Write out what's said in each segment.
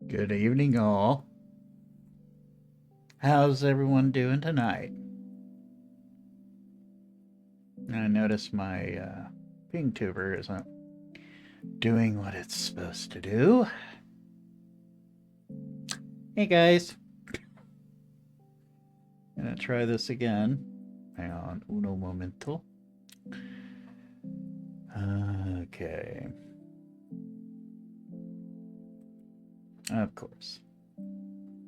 Good evening, all. How's everyone doing tonight? I notice my ping tuber isn't doing what it's supposed to do. Hey guys, gonna try this again. Hang on, uno momento. Okay. Of course.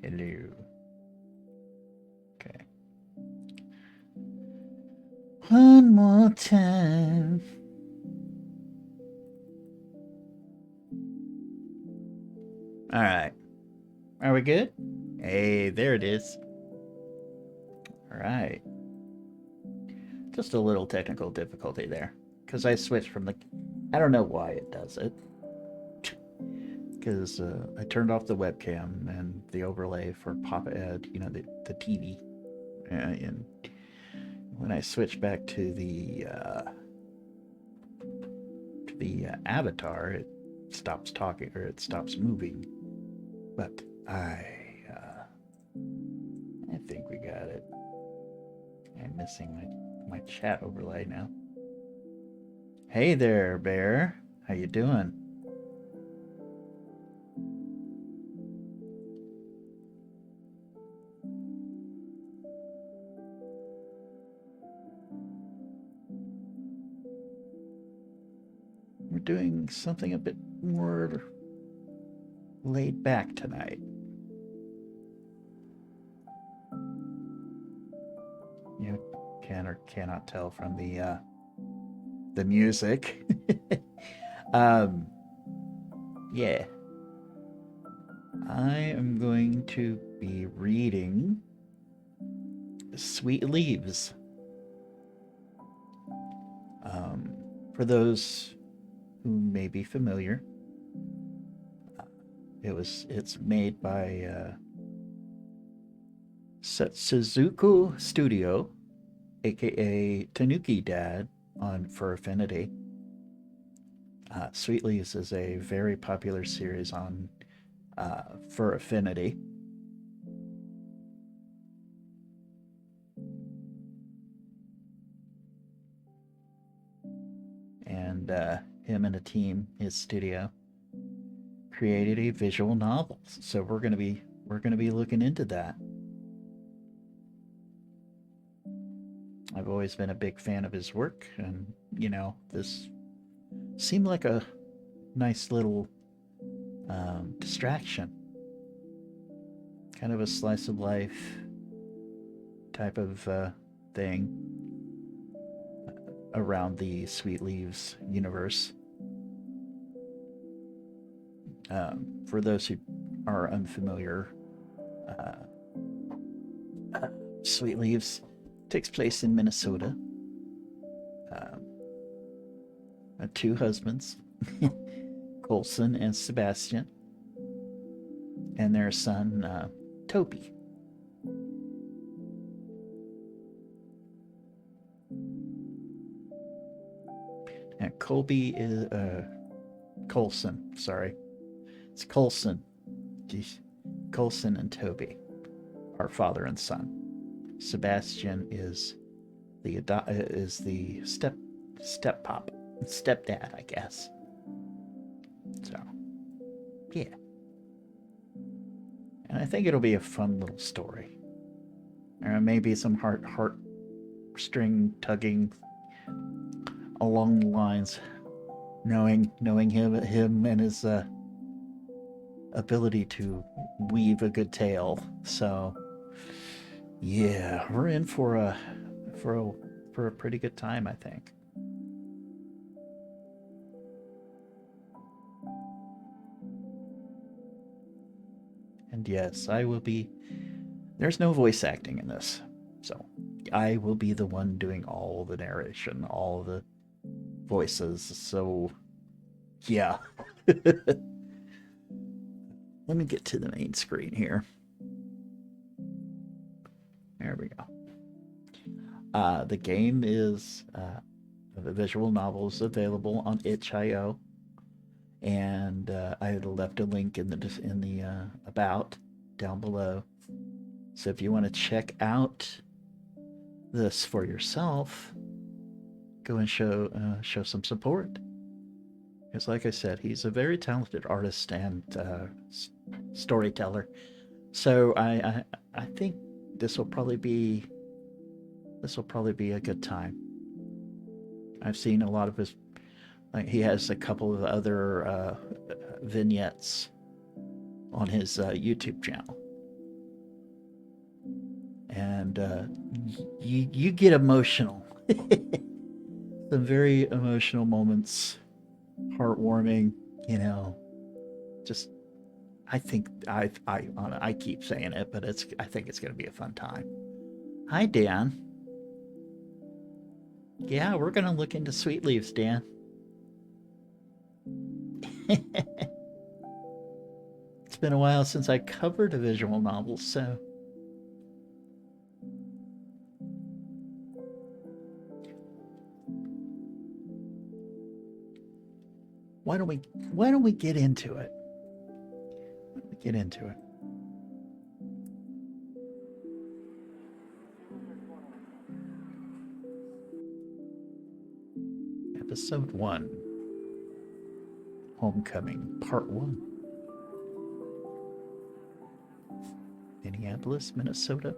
Hello. Okay. One more time. All right. Are we good? Hey, there it is. All right. Just a little technical difficulty there. Because I switched from the... I don't know why it does it. Because I turned off the webcam and the overlay for Papa Ed, you know, the TV. And when I switch back to the avatar, it stops talking or it stops moving. But I think we got it. I'm missing my chat overlay now. Hey there, Bear. How you doing? We're doing something a bit more laid back tonight. You can or cannot tell from the music. Yeah. I am going to be reading Sweet Leaves. For those who may be familiar, it's made by Suzuku Studio, aka Tanuki Dad for Affinity. Sweet Leaves is a very popular series on for Affinity. And him and a team, his studio, created a visual novel. So we're gonna be looking into that. I've always been a big fan of his work, and this seemed like a nice little distraction, kind of a slice of life type of thing around the Sweet Leaves universe. For those who are unfamiliar, Sweet Leaves takes place in Minnesota. Two husbands, Colson and Sebastian, and their son, Toby. And Colby is Colson. Sorry, it's Colson. Jeez. Colson and Toby are father and son. Sebastian is the stepdad, I guess. So, yeah. And I think it'll be a fun little story. There may be some heartstring tugging along the lines, knowing him and his ability to weave a good tale. So, yeah, we're in for a pretty good time, I think. And yes, I will be. There's no voice acting in this, so I will be the one doing all the narration, all the voices. So, yeah. Let me get to the main screen here. There we go. The game is the visual novel is available on itch.io, and I left a link in the about down below. So if you want to check out this for yourself, go and show some support. Because, like I said, he's a very talented artist and storyteller. So I think this will probably be a good time. I've seen a lot of his, like he has a couple of other vignettes on his YouTube channel, and you get emotional. Some very emotional moments, heartwarming. Just I think I keep saying it, but I think it's going to be a fun time. Hi, Dan. Yeah, we're going to look into Sweet Leaves, Dan. It's been a while since I covered a visual novel, so why don't we get into it? Get into it. Episode 1. Homecoming, Part 1. Minneapolis, Minnesota.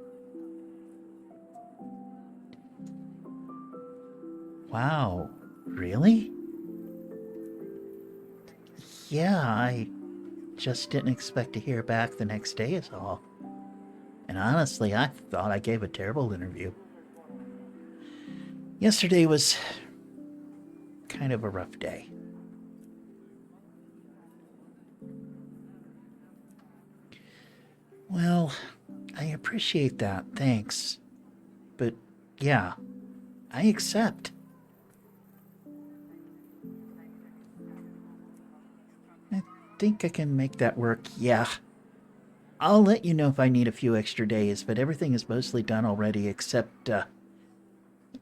Wow, really? Yeah, I just didn't expect to hear back the next day is all. And honestly, I thought I gave a terrible interview. Yesterday was kind of a rough day. Well, I appreciate that, thanks. But yeah, I accept. I think I can make that work, yeah. I'll let you know if I need a few extra days, but everything is mostly done already except,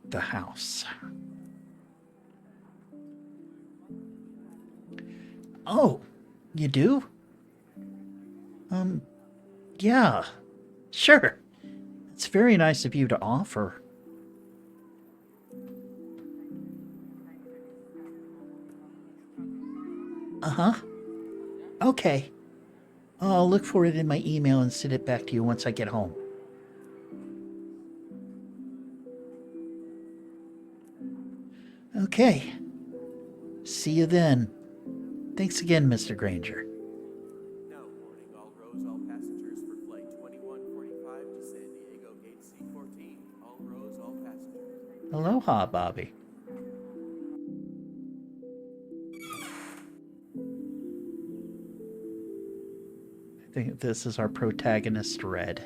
the house. Oh, you do? Yeah, sure. It's very nice of you to offer. Uh-huh. Okay. I'll look for it in my email and send it back to you once I get home. Okay. See you then. Thanks again, Mr. Granger. Now warning all rows, all passengers for flight 2145 to San Diego Gate C14. All rows, all passengers. Aloha, Bobby. I think this is our protagonist, Red.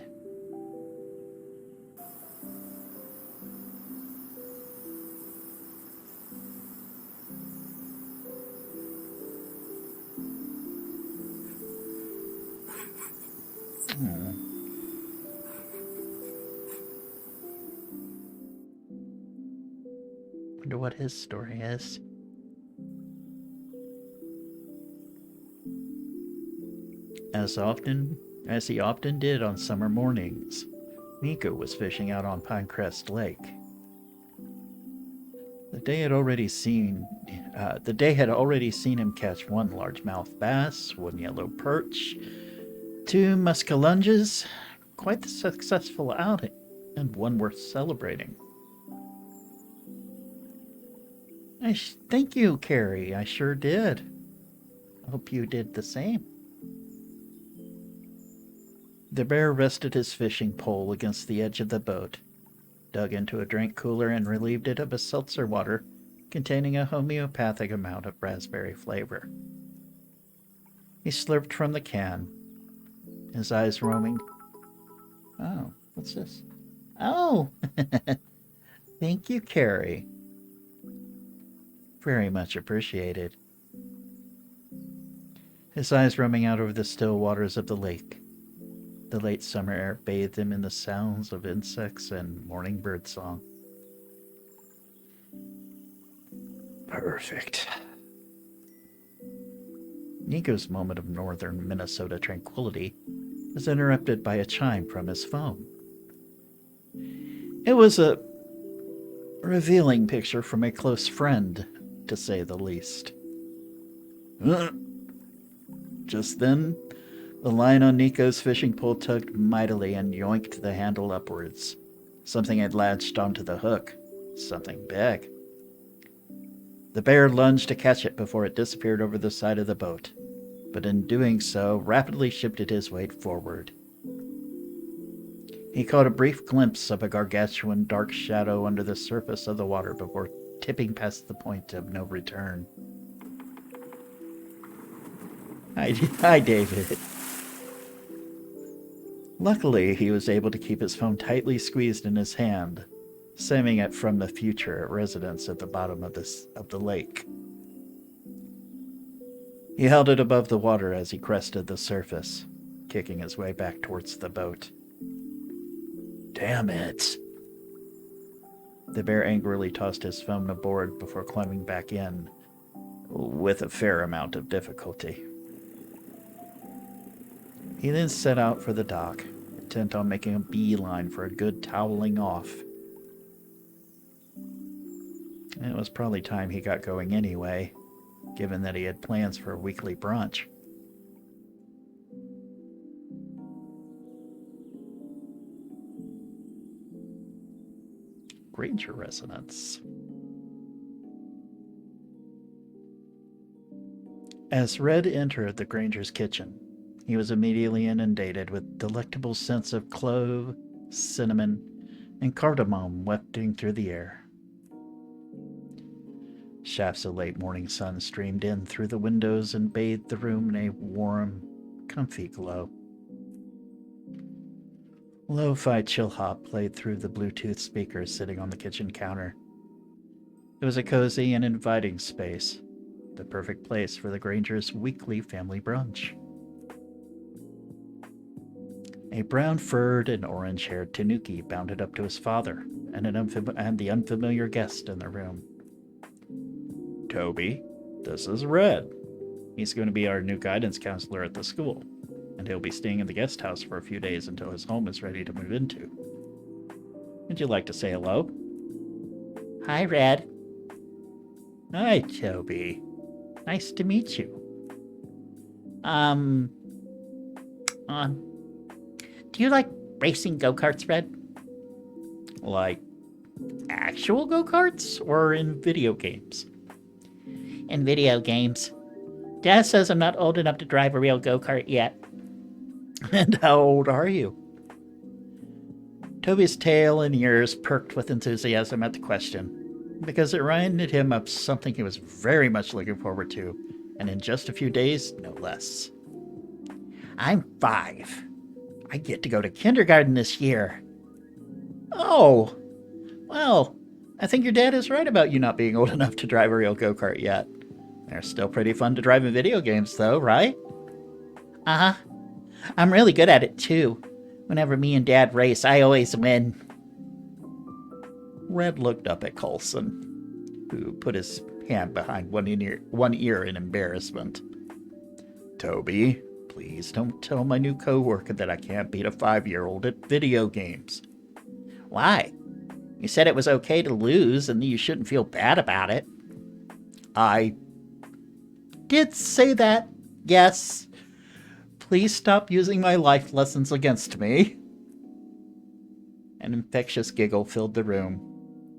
Wonder what his story is. As he often did on summer mornings, Nico was fishing out on Pinecrest Lake. The day had already seen him catch one largemouth bass, one yellow perch, two muskellunges, quite the successful outing, and one worth celebrating. Thank you, Carrie. I sure did. I hope you did the same. The bear rested his fishing pole against the edge of the boat, dug into a drink cooler, and relieved it of a seltzer water containing a homeopathic amount of raspberry flavor. He slurped from the can, his eyes roaming. Oh, what's this? Oh! Thank you, Carrie. Very much appreciated. His eyes roaming out over the still waters of the lake. The late summer air bathed him in the sounds of insects and morning bird song. Perfect. Nico's moment of northern Minnesota tranquility was interrupted by a chime from his phone. It was a revealing picture from a close friend, to say the least. Just then, the line on Nico's fishing pole tugged mightily and yoinked the handle upwards. Something had latched onto the hook. Something big. The bear lunged to catch it before it disappeared over the side of the boat, but in doing so, rapidly shifted his weight forward. He caught a brief glimpse of a gargantuan dark shadow under the surface of the water before tipping past the point of no return. Hi, David. Luckily, he was able to keep his phone tightly squeezed in his hand, saving it from the future residents at the bottom of the lake. He held it above the water as he crested the surface, kicking his way back towards the boat. Damn it! The bear angrily tossed his phone aboard before climbing back in, with a fair amount of difficulty. He then set out for the dock, intent on making a beeline for a good toweling off. It was probably time he got going anyway, given that he had plans for a weekly brunch. Granger residence. As Red entered the Granger's kitchen, he was immediately inundated with delectable scents of clove, cinnamon, and cardamom wafting through the air. Shafts of late morning sun streamed in through the windows and bathed the room in a warm, comfy glow. Lo-fi chill hop played through the Bluetooth speakers sitting on the kitchen counter. It was a cozy and inviting space, the perfect place for the Grangers' weekly family brunch. A brown-furred and orange-haired tanuki bounded up to his father and the unfamiliar guest in the room. "Toby, this is Red. He's going to be our new guidance counselor at the school, and he'll be staying in the guest house for a few days until his home is ready to move into. Would you like to say hello?" "Hi, Red." "Hi, Toby. Nice to meet you." Do you like racing go-karts, Red?" "Like actual go-karts or in video games?" "In video games. Dad says I'm not old enough to drive a real go-kart yet." "And how old are you?" Toby's tail and ears perked with enthusiasm at the question, because it reminded him of something he was very much looking forward to, and in just a few days, no less. "I'm 5. I get to go to kindergarten this year." "Oh, well, I think your dad is right about you not being old enough to drive a real go-kart yet. They're still pretty fun to drive in video games, though, right?" "Uh-huh. I'm really good at it, too. Whenever me and Dad race, I always win." Red looked up at Coulson, who put his hand behind one ear in embarrassment. "Toby, please don't tell my new coworker that I can't beat a 5-year-old at video games." "Why? You said it was okay to lose and you shouldn't feel bad about it." "I did say that, yes. Please stop using my life lessons against me." An infectious giggle filled the room.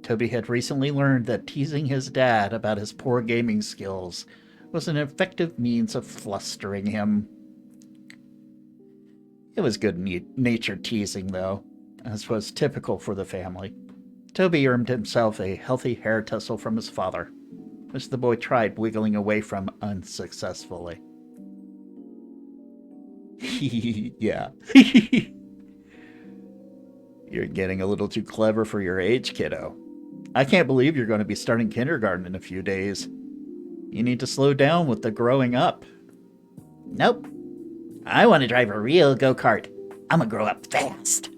Toby had recently learned that teasing his dad about his poor gaming skills was an effective means of flustering him. It was good-natured teasing, though, as was typical for the family. Toby earned himself a healthy hair tussle from his father, which the boy tried wiggling away from unsuccessfully. "Yeah." "You're getting a little too clever for your age, kiddo. I can't believe you're going to be starting kindergarten in a few days. You need to slow down with the growing up." "Nope. I want to drive a real go-kart. I'm going to grow up fast."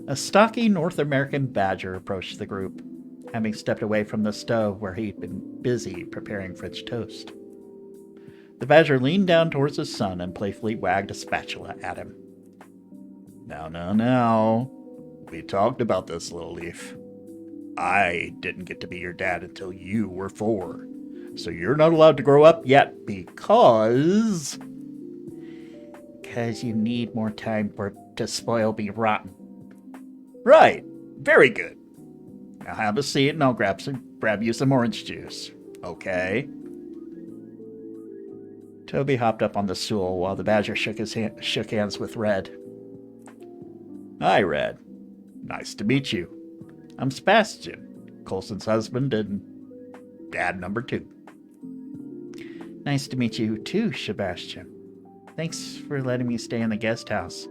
A stocky North American badger approached the group, having stepped away from the stove where he'd been busy preparing French toast. The badger leaned down towards his son and playfully wagged a spatula at him. Now. We talked about this, Little Leaf. I didn't get to be your dad until you were 4. So you're not allowed to grow up yet because you need more time for it to spoil me rotten." "Right. Very good. Now have a seat and I'll grab you some orange juice. Okay?" Toby hopped up on the stool while the badger shook hands with Red. "Hi, Red. Nice to meet you. I'm Sebastian, Coulson's husband and dad number 2. "Nice to meet you too, Sebastian. Thanks for letting me stay in the guest house.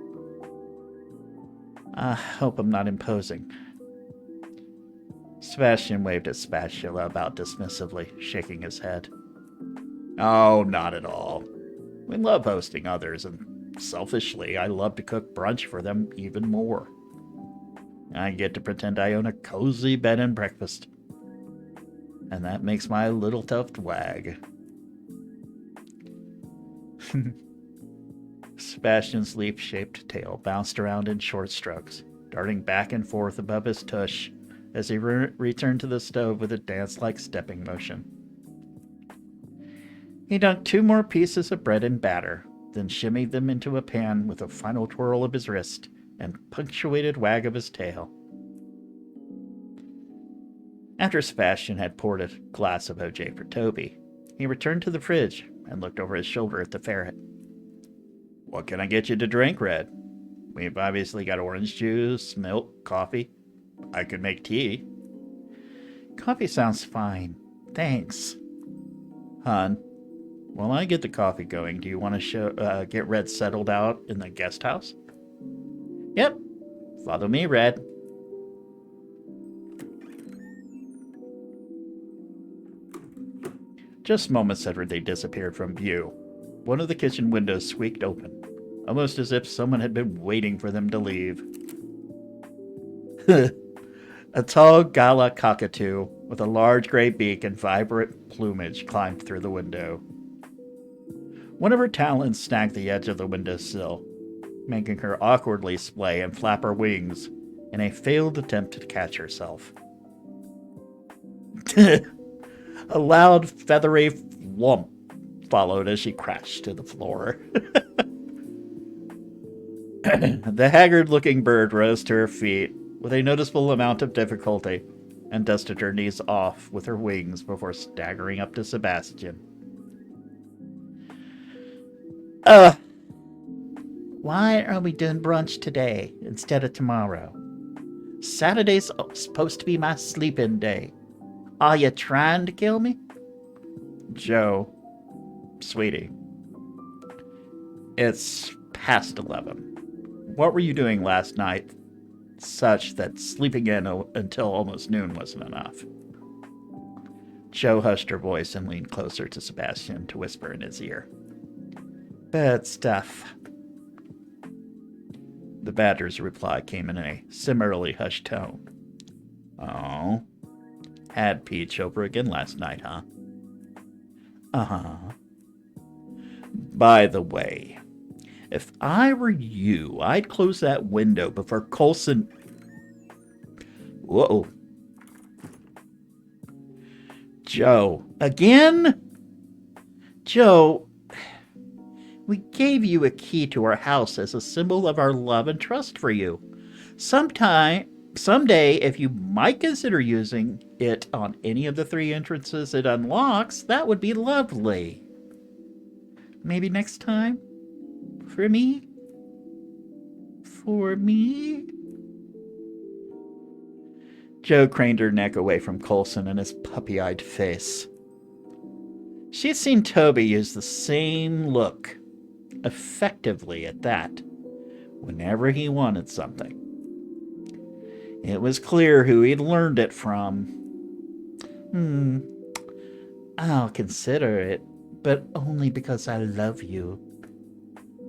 I hope I'm not imposing." Sebastian waved his spatula about dismissively, shaking his head. "Oh, not at all. We love hosting others, and selfishly, I love to cook brunch for them even more. I get to pretend I own a cozy bed and breakfast." And that makes my little tuft wag. Sebastian's leaf-shaped tail bounced around in short strokes, darting back and forth above his tush as he returned to the stove with a dance-like stepping motion. He dunked 2 more pieces of bread in batter, then shimmied them into a pan with a final twirl of his wrist and punctuated wag of his tail. After Sebastian had poured a glass of OJ for Toby, he returned to the fridge and looked over his shoulder at the ferret. What can I get you to drink, Red? We've obviously got orange juice, milk, coffee. I could make tea. Coffee sounds fine. Thanks. Hon, while I get the coffee going, do you want to get Red settled out in the guest house? Yep. Follow me, Red. Just moments after they disappeared from view, one of the kitchen windows squeaked open, almost as if someone had been waiting for them to leave. A tall gala cockatoo with a large gray beak and vibrant plumage climbed through the window. One of her talons snagged the edge of the windowsill, making her awkwardly splay and flap her wings in a failed attempt to catch herself. A loud, feathery whomp followed as she crashed to the floor. The haggard-looking bird rose to her feet with a noticeable amount of difficulty and dusted her knees off with her wings before staggering up to Sebastian. Why are we doing brunch today instead of tomorrow? Saturday's supposed to be my sleep-in day. Are you trying to kill me? Joe, sweetie, it's past 11. What were you doing last night such that sleeping in until almost noon wasn't enough? Joe hushed her voice and leaned closer to Sebastian to whisper in his ear. Bad stuff. The Badger's reply came in a similarly hushed tone. Oh, had Peach over again last night, huh? Uh-huh. By the way, if I were you, I'd close that window before Coulson... Whoa. Joe, again? Joe, we gave you a key to our house as a symbol of our love and trust for you. Someday, if you might consider using it on any of the 3 entrances it unlocks, that would be lovely. Maybe next time? For me? For me? Joe craned her neck away from Coulson and his puppy-eyed face. She had seen Toby use the same look, effectively at that, whenever he wanted something. It was clear who he'd learned it from. I'll consider it, but only because I love you.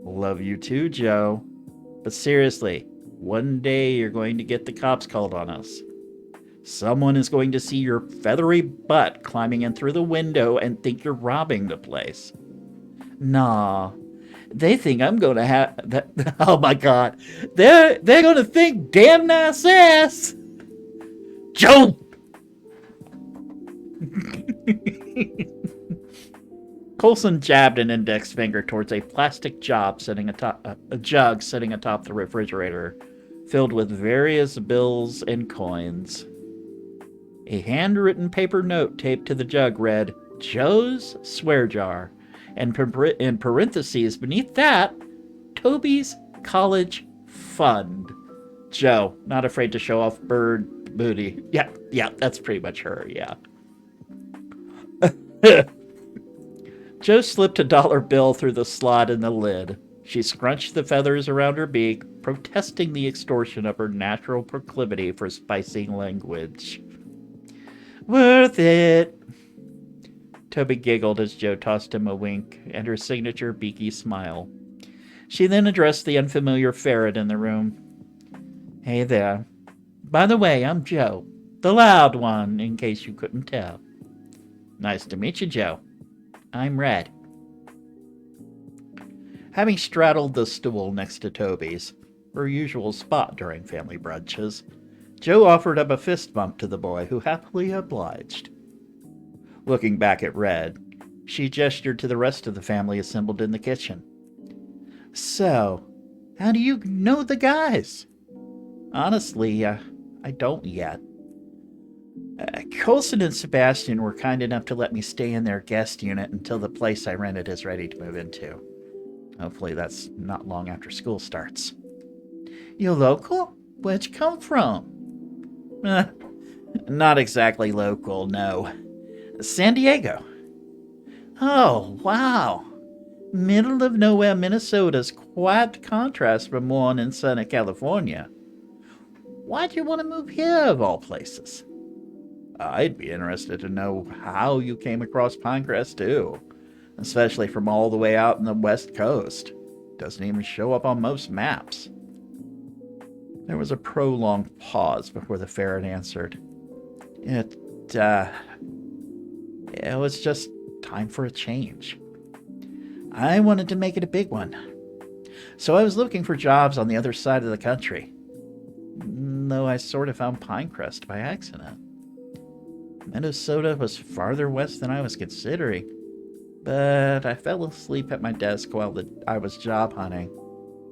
Love you too, Joe. But seriously, one day you're going to get the cops called on us. Someone is going to see your feathery butt climbing in through the window and think you're robbing the place. Nah. They think I'm going to have that. Oh my God. They're going to think damn nice ass. Joe! Coulson jabbed an index finger towards a plastic jug sitting atop the refrigerator, filled with various bills and coins. A handwritten paper note taped to the jug read, Joe's Swear Jar, and in parentheses beneath that, Toby's College Fund. Joe, not afraid to show off bird booty. Yeah, that's pretty much her, yeah. Joe slipped a dollar bill through the slot in the lid. She scrunched the feathers around her beak, protesting the extortion of her natural proclivity for spicy language. Worth it. Toby giggled as Joe tossed him a wink and her signature beaky smile. She then addressed the unfamiliar ferret in the room. Hey there. By the way, I'm Joe, the loud one, in case you couldn't tell. Nice to meet you, Joe. I'm Red. Having straddled the stool next to Toby's, her usual spot during family brunches, Joe offered up a fist bump to the boy, who happily obliged. Looking back at Red, she gestured to the rest of the family assembled in the kitchen. So, how do you know the guys? Honestly, I don't yet. Colson and Sebastian were kind enough to let me stay in their guest unit until the place I rented is ready to move into. Hopefully that's not long after school starts. You local? Where'd you come from? Not exactly local, no. San Diego. Oh, wow. Middle of nowhere Minnesota's quite the contrast from warm and sunny California. Why'd you want to move here, of all places? I'd be interested to know how you came across Pinecrest, too. Especially from all the way out in the West Coast. Doesn't even show up on most maps. There was a prolonged pause before the ferret answered. It was just time for a change. I wanted to make it a big one. So I was looking for jobs on the other side of the country. Though I sort of found Pinecrest by accident. Minnesota was farther west than I was considering, but I fell asleep at my desk while I was job hunting,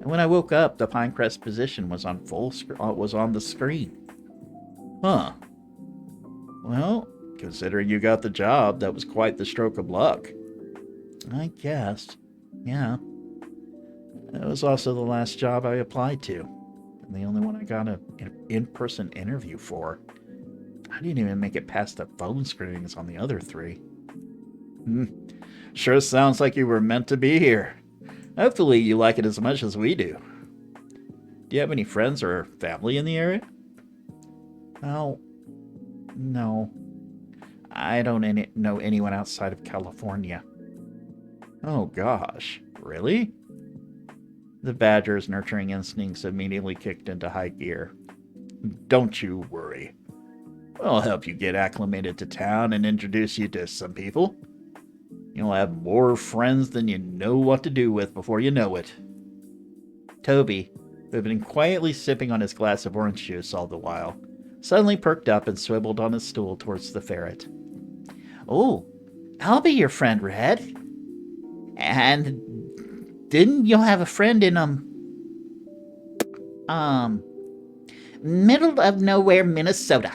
and when I woke up, the Pinecrest position was on the screen. Huh. Well, considering you got the job, that was quite the stroke of luck. I guess. Yeah. It was also the last job I applied to, and the only one I got an in-person interview for. I didn't even make it past the phone screenings on the other 3. Sure sounds like you were meant to be here. Hopefully you like it as much as we do. Do you have any friends or family in the area? Well, no. I don't know anyone outside of California. Oh gosh, really? The badger's nurturing instincts immediately kicked into high gear. Don't you worry. I'll help you get acclimated to town and introduce you to some people. You'll have more friends than you know what to do with before you know it. Toby, who had been quietly sipping on his glass of orange juice all the while, suddenly perked up and swiveled on his stool towards the ferret. Oh, I'll be your friend, Red. And didn't you have a friend in, middle of nowhere, Minnesota?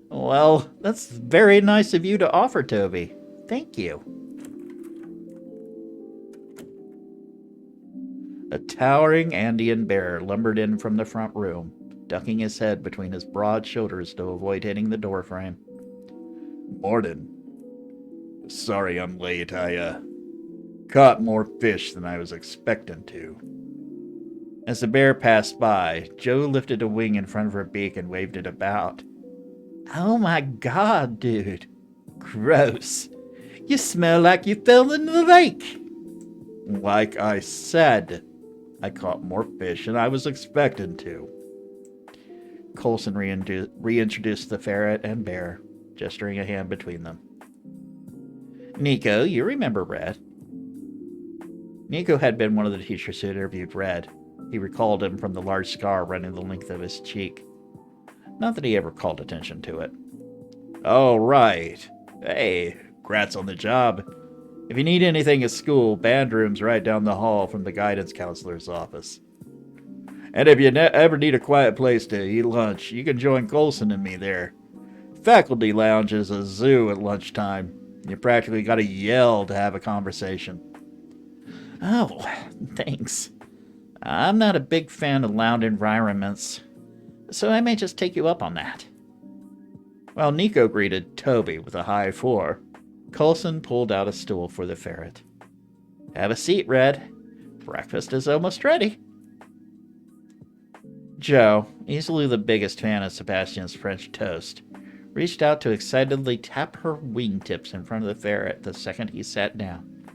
Well, that's very nice of you to offer, Toby. Thank you. A towering Andean bear lumbered in from the front room, ducking his head between his broad shoulders to avoid hitting the doorframe. Morning. Sorry I'm late. I caught more fish than I was expecting to. As the bear passed by, Joe lifted a wing in front of her beak and waved it about. Oh my god, dude. Gross. You smell like you fell into the lake. Like I said, I caught more fish than I was expecting to. Colson reintroduced the ferret and bear, gesturing a hand between them. Nico, you remember Red. Nico had been one of the teachers who interviewed Red. He recalled him from the large scar running the length of his cheek. Not that he ever called attention to it. Oh, right. Hey, congrats on the job. If you need anything at school, band room's right down the hall from the guidance counselor's office. And if you ever need a quiet place to eat lunch, you can join Colson and me there. Faculty lounge is a zoo at lunchtime. You practically gotta yell to have a conversation. Oh, thanks. I'm not a big fan of loud environments, so I may just take you up on that. While Nico greeted Toby with a high 4, Colson pulled out a stool for the ferret. Have a seat, Red. Breakfast is almost ready. Joe, easily the biggest fan of Sebastian's French toast, reached out to excitedly tap her wingtips in front of the ferret the second he sat down.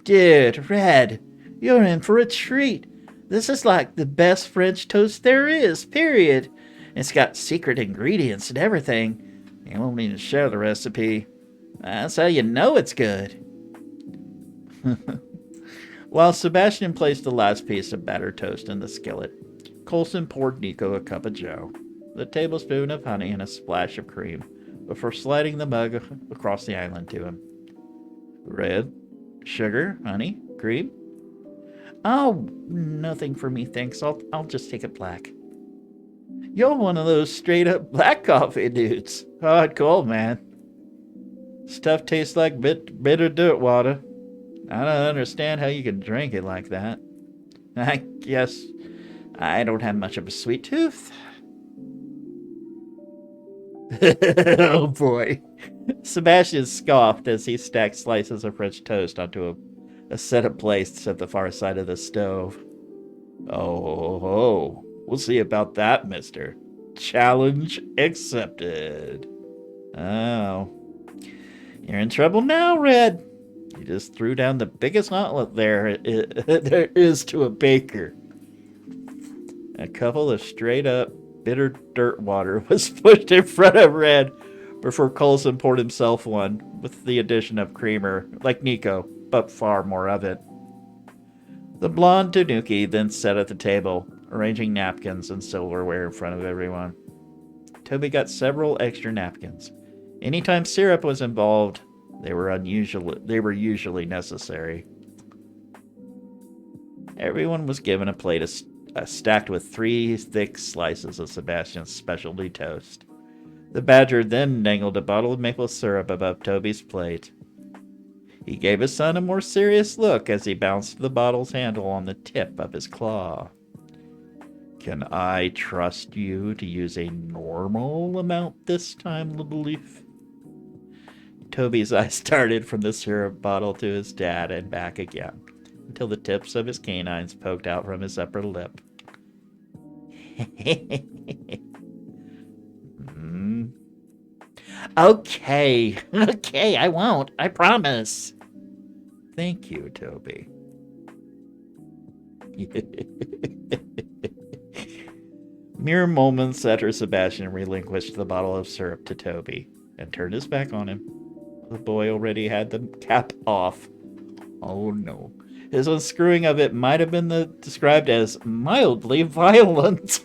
Dude, Red, you're in for a treat. This is like the best French toast there is, period. It's got secret ingredients and everything. You won't need to share the recipe. That's how you know it's good. While Sebastian placed the last piece of battered toast in the skillet, Colson poured Nico a cup of joe, with a tablespoon of honey and a splash of cream, before sliding the mug across the island to him. Red, sugar, honey, cream? Oh, nothing for me, thanks. I'll just take it black. You're one of those straight up black coffee dudes. Hard cold, man. Stuff tastes like bitter dirt water. I don't understand how you can drink it like that. I guess I don't have much of a sweet tooth. Oh boy. Sebastian scoffed as he stacked slices of French toast onto a set of plates at the far side of the stove. Oh, we'll see about that, mister. Challenge accepted. Oh. You're in trouble now, Red. You just threw down the biggest gauntlet there is to a baker. A couple of straight up bitter dirt water was pushed in front of Red before Coulson poured himself one, with the addition of creamer, like Nico, but far more of it. The blonde Tanuki then sat at the table, arranging napkins and silverware in front of everyone. Toby got several extra napkins. Anytime syrup was involved, they were usually necessary. Everyone was given a plate stacked with 3 thick slices of Sebastian's specialty toast. The Badger then dangled a bottle of maple syrup above Toby's plate. He gave his son a more serious look as he bounced the bottle's handle on the tip of his claw. Can I trust you to use a normal amount this time, little leaf? Toby's eyes darted from the syrup bottle to his dad and back again, until the tips of his canines poked out from his upper lip. Okay, I won't. I promise. Thank you, Toby. Mere moments after Sebastian relinquished the bottle of syrup to Toby and turned his back on him, the boy already had the cap off. Oh no. His unscrewing of it might have been described as mildly violent.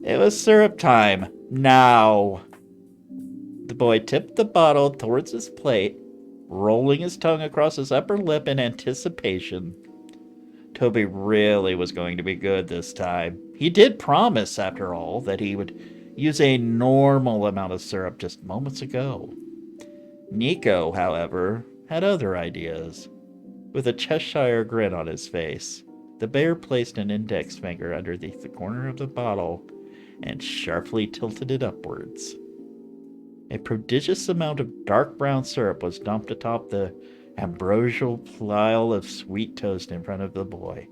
It was syrup time. Now. The boy tipped the bottle towards his plate, rolling his tongue across his upper lip in anticipation. Toby really was going to be good this time. He did promise, after all, that he would use a normal amount of syrup just moments ago. Nico, however, had other ideas. With a Cheshire grin on his face, the bear placed an index finger underneath the corner of the bottle and sharply tilted it upwards. A prodigious amount of dark brown syrup was dumped atop the ambrosial pile of sweet toast in front of the boy.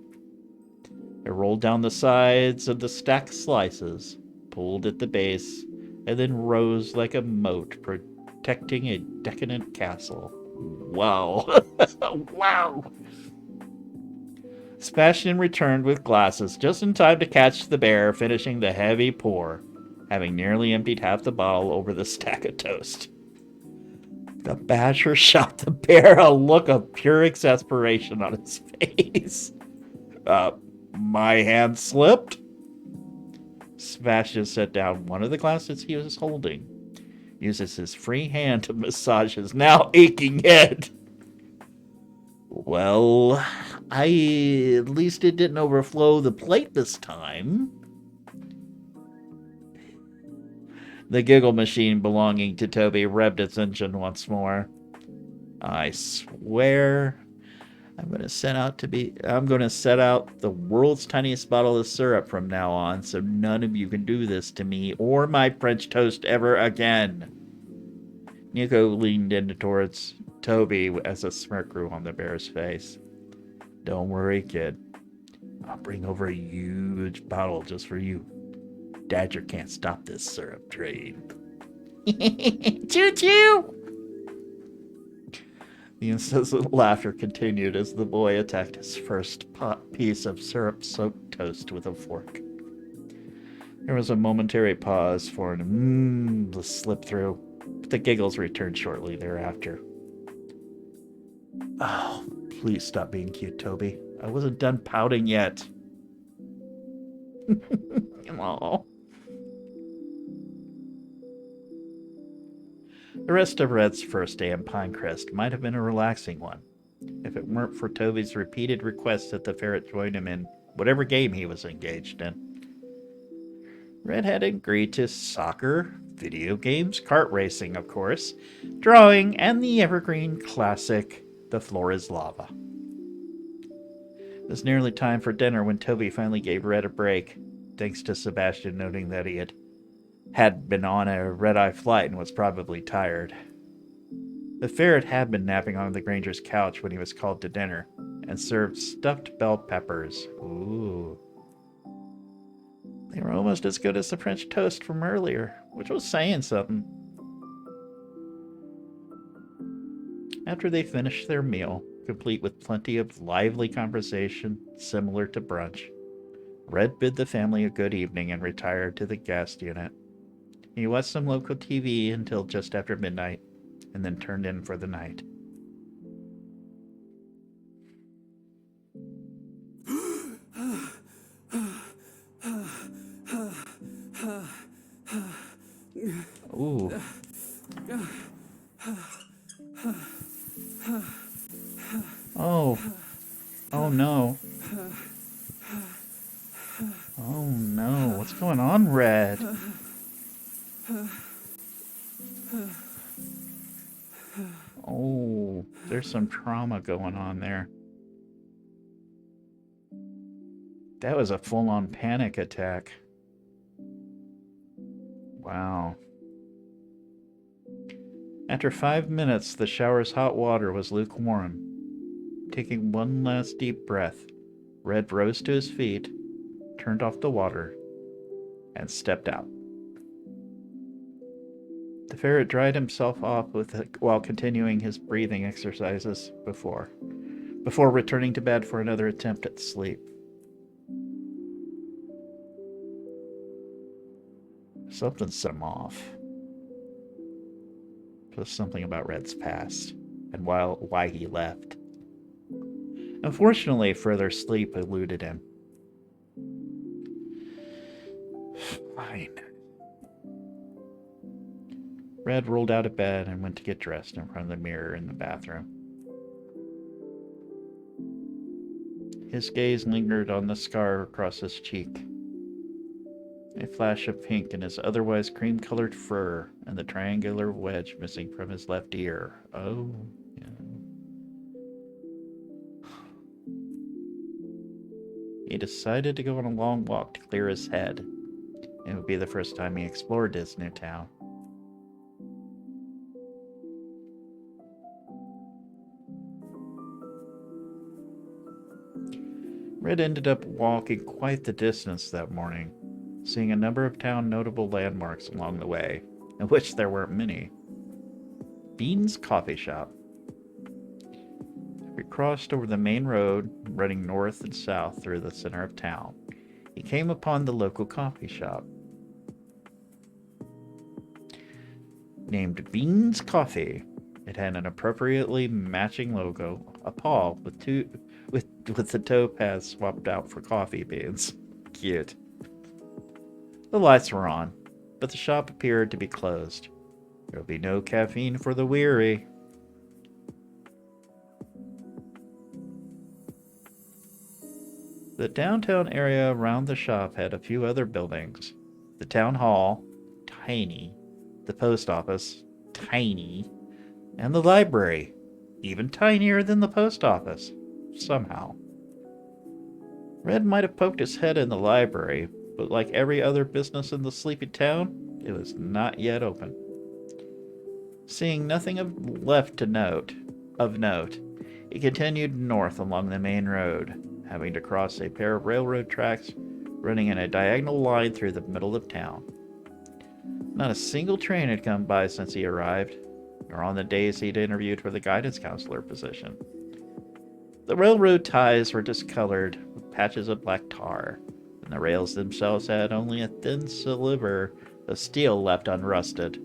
It rolled down the sides of the stacked slices, pulled at the base, and then rose like a moat protecting a decadent castle. Wow. Wow. Sebastian returned with glasses just in time to catch the bear finishing the heavy pour, having nearly emptied half the bottle over the stack of toast. The Badger shot the bear a look of pure exasperation on his face. My hand slipped? Sebastian set down one of the glasses he was holding, uses his free hand to massage his now aching head. Well, at least it didn't overflow the plate this time. The giggle machine belonging to Toby revved its engine once more. I swear I'm going to set out the world's tiniest bottle of syrup from now on, so none of you can do this to me or my French toast ever again. Nico leaned in towards Toby as a smirk grew on the bear's face. Don't worry, kid. I'll bring over a huge bottle just for you. Badger can't stop this syrup train. Choo-choo! The incessant laughter continued as the boy attacked his first piece of syrup-soaked toast with a fork. There was a momentary pause for an to slip through, but the giggles returned shortly thereafter. Oh, please stop being cute, Toby. I wasn't done pouting yet. Oh. The rest of Red's first day in Pinecrest might have been a relaxing one, if it weren't for Toby's repeated requests that the ferret join him in whatever game he was engaged in. Red had agreed to soccer, video games, kart racing, of course, drawing, and the evergreen classic, The Floor is Lava. It was nearly time for dinner when Toby finally gave Red a break, thanks to Sebastian noting that he had been on a red-eye flight and was probably tired. The ferret had been napping on the Granger's couch when he was called to dinner, and served stuffed bell peppers. Ooh. They were almost as good as the French toast from earlier, which was saying something. After they finished their meal, complete with plenty of lively conversation similar to brunch, Red bid the family a good evening and retired to the guest unit. He watched some local TV until just after midnight, and then turned in for the night. Ooh. Oh. Oh no. Oh no. What's going on, Red? Oh, there's some trauma going on there. That was a full-on panic attack. Wow. After 5 minutes, the shower's hot water was lukewarm. Taking one last deep breath, Red rose to his feet, turned off the water, and stepped out. The ferret dried himself off while continuing his breathing exercises before returning to bed for another attempt at sleep. Something set him off. Just something about Red's past and why he left. Unfortunately, further sleep eluded him. Fine. Red rolled out of bed and went to get dressed in front of the mirror in the bathroom. His gaze lingered on the scar across his cheek. A flash of pink in his otherwise cream-colored fur and the triangular wedge missing from his left ear. Oh, yeah. He decided to go on a long walk to clear his head. It would be the first time he explored this new town. Red ended up walking quite the distance that morning, seeing a number of town notable landmarks along the way, in which there weren't many. Bean's Coffee Shop. He crossed over the main road, running north and south through the center of town. He came upon the local coffee shop. Named Bean's Coffee, it had an appropriately matching logo, a paw with the toe pads swapped out for coffee beans. Cute. The lights were on, but the shop appeared to be closed. There will be no caffeine for the weary. The downtown area around the shop had a few other buildings. The town hall, tiny. The post office, tiny. And the library, even tinier than the post office, somehow. Red might have poked his head in the library, but like every other business in the sleepy town, it was not yet open. Seeing nothing of note, he continued north along the main road, having to cross a pair of railroad tracks running in a diagonal line through the middle of town. Not a single train had come by since he arrived, nor on the days he'd interviewed for the guidance counselor position. The railroad ties were discolored with patches of black tar, and and the rails themselves had only a thin sliver of steel left unrusted.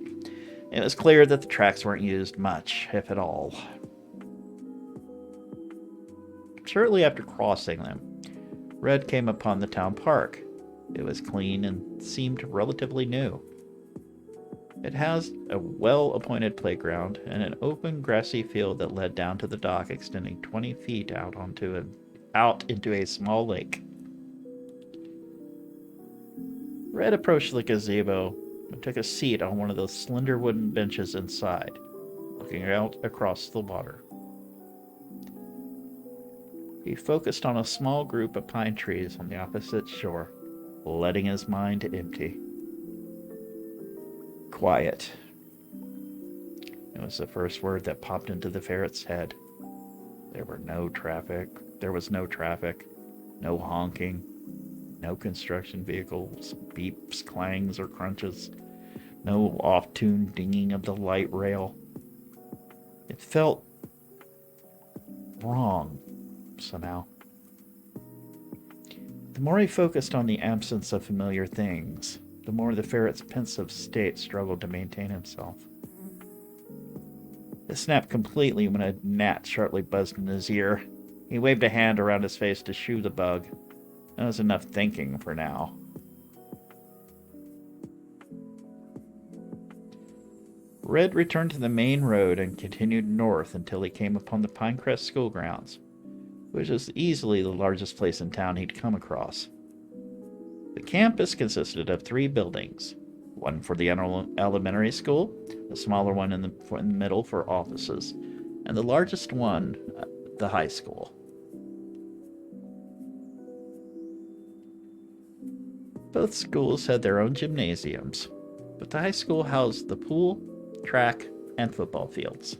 It was clear that the tracks weren't used much, if at all. Shortly after crossing them, Red came upon the town park. It was clean and seemed relatively new. It housed a well-appointed playground and an open grassy field that led down to the dock, extending 20 feet out into a small lake. Red approached the gazebo and took a seat on one of those slender wooden benches inside, looking out across the water. He focused on a small group of pine trees on the opposite shore, letting his mind empty. Quiet. It was the first word that popped into the ferret's head. There was no traffic, no honking, no construction vehicles, beeps, clangs, or crunches, no off-tune dinging of the light rail. It felt wrong, somehow. The more he focused on the absence of familiar things, the more the ferret's pensive state struggled to maintain himself. It snapped completely when a gnat sharply buzzed in his ear. He waved a hand around his face to shoo the bug. That was enough thinking for now. Red returned to the main road and continued north until he came upon the Pinecrest School grounds, which was easily the largest place in town he'd come across. The campus consisted of 3 buildings, one for the elementary school, a smaller one in the middle for offices, and the largest one, the high school. Both schools had their own gymnasiums, but the high school housed the pool, track, and football fields.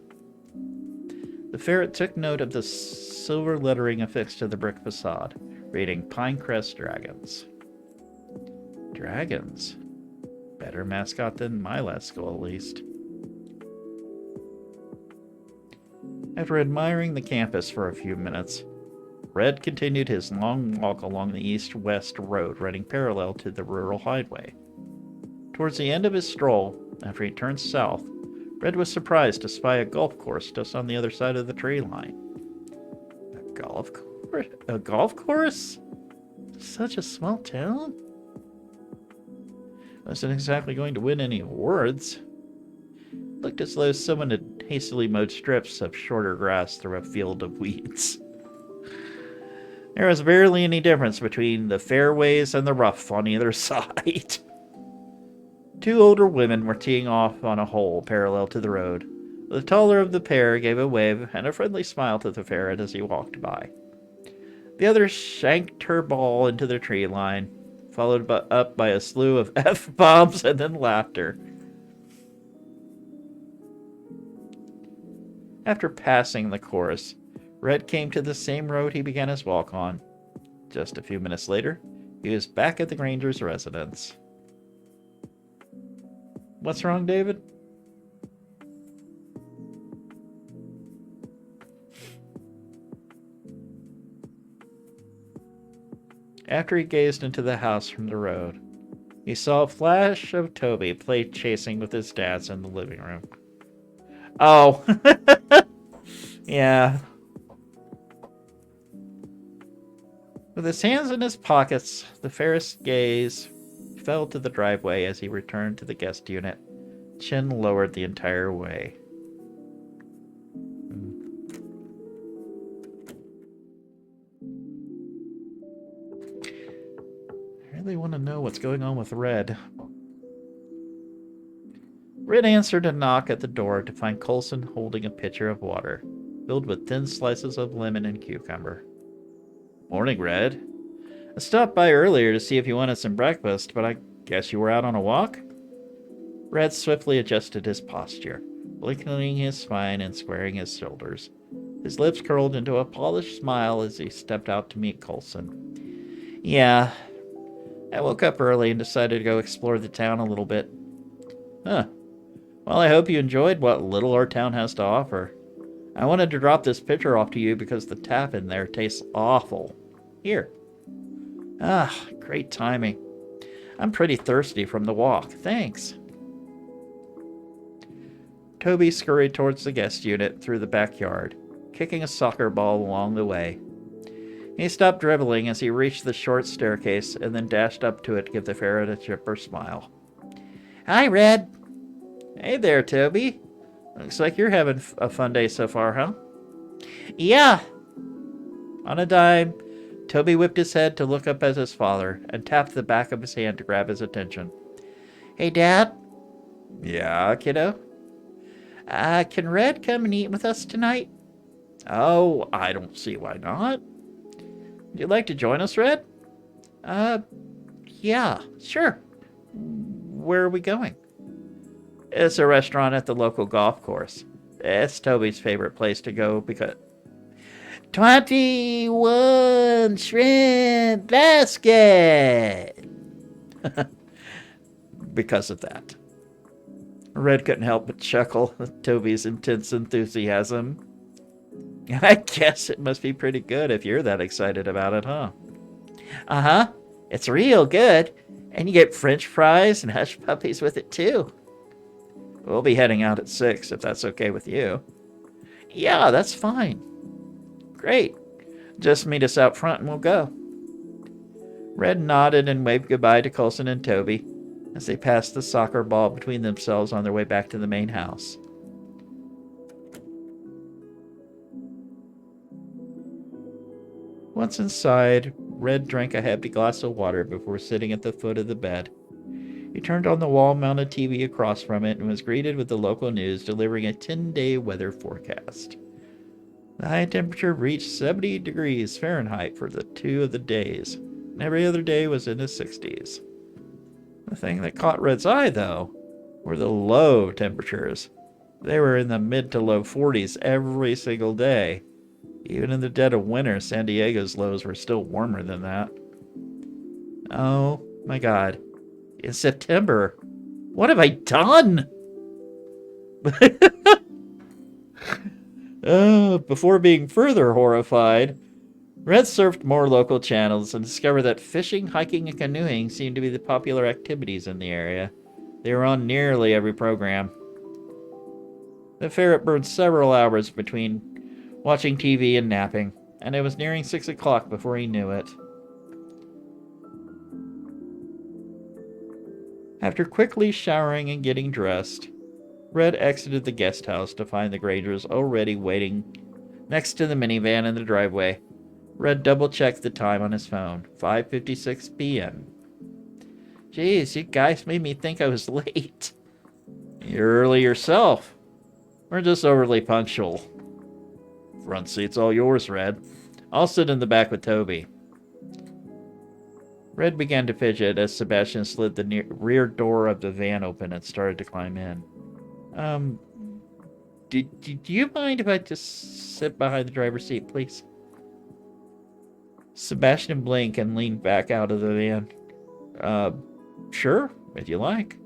The ferret took note of the silver lettering affixed to the brick facade, reading Pinecrest Dragons. Dragons. Better mascot than my last school, at least. After admiring the campus for a few minutes, Red continued his long walk along the east-west road running parallel to the rural highway. Towards the end of his stroll, after he turned south, Red was surprised to spy a golf course just on the other side of the tree line. A golf course? A golf course? Such a small town? Wasn't exactly going to win any awards. Looked as though someone had hastily mowed strips of shorter grass through a field of weeds. There was barely any difference between the fairways and the rough on either side. 2 older women were teeing off on a hole parallel to the road. The taller of the pair gave a wave and a friendly smile to the ferret as he walked by. The other shanked her ball into the tree line, followed up by a slew of F-bombs and then laughter. After passing the course, Red came to the same road he began his walk on. Just a few minutes later, he was back at the Granger's residence. What's wrong, David? After he gazed into the house from the road, he saw a flash of Toby play chasing with his dads in the living room. Oh, yeah. With his hands in his pockets, the ferret's gaze fell to the driveway as he returned to the guest unit, chin lowered the entire way. I really want to know what's going on with Red. Red answered a knock at the door to find Coulson holding a pitcher of water, filled with thin slices of lemon and cucumber. Morning, Red. I stopped by earlier to see if you wanted some breakfast, but I guess you were out on a walk? Red swiftly adjusted his posture, lengthening his spine and squaring his shoulders. His lips curled into a polished smile as he stepped out to meet Coulson. Yeah, I woke up early and decided to go explore the town a little bit. Huh. Well, I hope you enjoyed what little our town has to offer. I wanted to drop this pitcher off to you because the tap in there tastes awful. Here. Ah, Great timing. I'm pretty thirsty from the walk. Thanks. Toby scurried towards the guest unit through the backyard, kicking a soccer ball along the way. He stopped dribbling as he reached the short staircase and then dashed up to it to give the ferret a chipper smile. Hi, Red. Hey there, Toby. Looks like you're having a fun day so far, huh? Yeah. On a dime, Toby whipped his head to look up at his father and tapped the back of his hand to grab his attention. Hey, Dad. Yeah, kiddo? Can Red come and eat with us tonight? Oh, I don't see why not. Would you like to join us, Red? Yeah, sure. Where are we going? It's a restaurant at the local golf course. It's Toby's favorite place to go because... 21 shrimp basket! Because of that. Red couldn't help but chuckle at Toby's intense enthusiasm. I guess it must be pretty good if you're that excited about it, huh? Uh-huh. It's real good. And you get French fries and hush puppies with it, too. We'll be heading out at 6, if that's okay with you. Yeah, that's fine. Great. Just meet us out front and we'll go. Red nodded and waved goodbye to Coulson and Toby as they passed the soccer ball between themselves on their way back to the main house. Once inside, Red drank a heavy glass of water before sitting at the foot of the bed. He turned on the wall-mounted TV across from it and was greeted with the local news delivering a 10-day weather forecast. The high temperature reached 70 degrees Fahrenheit for the 2 of the days, and every other day was in the 60s. The thing that caught Red's eye, though, were the low temperatures. They were in the mid to low 40s every single day. Even in the dead of winter, San Diego's lows were still warmer than that. Oh my God. It's September. What have I done? Before being further horrified, Red surfed more local channels and discovered that fishing, hiking, and canoeing seemed to be the popular activities in the area. They were on nearly every program. The ferret burned several hours between watching TV and napping, and it was nearing 6 o'clock before he knew it. After quickly showering and getting dressed, Red exited the guest house to find the Grangers already waiting next to the minivan in the driveway. Red double-checked the time on his phone, 5:56 p.m. Jeez, you guys made me think I was late. You're early yourself. We're just overly punctual. Front seat's all yours, Red. I'll sit in the back with Toby. Red began to fidget as Sebastian slid the rear door of the van open and started to climb in. Do you mind if I just sit behind the driver's seat, please? Sebastian blinked and leaned back out of the van. Sure, if you like.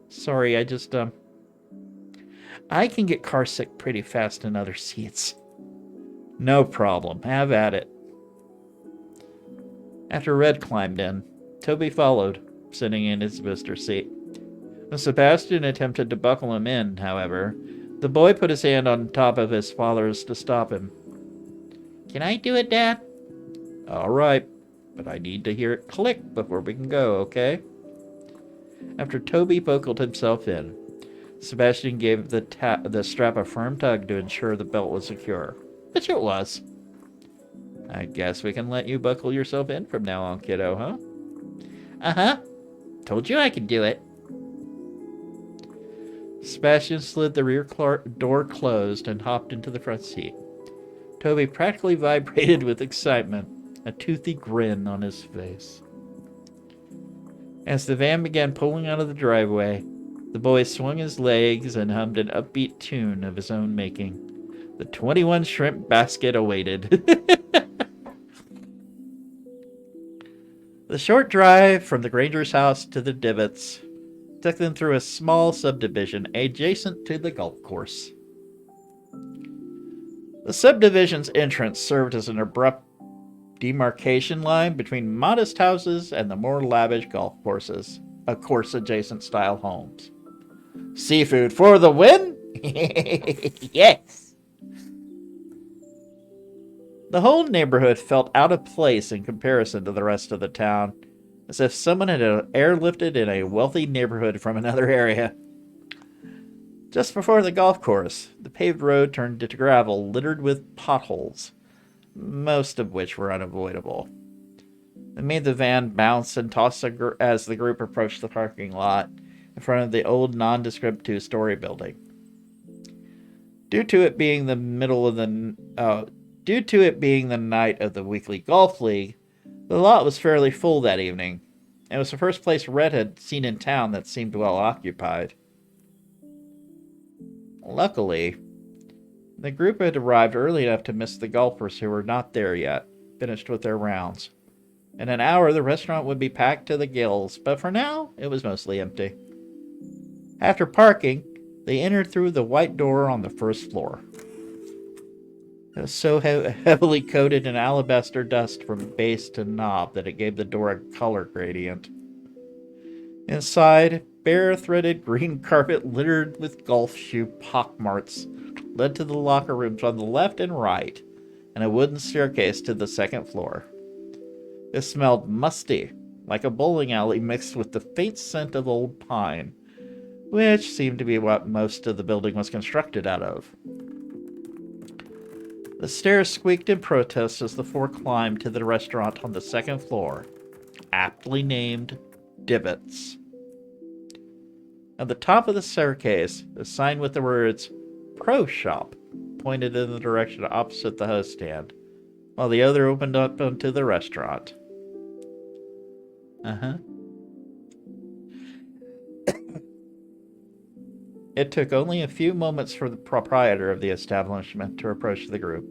Sorry, I can get carsick pretty fast in other seats. No problem, have at it. After Red climbed in, Toby followed, sitting in his visitor seat. When Sebastian attempted to buckle him in, however, the boy put his hand on top of his father's to stop him. Can I do it, Dad? All right, but I need to hear it click before we can go, okay? After Toby buckled himself in, Sebastian gave the strap a firm tug to ensure the belt was secure, which it was. I guess we can let you buckle yourself in from now on, kiddo, huh? Uh-huh. Told you I could do it. Sebastian slid the rear door closed and hopped into the front seat. Toby practically vibrated with excitement, a toothy grin on his face. As the van began pulling out of the driveway, the boy swung his legs and hummed an upbeat tune of his own making. The 21 shrimp basket awaited. The short drive from the Granger's house to the Divots took them through a small subdivision adjacent to the golf course. The subdivision's entrance served as an abrupt demarcation line between modest houses and the more lavish golf courses, of course adjacent style homes. Seafood for the win? Yes! The whole neighborhood felt out of place in comparison to the rest of the town, as if someone had airlifted in a wealthy neighborhood from another area. Just before the golf course, the paved road turned into gravel littered with potholes, most of which were unavoidable. It made the van bounce and toss as the group approached the parking lot in front of the old nondescript two-story building. Due to it being the night of the weekly golf league, the lot was fairly full that evening. It was the first place Red had seen in town that seemed well occupied. Luckily, the group had arrived early enough to miss the golfers who were not there yet, finished with their rounds. In an hour, the restaurant would be packed to the gills, but for now, it was mostly empty. After parking, they entered through the white door on the first floor. It was so heavily coated in alabaster dust from base to knob that it gave the door a color gradient. Inside, bare-threaded green carpet littered with golf shoe pockmarks led to the locker rooms on the left and right, and a wooden staircase to the second floor. It smelled musty, like a bowling alley mixed with the faint scent of old pine, which seemed to be what most of the building was constructed out of. The stairs squeaked in protest as the four climbed to the restaurant on the second floor, aptly named Divots. At the top of the staircase, a sign with the words Pro Shop pointed in the direction opposite the host stand, while the other opened up onto the restaurant. It took only a few moments for the proprietor of the establishment to approach the group,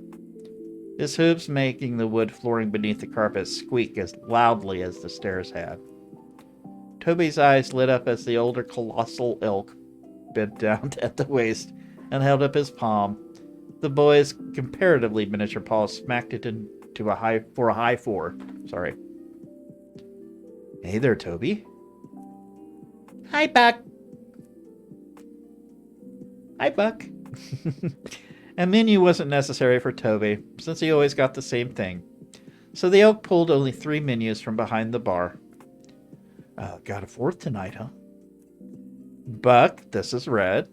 his hooves making the wood flooring beneath the carpet squeak as loudly as the stairs had. Toby's eyes lit up as the older colossal elk bent down at the waist and held up his palm. The boy's comparatively miniature paw smacked it into a high four. Sorry. Hey there, Toby. Hi, Buck. Hi, Buck. A menu wasn't necessary for Toby, since he always got the same thing. So the elk pulled only 3 menus from behind the bar. Got a fourth tonight, huh? Buck, this is Red.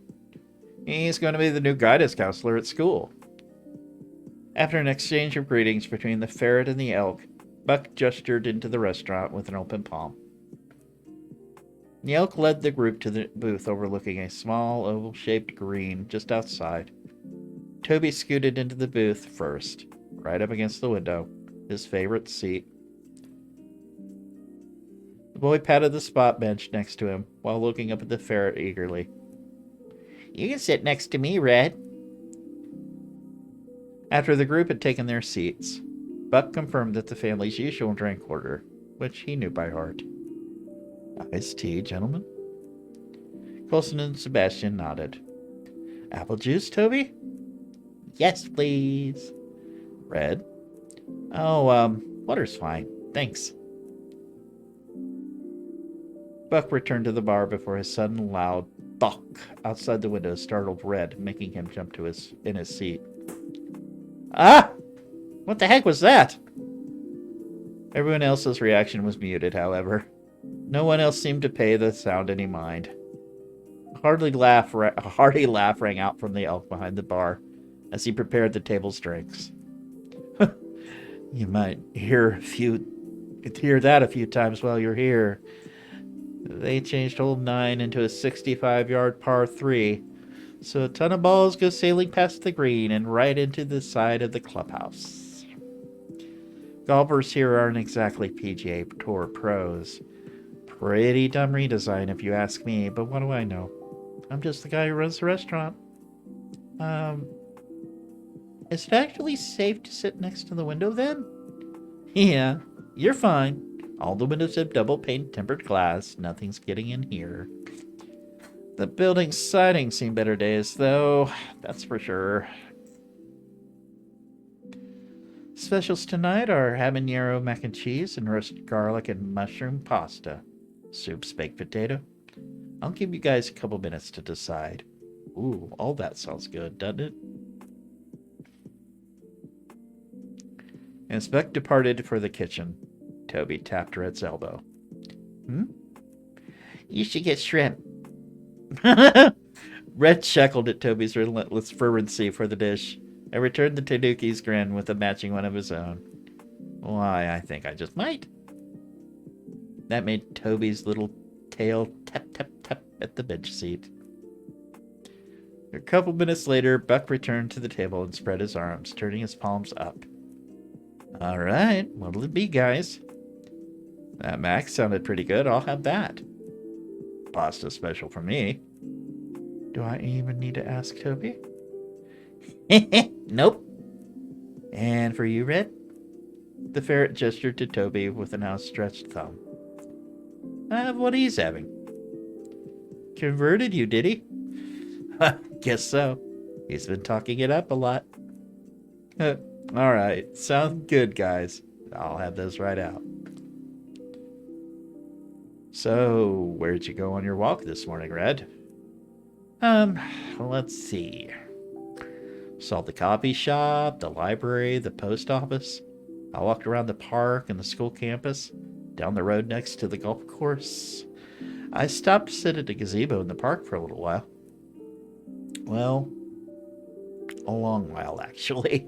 He's going to be the new guidance counselor at school. After an exchange of greetings between the ferret and the elk, Buck gestured into the restaurant with an open palm. The elk led the group to the booth overlooking a small, oval-shaped green just outside. Toby scooted into the booth first, right up against the window, his favorite seat. The boy patted the spot bench next to him while looking up at the ferret eagerly. You can sit next to me, Red. After the group had taken their seats, Buck confirmed that the family's usual drink order, which he knew by heart. Iced tea, gentlemen? Colson and Sebastian nodded. Apple juice, Toby? Yes, please. Red? Oh, water's fine. Thanks. Buck returned to the bar before his sudden loud thunk outside the window startled Red, making him jump in his seat. Ah! What the heck was that? Everyone else's reaction was muted, however. No one else seemed to pay the sound any mind. A hearty laugh rang out from the elk behind the bar as he prepared the table's drinks. You might hear that a few times while you're here. They changed hole 9 into a 65-yard par 3, so a ton of balls go sailing past the green and right into the side of the clubhouse. Golfers here aren't exactly PGA Tour pros. Pretty dumb redesign if you ask me, but what do I know? I'm just the guy who runs the restaurant. Is it actually safe to sit next to the window then? Yeah, you're fine. All the windows have double-pane tempered glass. Nothing's getting in here. The building's siding's seen better days, though. That's for sure. specials tonight are habanero mac and cheese and roasted garlic and mushroom pasta. Soup's baked potato. I'll give you guys a couple minutes to decide. Ooh, all that sounds good, doesn't it? As Beck departed for the kitchen, Toby tapped Red's elbow. Hmm? You should get shrimp. Red chuckled at Toby's relentless fervency for the dish and returned the Tanuki's grin with a matching one of his own. Why, I think I just might. That made Toby's little tail tap, tap, tap at the bench seat. A couple minutes later, Buck returned to the table and spread his arms, turning his palms up. All right, what'll it be, guys? That mac sounded pretty good. I'll have that. Pasta special for me. Do I even need to ask Toby? Nope. And for you, Red? The ferret gestured to Toby with an outstretched thumb. What he's having. Converted you, did he? Guess so. He's been talking it up a lot. Alright, sounds good, guys. I'll have those right out. So, where'd you go on your walk this morning, Red? Let's see. Saw the coffee shop, the library, the post office. I walked around the park and the school campus, down the road next to the golf course. I stopped to sit at a gazebo in the park for a little while. Well, a long while, actually.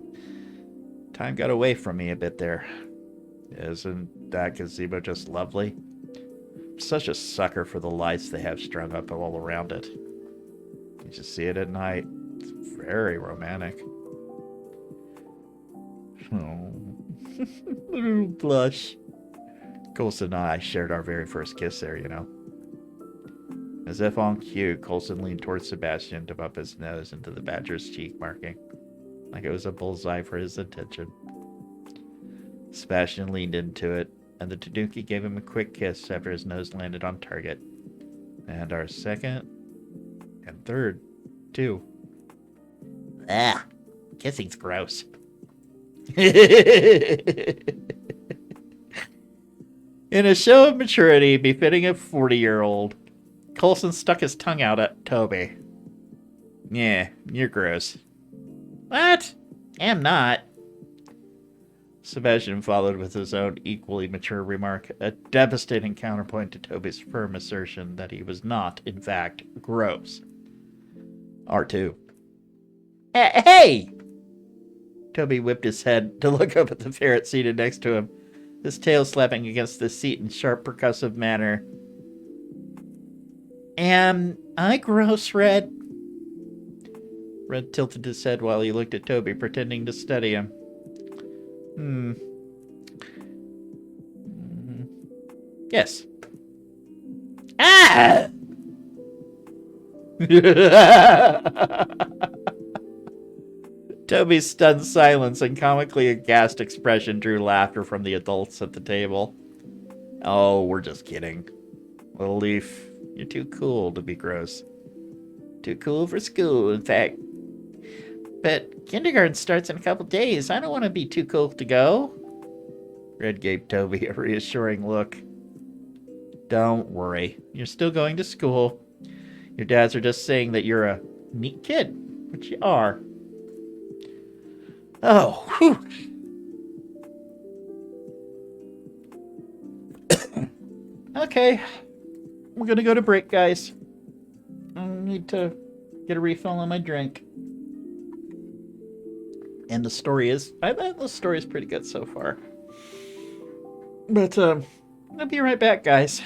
Time got away from me a bit there. Isn't that gazebo just lovely? I'm such a sucker for the lights they have strung up all around it. You just see it at night. It's very romantic. Oh. Blush. Colson and I shared our very first kiss there, you know. As if on cue, Colson leaned towards Sebastian to bump his nose into the badger's cheek marking, like it was a bullseye for his attention. Sebastian leaned into it, and the Tanuki gave him a quick kiss after his nose landed on target. And our second and third, too. Ah, kissing's gross. In a show of maturity befitting a 40-year-old, Colson stuck his tongue out at Toby. Yeah, you're gross. What? Am not. Sebastian followed with his own equally mature remark, a devastating counterpoint to Toby's firm assertion that he was not, in fact, gross. R2. Hey! Toby whipped his head to look up at the ferret seated next to him, his tail slapping against the seat in sharp, percussive manner. Am I gross, Red? Red tilted his head while he looked at Toby, pretending to study him. Yes. Ah! Toby's stunned silence and comically aghast expression drew laughter from the adults at the table. Oh, we're just kidding. Little Leaf, you're too cool to be gross. Too cool for school, in fact. But kindergarten starts in a couple days. I don't want to be too cool to go. Red gave Toby a reassuring look. Don't worry. You're still going to school. Your dads are just saying that you're a neat kid, which you are. Oh, whew. Okay. We're gonna go to break, guys. I need to get a refill on my drink. And the story is... the story is pretty good so far. But, I'll be right back, guys.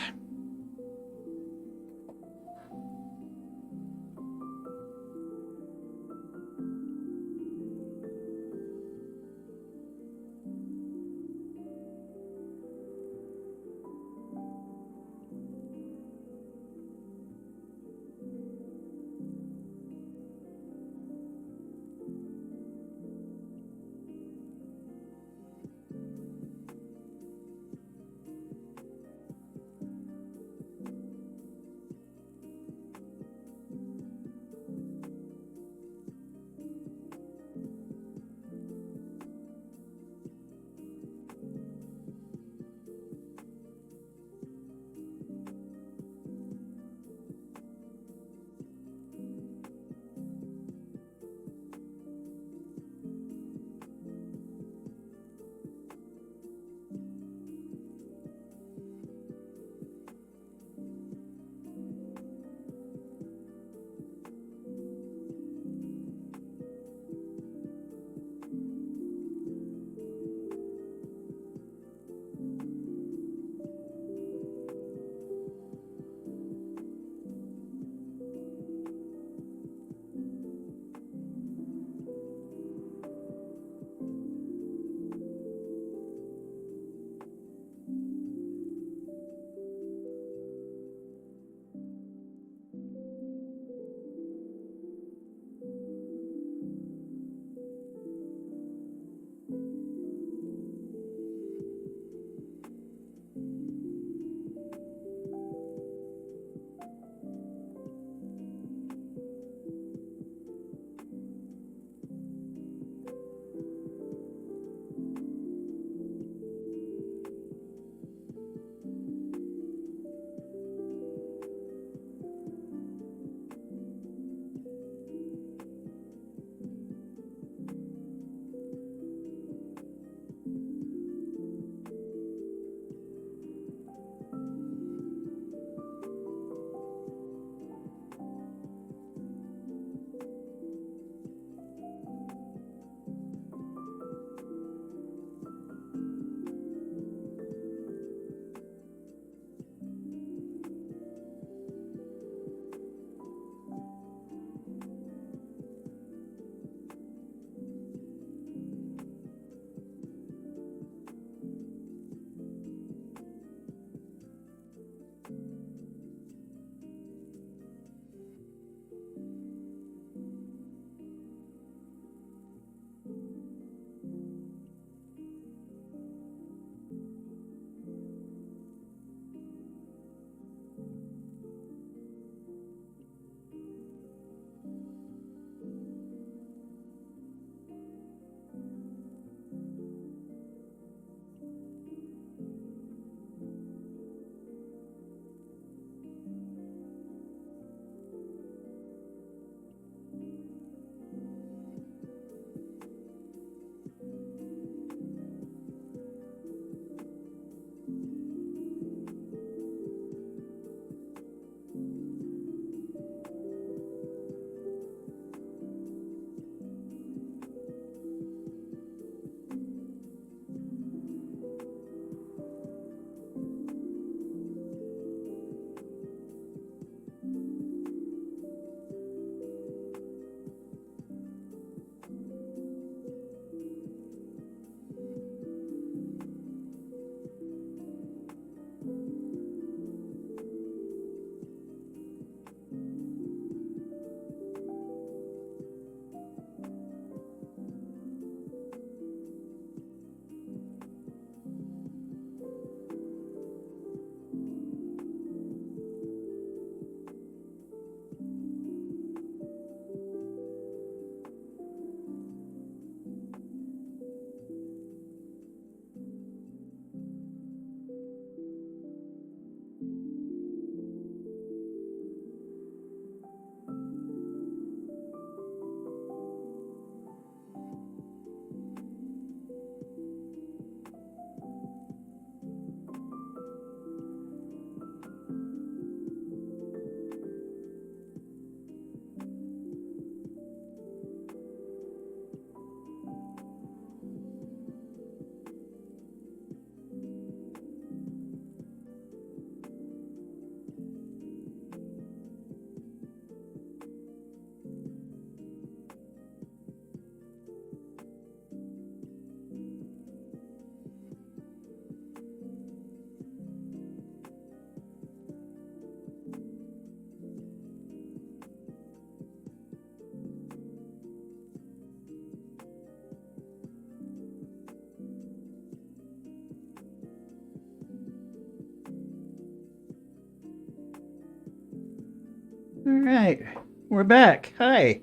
Alright, we're back. Hi.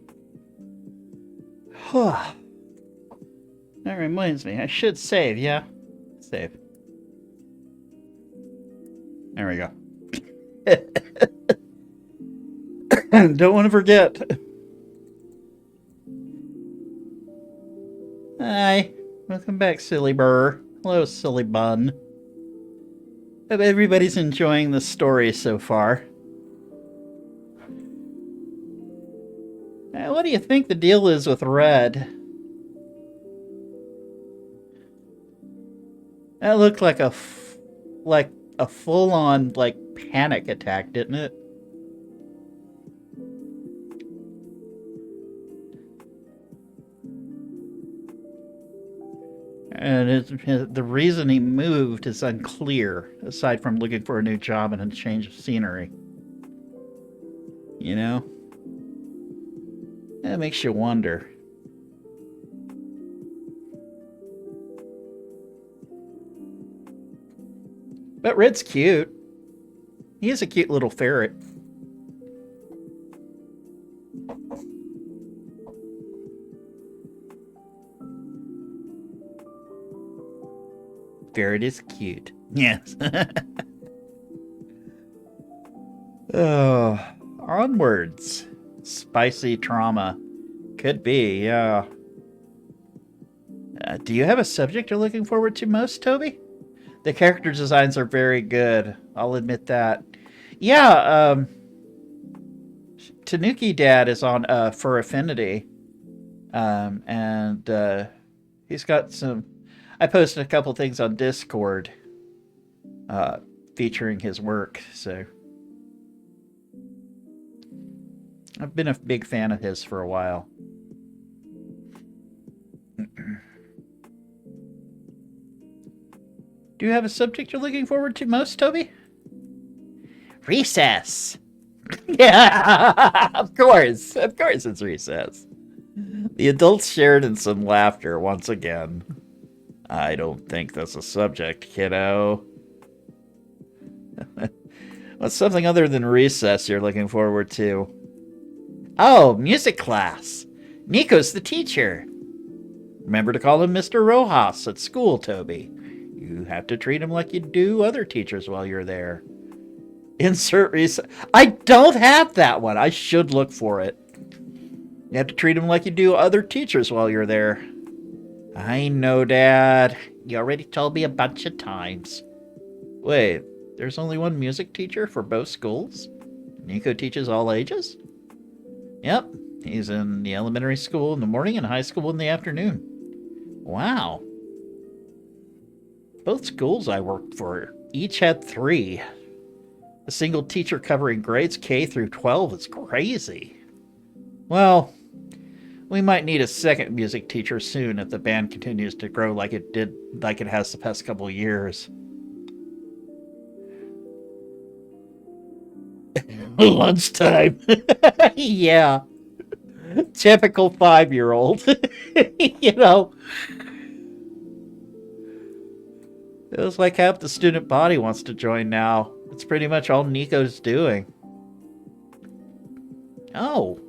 That reminds me, I should save, yeah? Save. There we go. Don't want to forget. Hi. Welcome back, silly burr. Hello, silly bun. Hope everybody's enjoying the story so far. What do you think the deal is with Red? That looked like a full-on panic attack, didn't it? And the reason he moved is unclear, aside from looking for a new job and a change of scenery. You know? That makes you wonder. But Red's cute. He is a cute little ferret. Ferret is cute. Yes. Oh, onwards. Spicy trauma. Could be, yeah. Do you have a subject you're looking forward to most, Toby? The character designs are very good. I'll admit that. Yeah, Tanuki Dad is on for Affinity. And he's got some... I posted a couple things on Discord featuring his work, so... I've been a big fan of his for a while. Do you have a subject you're looking forward to most, Toby? Recess! Yeah, of course it's recess. The adults shared in some laughter once again. I don't think that's a subject, kiddo. What's something other than recess you're looking forward to? Oh, music class. Nico's the teacher. Remember to call him Mr. Rojas at school, Toby. You have to treat him like you do other teachers while you're there. Insert recess. I don't have that one. I should look for it. You have to treat him like you do other teachers while you're there. I know, Dad. You already told me a bunch of times. Wait, there's only one music teacher for both schools? Nico teaches all ages? Yep, he's in the elementary school in the morning and high school in the afternoon. Wow. Both schools I worked for each had 3. A single teacher covering grades K through 12 is crazy. Well, we might need a second music teacher soon if the band continues to grow like it has the past couple years. Lunchtime. Yeah. Typical 5-year-old. You know. It was like half the student body wants to join now. It's pretty much all Nico's doing. Oh.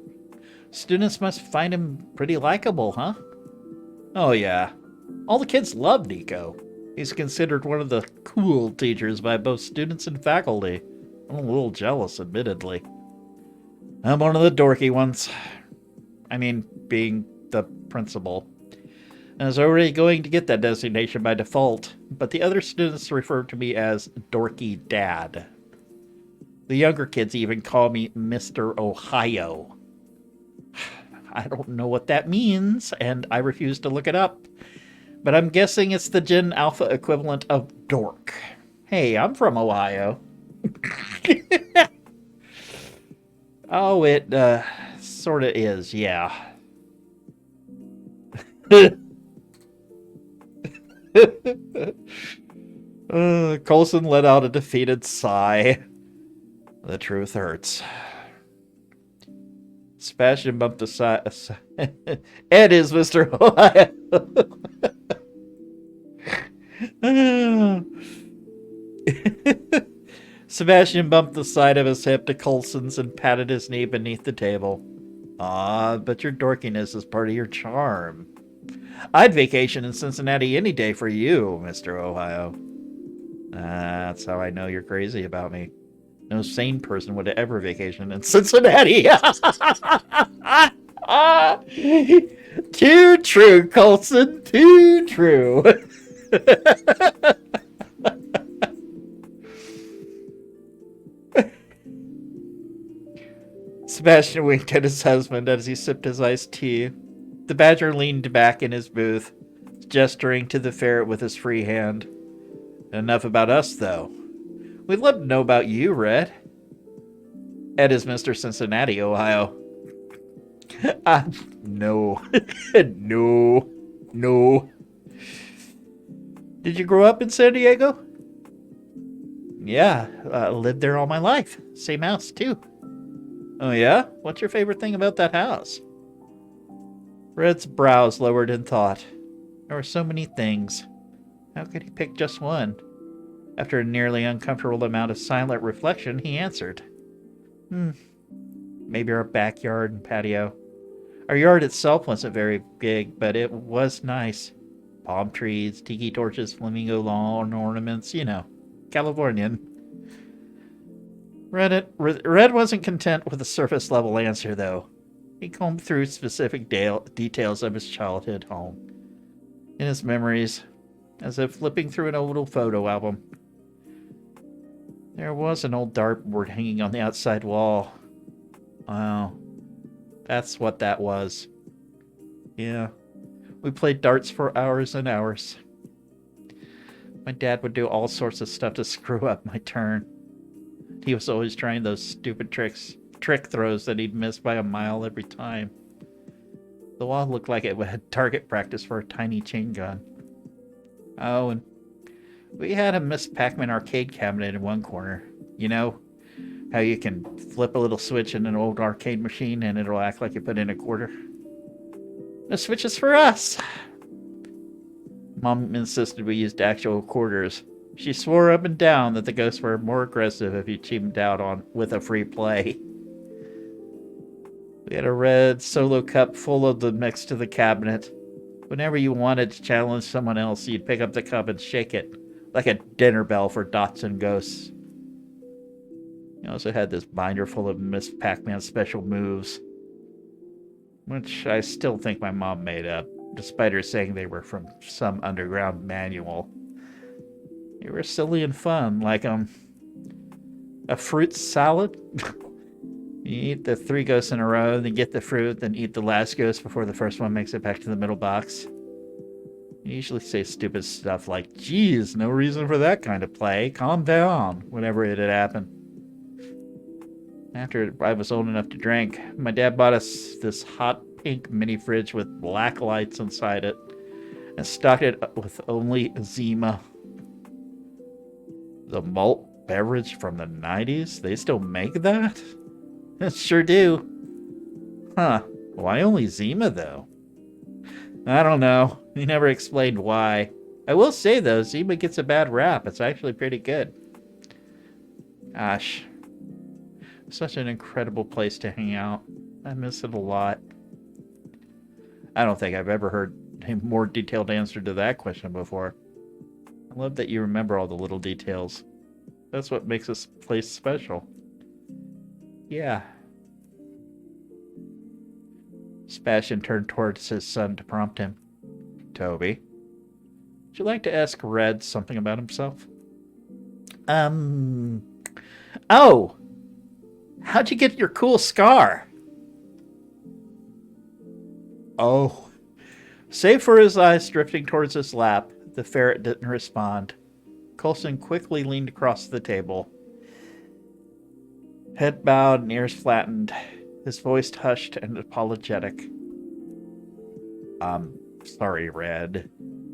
Students must find him pretty likable, huh? Oh yeah. All the kids love Nico. He's considered one of the cool teachers by both students and faculty. I'm a little jealous, admittedly. I'm one of the dorky ones. I mean, being the principal. I was already going to get that designation by default, but the other students refer to me as Dorky Dad. The younger kids even call me Mr. Ohio. I don't know what that means, and I refuse to look it up. But I'm guessing it's the Gen Alpha equivalent of dork. Hey, I'm from Ohio. Oh, it sort of is, yeah. Coulson let out a defeated sigh. The truth hurts. Sebastian bumped aside. Ed is Mr. Ohio. Sebastian bumped the side of his hip to Coulson's and patted his knee beneath the table. Ah, but your dorkiness is part of your charm. I'd vacation in Cincinnati any day for you, Mr. Ohio. That's how I know you're crazy about me. No sane person would ever vacation in Cincinnati. Too true, Coulson. Too true. Sebastian winked at his husband as he sipped his iced tea. The badger leaned back in his booth, gesturing to the ferret with his free hand. Enough about us, though. We'd love to know about you, Red. Ed is Mr. Cincinnati, Ohio. No. No. No. Did you grow up in San Diego? Yeah, lived there all my life. Same house, too. Oh, yeah? What's your favorite thing about that house? Red's brows lowered in thought. There were so many things. How could he pick just one? After a nearly uncomfortable amount of silent reflection, he answered. Maybe our backyard and patio. Our yard itself wasn't very big, but it was nice. Palm trees, tiki torches, flamingo lawn ornaments, you know, Californian. Red wasn't content with a surface-level answer, though. He combed through specific details of his childhood home. In his memories, as if flipping through an old photo album. There was an old dartboard hanging on the outside wall. Wow. That's what that was. Yeah. We played darts for hours and hours. My dad would do all sorts of stuff to screw up my turn. He was always trying those stupid trick throws that he'd miss by a mile every time. The wall looked like it had target practice for a tiny chain gun. Oh, and we had a Miss Pac-Man arcade cabinet in one corner. You know, how you can flip a little switch in an old arcade machine and it'll act like you put in a quarter? No switches for us. Mom insisted we used actual quarters. She swore up and down that the ghosts were more aggressive if you cheated out with a free play. We had a red solo cup full of them next to the cabinet. Whenever you wanted to challenge someone else, you'd pick up the cup and shake it, like a dinner bell for dots and ghosts. We also had this binder full of Miss Pac-Man special moves, which I still think my mom made up, despite her saying they were from some underground manual. They were silly and fun, like a fruit salad. You eat the 3 ghosts in a row, then get the fruit, then eat the last ghost before the first one makes it back to the middle box. You usually say stupid stuff like, geez, no reason for that kind of play, calm down, whenever it had happened. After I was old enough to drink, my dad bought us this hot pink mini fridge with black lights inside it and stocked it with only Zima. The malt beverage from the 90s? They still make that? Sure do. Huh. Why only Zima, though? I don't know. He never explained why. I will say, though, Zima gets a bad rap. It's actually pretty good. Gosh. Such an incredible place to hang out. I miss it a lot. I don't think I've ever heard a more detailed answer to that question before. I love that you remember all the little details. That's what makes this place special. Yeah. Sebastian turned towards his son to prompt him. Toby, would you like to ask Red something about himself? Oh! How'd you get your cool scar? Oh. Save for his eyes drifting towards his lap, the ferret didn't respond. Coulson quickly leaned across the table. Head bowed and ears flattened, his voice hushed and apologetic. Sorry, Red.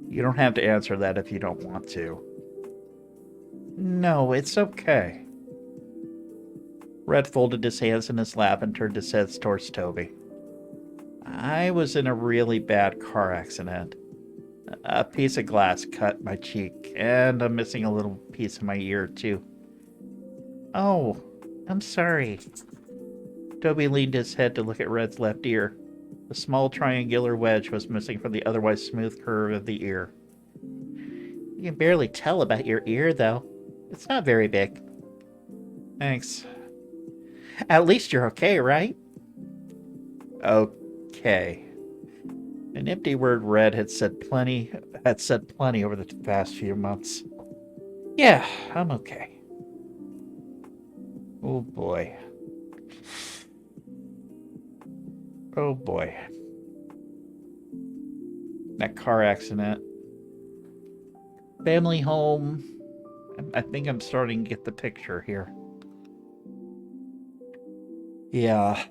You don't have to answer that if you don't want to. No, it's okay. Red folded his hands in his lap and turned his head towards Toby. I was in a really bad car accident. A piece of glass cut my cheek, and I'm missing a little piece of my ear, too. Oh, I'm sorry. Toby leaned his head to look at Red's left ear. A small triangular wedge was missing from the otherwise smooth curve of the ear. You can barely tell about your ear, though. It's not very big. Thanks. At least you're okay, right? Okay. An empty word Red had said plenty over the past few months. Yeah, I'm okay. Oh boy. Oh boy. That car accident. Family home. I think I'm starting to get the picture here. Yeah.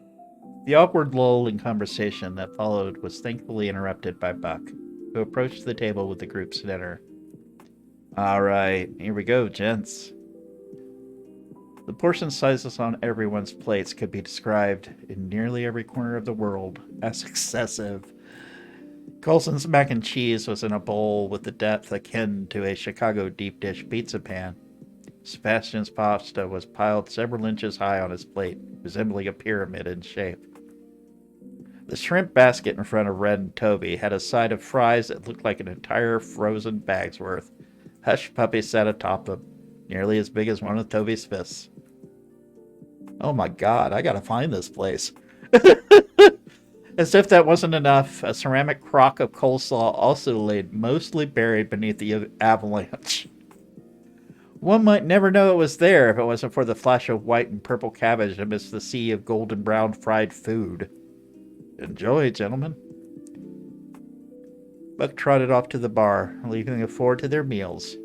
The awkward lull in conversation that followed was thankfully interrupted by Buck, who approached the table with the group's dinner. All right, here we go, gents. The portion sizes on everyone's plates could be described in nearly every corner of the world as excessive. Colson's mac and cheese was in a bowl with the depth akin to a Chicago deep dish pizza pan. Sebastian's pasta was piled several inches high on his plate, resembling a pyramid in shape. The shrimp basket in front of Red and Toby had a side of fries that looked like an entire frozen bag's worth. Hush Puppy sat atop them, nearly as big as one of Toby's fists. Oh my god, I gotta find this place. As if that wasn't enough, a ceramic crock of coleslaw also lay mostly buried beneath the avalanche. One might never know it was there if it wasn't for the flash of white and purple cabbage amidst the sea of golden brown fried food. Enjoy, gentlemen. Buck trotted off to the bar, leaving the four to their meals.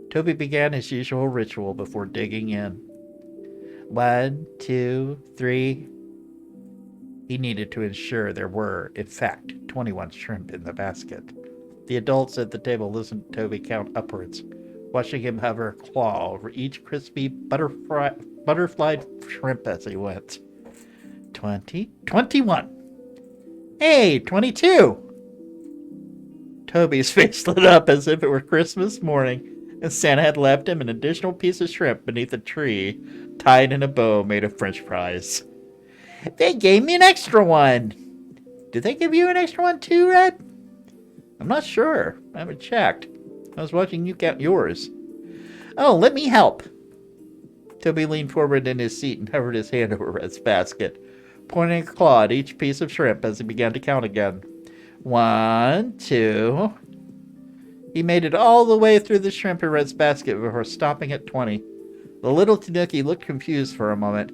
Toby began his usual ritual before digging in. 1, 2, 3. He needed to ensure there were, in fact, 21 shrimp in the basket. The adults at the table listened to Toby count upwards, watching him hover a claw over each crispy butterflied shrimp as he went. 20, 21. Hey, 22! Toby's face lit up as if it were Christmas morning, and Santa had left him an additional piece of shrimp beneath a tree, tied in a bow made of French fries. They gave me an extra one! Did they give you an extra one too, Red? I'm not sure. I haven't checked. I was watching you count yours. Oh, let me help. Toby leaned forward in his seat and hovered his hand over Red's basket, pointing a claw at each piece of shrimp as he began to count again. 1, 2. He made it all the way through the shrimp in Red's basket before stopping at 20. The little Tanuki looked confused for a moment.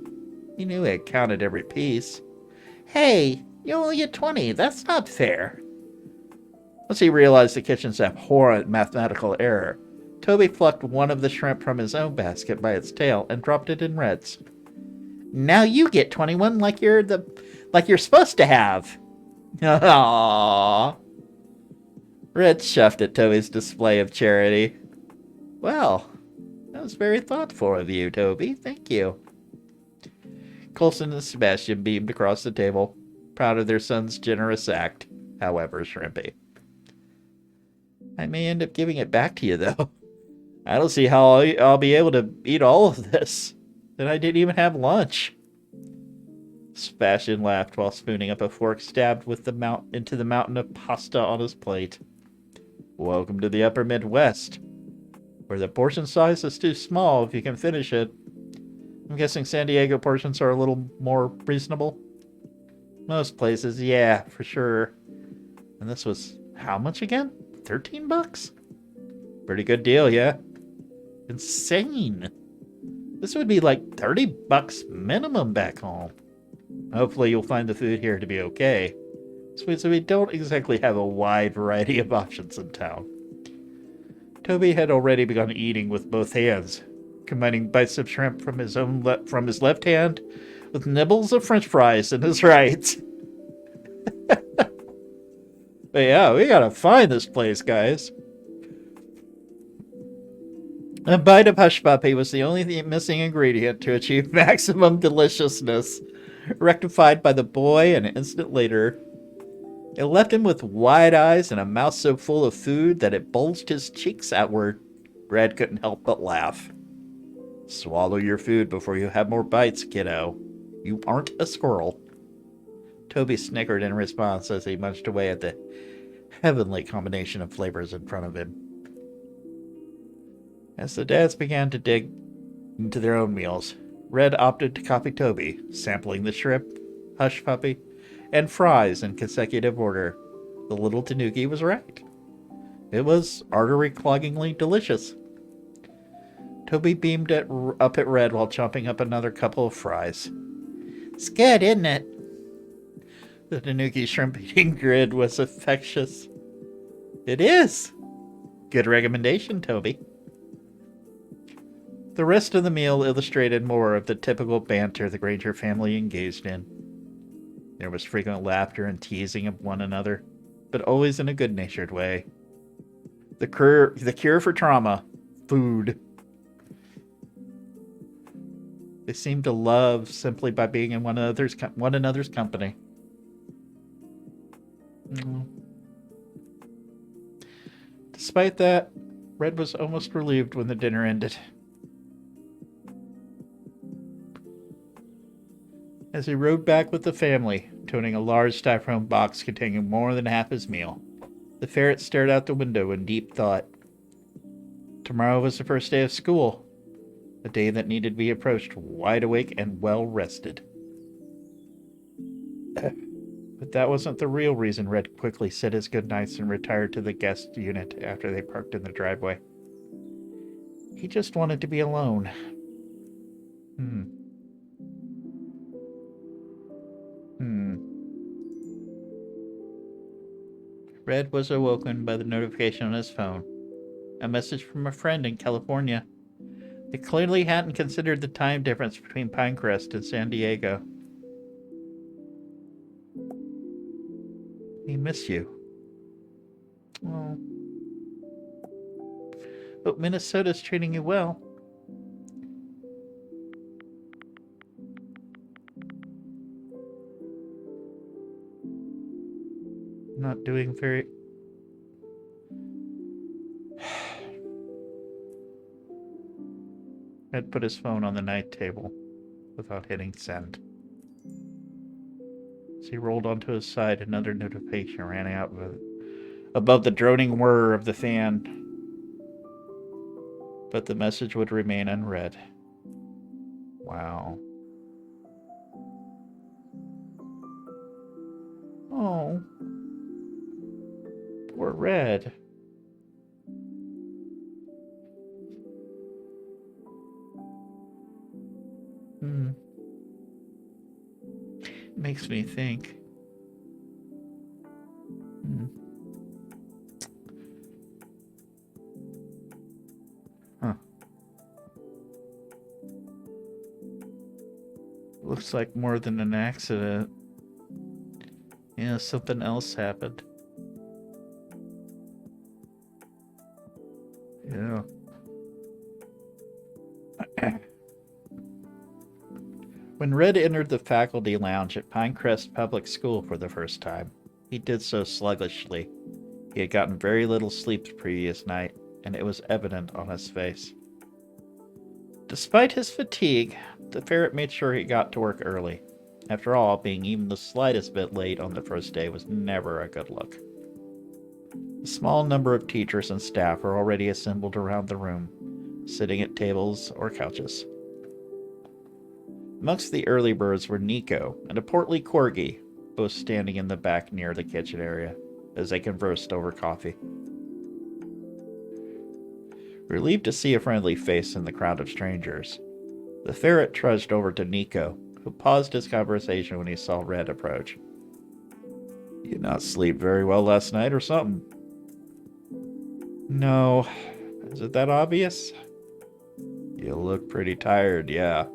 He knew he had counted every piece. Hey, you only get 20. That's not fair. Once he realized the kitchen's abhorrent mathematical error, Toby plucked one of the shrimp from his own basket by its tail and dropped it in Red's. Now you get 21 like you're supposed to have. Aww. Red chuffed at Toby's display of charity. Well, that was very thoughtful of you, Toby. Thank you. Colson and Sebastian beamed across the table, proud of their son's generous act, however shrimpy. I may end up giving it back to you, though. I don't see how I'll be able to eat all of this. And I didn't even have lunch. Sebastian laughed while spooning up a fork stabbed with into the mountain of pasta on his plate. Welcome to the upper Midwest, where the portion size is too small if you can finish it. I'm guessing San Diego portions are a little more reasonable. Most places, yeah, for sure. And this was how much again? $13? Pretty good deal, yeah? Insane. This would be like $30 minimum back home. Hopefully you'll find the food here to be okay. So we don't exactly have a wide variety of options in town. Toby had already begun eating with both hands, combining bites of shrimp from his left hand with nibbles of French fries in his right. But yeah, we gotta find this place, guys. A bite of hush puppy was the only missing ingredient to achieve maximum deliciousness, rectified by the boy an instant later. It left him with wide eyes and a mouth so full of food that it bulged his cheeks outward. Red couldn't help but laugh. Swallow your food before you have more bites, kiddo. You aren't a squirrel. Toby snickered in response as he munched away at the heavenly combination of flavors in front of him. As the dads began to dig into their own meals, Red opted to copy Toby, sampling the shrimp, hush puppy, and fries in consecutive order. The little tanuki was right. It was artery-cloggingly delicious. Toby beamed up at Red while chomping up another couple of fries. It's good, isn't it? The tanuki shrimp eating grin was infectious. It is. Good recommendation, Toby. The rest of the meal illustrated more of the typical banter the Granger family engaged in. There was frequent laughter and teasing of one another, but always in a good-natured way. The cure for trauma, food. They seemed to love simply by being in one another's company. Despite that, Red was almost relieved when the dinner ended. As he rode back with the family, toting a large styrofoam box containing more than half his meal, the ferret stared out the window in deep thought. Tomorrow was the first day of school, a day that needed to be approached wide awake and well rested. But that wasn't the real reason Red quickly said his goodnights and retired to the guest unit after they parked in the driveway. He just wanted to be alone. Red was awoken by the notification on his phone. A message from a friend in California. They clearly hadn't considered the time difference between Pinecrest and San Diego. We miss you. Oh. But Minnesota's treating you well. Not doing very... Ed put his phone on the night table without hitting send. As he rolled onto his side, another notification ran out above the droning whir of the fan. But the message would remain unread. Wow. Oh. Poor Red. Makes me think. Huh. Looks like more than an accident. Yeah, something else happened. Yeah. When Red entered the faculty lounge at Pinecrest Public School for the first time, he did so sluggishly. He had gotten very little sleep the previous night, and it was evident on his face. Despite his fatigue, the ferret made sure he got to work early. After all, being even the slightest bit late on the first day was never a good look. A small number of teachers and staff were already assembled around the room, sitting at tables or couches. Amongst the early birds were Nico and a portly corgi, both standing in the back near the kitchen area, as they conversed over coffee. Relieved to see a friendly face in the crowd of strangers, the ferret trudged over to Nico, who paused his conversation when he saw Red approach. You not sleep very well last night or something? No. Is it that obvious? You look pretty tired, yeah.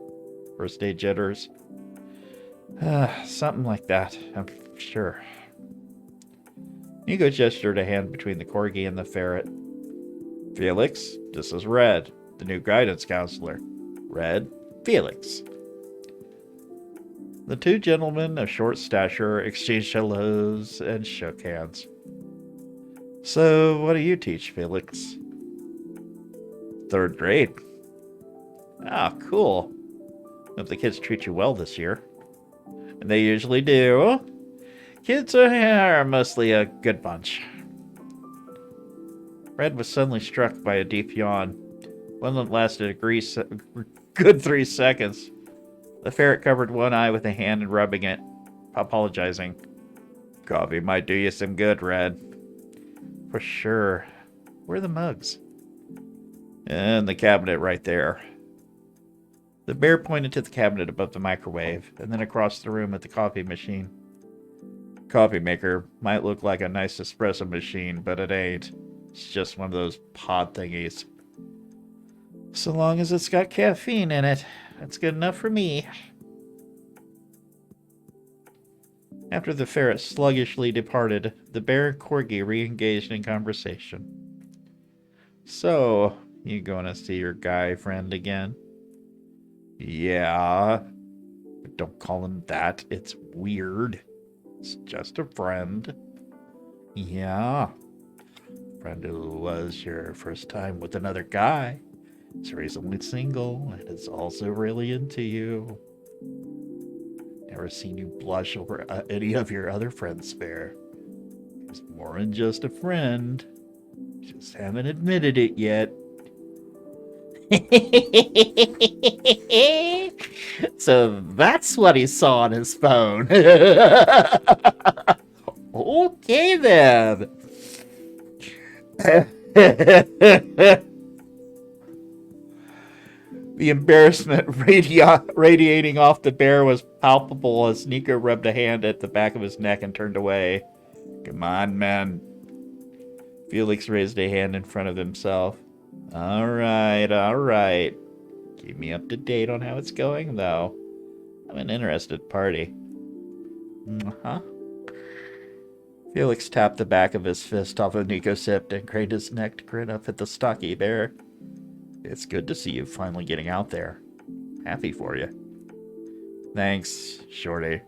First day jitters? Something like that, I'm sure. Nico gestured a hand between the corgi and the ferret. Felix, this is Red, the new guidance counselor. Red, Felix. The two gentlemen of short stature exchanged hellos and shook hands. So, what do you teach, Felix? Third grade. Ah, cool. Hope the kids treat you well this year. And they usually do. Kids are mostly a good bunch. Red was suddenly struck by a deep yawn. One that lasted a good 3 seconds. The ferret covered one eye with a hand and rubbing it, apologizing. Coffee might do you some good, Red. For sure. Where are the mugs? In the cabinet right there. The bear pointed to the cabinet above the microwave, and then across the room at the coffee machine. Coffee maker might look like a nice espresso machine, but it ain't. It's just one of those pod thingies. So long as it's got caffeine in it, that's good enough for me. After the ferret sluggishly departed, the bear and Corgi re-engaged in conversation. So, you going to see your guy friend again? Yeah. But don't call him that. It's weird. It's just a friend. Yeah. Friend who was your first time with another guy. He's recently single and is also really into you. Never seen you blush over any of your other friends' fare. He's more than just a friend. Just haven't admitted it yet. So that's what he saw on his phone. Okay then. The embarrassment radiating off the bear was palpable as Nico rubbed a hand at the back of his neck and turned away. Come on, man. Felix raised a hand in front of himself. All right. Keep me up to date on how it's going, though. I'm an interested party. Uh-huh. Felix tapped the back of his fist off of Nico's hip and craned his neck to grin up at the stocky bear. It's good to see you finally getting out there. Happy for you. Thanks, Shorty.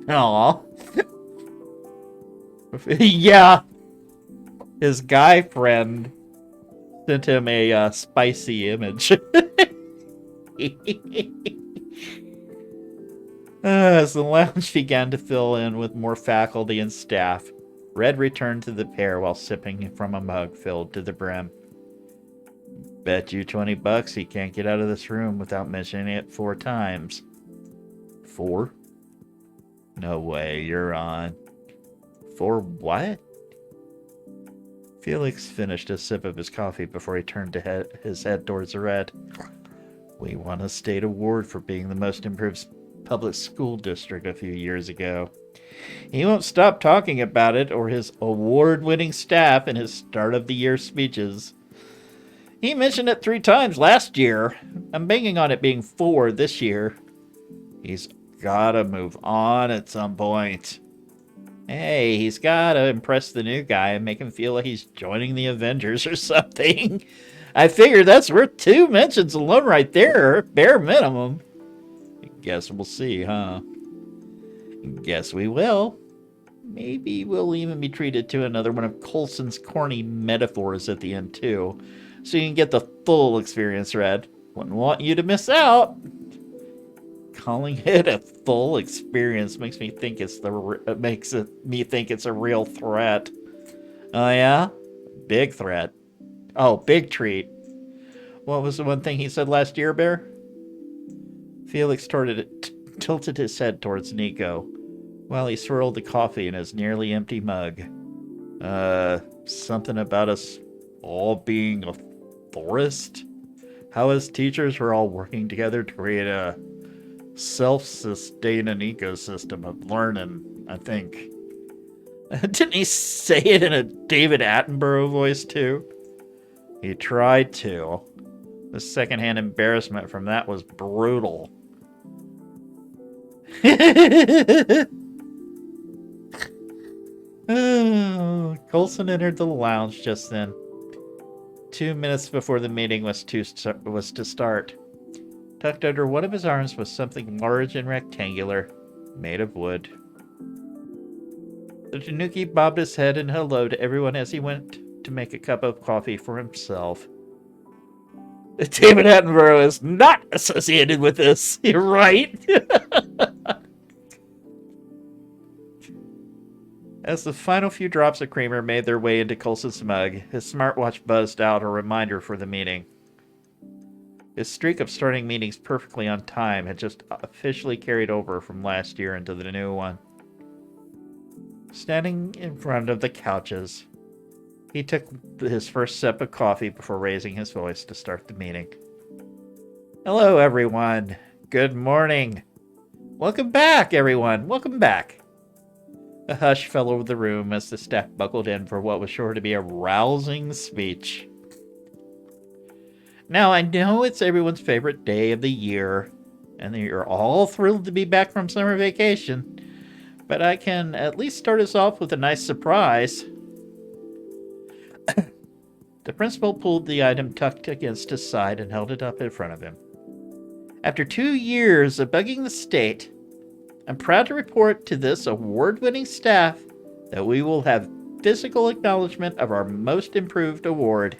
Aw. Yeah. His guy friend sent him a spicy image. As the lounge began to fill in with more faculty and staff, Red returned to the pair while sipping from a mug filled to the brim. Bet you $20 he can't get out of this room without mentioning it 4 times. 4? No way, you're on. 4 what? Felix finished a sip of his coffee before he turned his head towards the Red. We won a state award for being the most improved public school district a few years ago. He won't stop talking about it or his award-winning staff in his start-of-the-year speeches. He mentioned it 3 times last year. I'm banking on it being 4 this year. He's gotta move on at some point. Hey, he's gotta impress the new guy and make him feel like he's joining the Avengers or something. I figure that's worth 2 mentions alone right there, bare minimum. Guess we'll see, huh? Guess we will. Maybe we'll even be treated to another one of Coulson's corny metaphors at the end, too. So you can get the full experience, Red. Wouldn't want you to miss out. Calling it a full experience makes me think it's a real threat. Oh yeah? Big threat. Oh, big treat. What was the one thing he said last year, Bear? Felix tilted his head towards Nico, while he swirled the coffee in his nearly empty mug. Something about us all being a forest? How as teachers we're all working together to create a self-sustaining ecosystem of learning, I think. Didn't he say it in a David Attenborough voice, too? He tried to. The secondhand embarrassment from that was brutal. Coulson entered the lounge just then, 2 minutes before the meeting was to start. Tucked under one of his arms was something large and rectangular, made of wood. The Tanuki bobbed his head and hello to everyone as he went to make a cup of coffee for himself. David Attenborough is not associated with this. You're right. As the final few drops of creamer made their way into Coulson's mug, his smartwatch buzzed out a reminder for the meeting. His streak of starting meetings perfectly on time had just officially carried over from last year into the new one. Standing in front of the couches, he took his first sip of coffee before raising his voice to start the meeting. Hello, everyone. Good morning. Welcome back, everyone. Welcome back. A hush fell over the room as the staff buckled in for what was sure to be a rousing speech. Now, I know it's everyone's favorite day of the year, and you're all thrilled to be back from summer vacation, but I can at least start us off with a nice surprise. The principal pulled the item tucked against his side and held it up in front of him. After 2 years of bugging the state, I'm proud to report to this award-winning staff that we will have physical acknowledgement of our most improved award.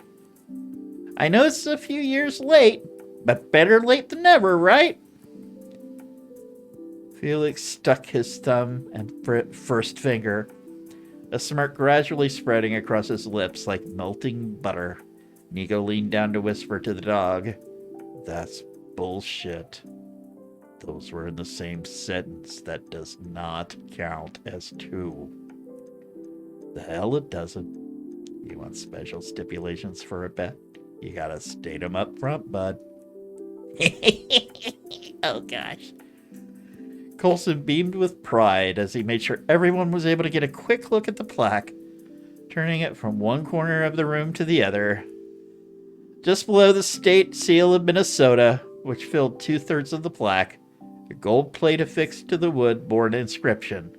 I know it's a few years late, but better late than never, right? Felix stuck his thumb and first finger, a smirk gradually spreading across his lips like melting butter. Nico leaned down to whisper to the dog, "That's bullshit. Those were in the same sentence. That does not count as two." The hell it doesn't. You want special stipulations for a bet? You gotta state them up front, bud. Oh gosh. Coulson beamed with pride as he made sure everyone was able to get a quick look at the plaque, turning it from one corner of the room to the other. Just below the state seal of Minnesota, which filled 2/3 of the plaque, a gold plate affixed to the wood bore an inscription,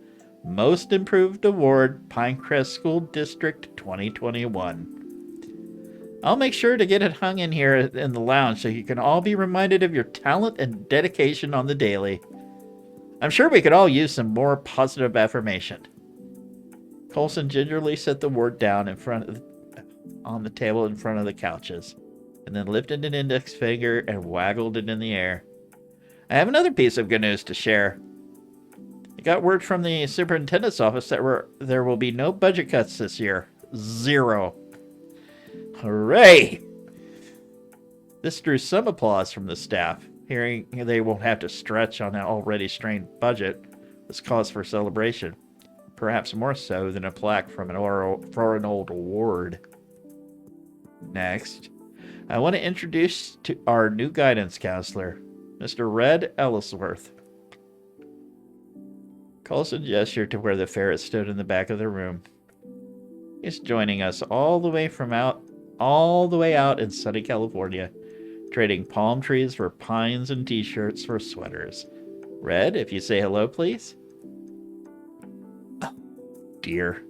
Most Improved Award, Pinecrest School District 2021. I'll make sure to get it hung in here in the lounge so you can all be reminded of your talent and dedication on the daily. I'm sure we could all use some more positive affirmation. Coulson gingerly set the award down on the table in front of the couches, and then lifted an index finger and waggled it in the air. I have another piece of good news to share. I got word from the superintendent's office that there will be no budget cuts this year. 0. Hooray! This drew some applause from the staff. Hearing they won't have to stretch on an already strained budget was cause for celebration, perhaps more so than a plaque for an old award. Next, I want to introduce to our new guidance counselor, Mr. Red Ellisworth. Coulson gestured to where the ferret stood in the back of the room. He's joining us all the way out in sunny California, trading palm trees for pines and t-shirts for sweaters. Red, if you say hello, please. Oh, dear.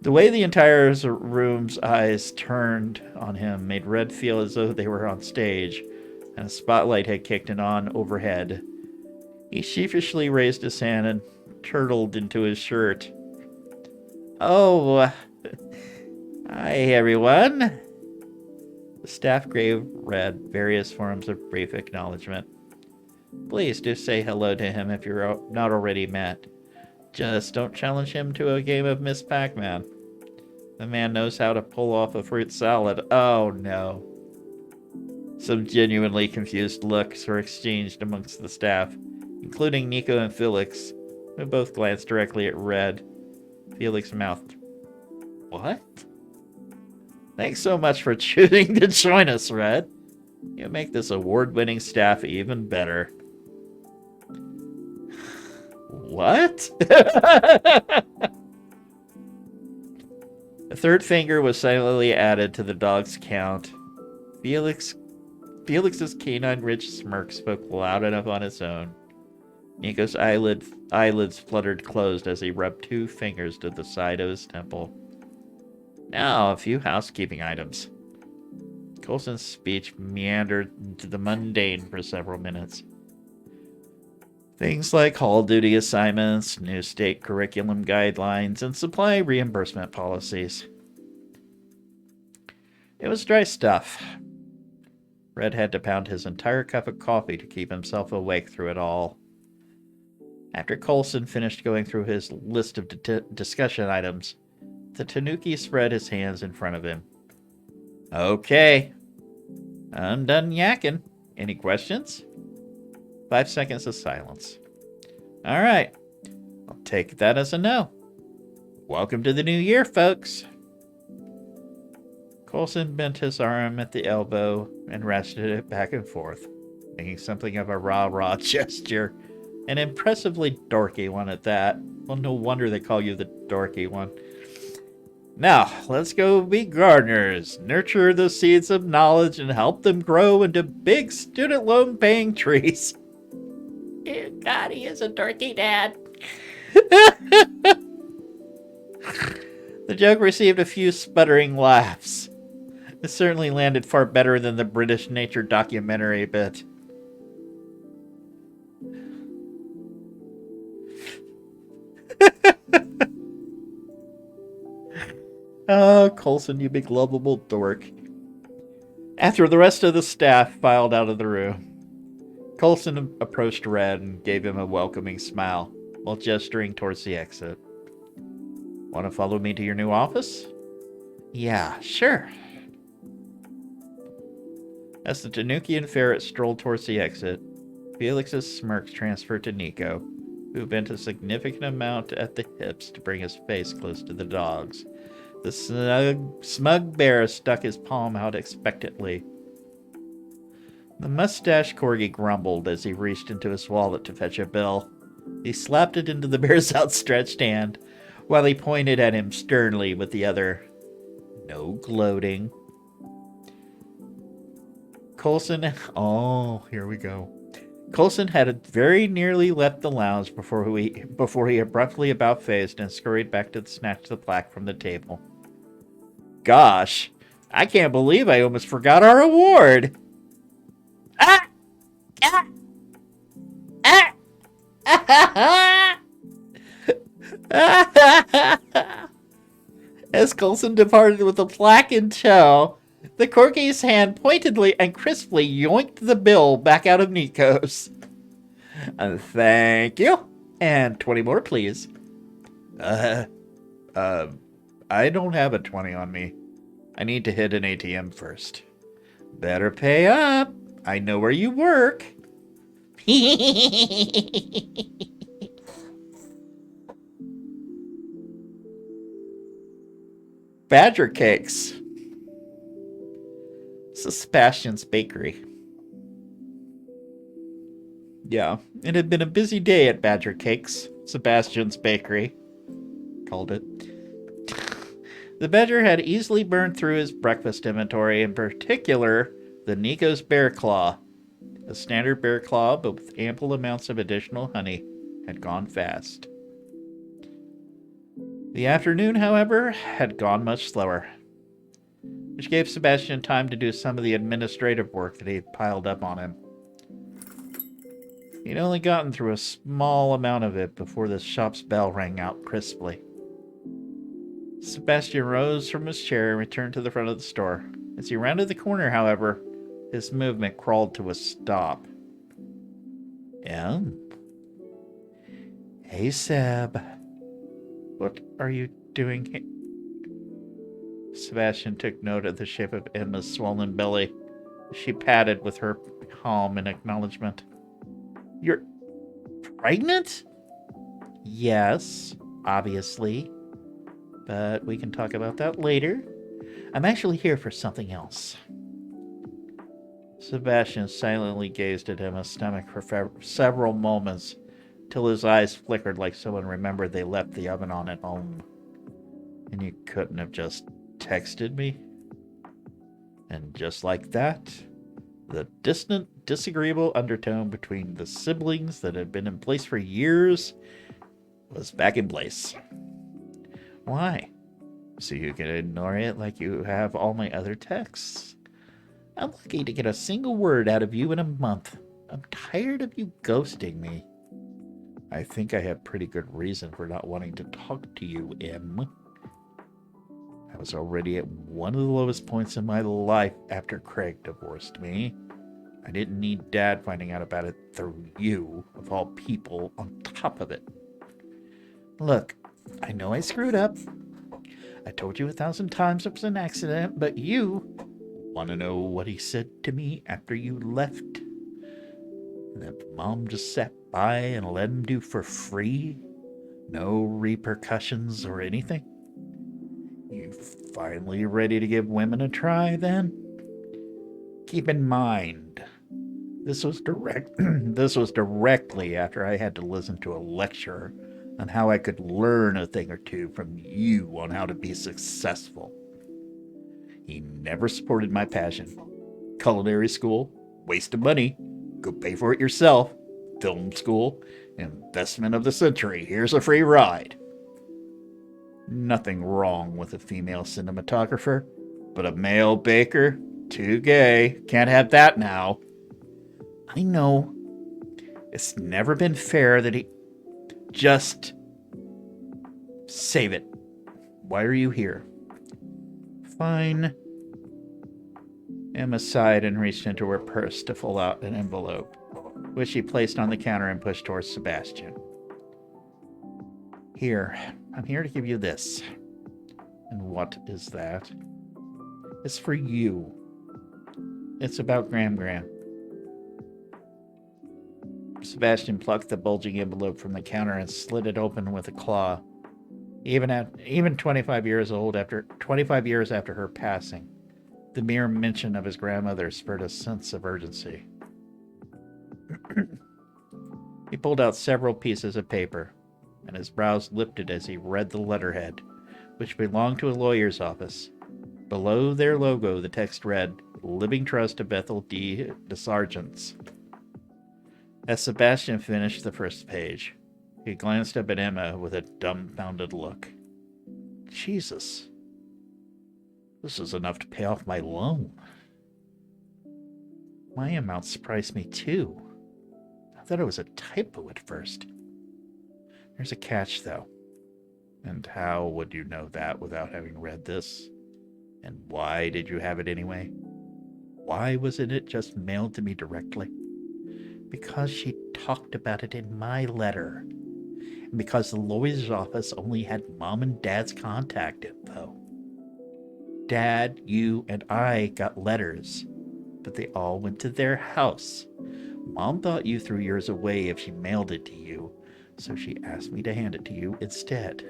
The way the entire room's eyes turned on him made Red feel as though they were on stage, and a spotlight had kicked on overhead. He sheepishly raised his hand and turtled into his shirt. Oh, hi everyone. The staff gave Red various forms of brief acknowledgement. Please do say hello to him if you're not already met. Just don't challenge him to a game of Miss Pac-Man. The man knows how to pull off a fruit salad. Oh no. Some genuinely confused looks were exchanged amongst the staff, including Nico and Felix, who both glanced directly at Red. Felix mouthed, "What? Thanks so much for choosing to join us, Red. You make this award-winning staff even better." What? A third finger was silently added to the dog's count. Felix's canine-rich smirk spoke loud enough on its own. Nico's eyelids fluttered closed as he rubbed 2 fingers to the side of his temple. Now, a few housekeeping items. Coulson's speech meandered into the mundane for several minutes. Things like hall duty assignments, new state curriculum guidelines, and supply reimbursement policies. It was dry stuff. Red had to pound his entire cup of coffee to keep himself awake through it all. After Coulson finished going through his list of discussion items, the Tanuki spread his hands in front of him. Okay, I'm done yakking. Any questions? 5 seconds of silence. All right, I'll take that as a no. Welcome to the new year, folks. Coulson bent his arm at the elbow and rested it back and forth, making something of a rah-rah gesture. An impressively dorky one at that. Well, no wonder they call you the dorky one. Now, let's go be gardeners, nurture the seeds of knowledge, and help them grow into big student loan paying trees. Dear God, he is a dorky dad. The joke received a few sputtering laughs. It certainly landed far better than the British nature documentary bit. Oh, Coulson, you big lovable dork. After the rest of the staff filed out of the room, Coulson approached Red and gave him a welcoming smile while gesturing towards the exit. Want to follow me to your new office? Yeah, sure. As the Tanuki and Ferret strolled towards the exit, Felix's smirks transferred to Nico, who bent a significant amount at the hips to bring his face close to the dog's. The smug bear stuck his palm out expectantly. The mustache corgi grumbled as he reached into his wallet to fetch a bill. He slapped it into the bear's outstretched hand, while he pointed at him sternly with the other. No gloating. Coulson... Oh, here we go. Coulson had very nearly left the lounge before he abruptly about-faced and scurried back to snatch the plaque from the table. Gosh, I can't believe I almost forgot our award. Ah! Ah! Ah! As Coulson departed with the plaque in tow, the corgi's hand pointedly and crisply yoinked the bill back out of Nico's. Thank you. And 20 more, please. I don't have a 20 on me. I need to hit an ATM first. Better pay up. I know where you work. Badger cakes. This is Sebastian's bakery. Yeah, it had been a busy day at Badger Cakes, Sebastian's bakery, called it. The Badger had easily burned through his breakfast inventory, in particular, the Nico's Bear Claw. The standard bear claw, but with ample amounts of additional honey, had gone fast. The afternoon, however, had gone much slower, which gave Sebastian time to do some of the administrative work that he had piled up on him. He'd only gotten through a small amount of it before the shop's bell rang out crisply. Sebastian rose from his chair and returned to the front of the store. As he rounded the corner, however, his movement crawled to a stop. Hey, Seb. What are you doing here? Sebastian took note of the shape of Emma's swollen belly. She patted with her palm in acknowledgement. You're pregnant? Yes, obviously. But we can talk about that later. I'm actually here for something else. Sebastian silently gazed at Emma's stomach for several moments, till his eyes flickered like someone remembered they left the oven on at home. And you couldn't have just texted me? And just like that, the distant, disagreeable undertone between the siblings that had been in place for years was back in place. Why? So you can ignore it like you have all my other texts? I'm lucky to get a single word out of you in a month. I'm tired of you ghosting me. I think I have pretty good reason for not wanting to talk to you, Em. I was already at one of the lowest points in my life after Craig divorced me. I didn't need Dad finding out about it through you, of all people, on top of it. Look, I know I screwed up. I told you 1,000 times it was an accident, but you want to know what he said to me after you left? And that Mom just sat by and let him do for free? No repercussions or anything? You finally ready to give women a try, then? Keep in mind, this was directly after I had to listen to a lecture on how I could learn a thing or two from you on how to be successful. He never supported my passion. Culinary school, waste of money. Go pay for it yourself. Film school, investment of the century. Here's a free ride. Nothing wrong with a female cinematographer, but a male baker? Too gay. Can't have that now. I know. It's never been fair that he... Just... save it. Why are you here? Fine. Emma sighed and reached into her purse to pull out an envelope, which she placed on the counter and pushed towards Sebastian. Here, I'm here to give you this. And what is that? It's for you. It's about Gram. Sebastian plucked the bulging envelope from the counter and slid it open with a claw. Even 25 years after her passing, the mere mention of his grandmother spurred a sense of urgency. He pulled out several pieces of paper, and his brows lifted as he read the letterhead, which belonged to a lawyer's office. Below their logo, the text read, Living Trust of Bethel D. DeSargents. As Sebastian finished the first page, he glanced up at Emma with a dumbfounded look. Jesus. This is enough to pay off my loan. My amount surprised me too. I thought it was a typo at first. There's a catch, though. And how would you know that without having read this? And why did you have it anyway? Why wasn't it just mailed to me directly? Because she talked about it in my letter. And because the lawyer's office only had Mom and Dad's contact info. Dad, you, and I got letters, but they all went to their house. Mom thought you threw yours away if she mailed it to you, so she asked me to hand it to you instead.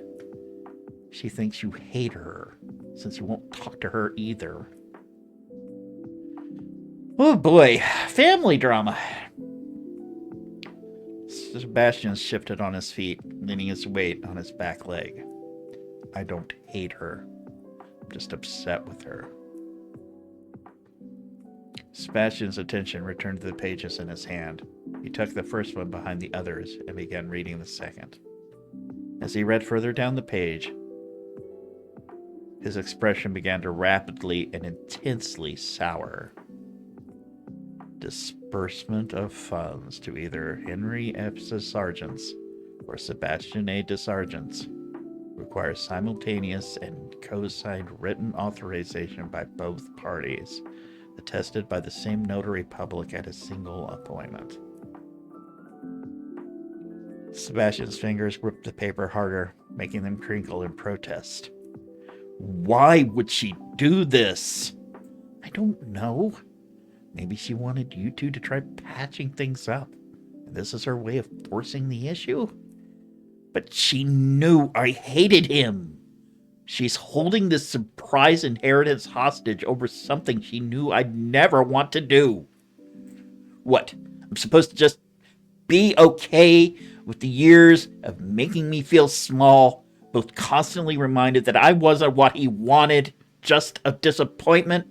She thinks you hate her, since you won't talk to her either. Oh boy, family drama. Sebastian shifted on his feet, leaning his weight on his back leg. I don't hate her. I'm just upset with her. Sebastian's attention returned to the pages in his hand. He tucked the first one behind the others and began reading the second. As he read further down the page, his expression began to rapidly and intensely sour. Disbursement of funds to either Henry F. DeSargents or Sebastian A. DeSargents requires simultaneous and co-signed written authorization by both parties, attested by the same notary public at a single appointment. Sebastian's fingers gripped the paper harder, making them crinkle in protest. Why would she do this? I don't know. Maybe she wanted you two to try patching things up, and this is her way of forcing the issue? But she knew I hated him. She's holding this surprise inheritance hostage over something she knew I'd never want to do. What? I'm supposed to just be okay with the years of making me feel small, both constantly reminded that I wasn't what he wanted, just a disappointment?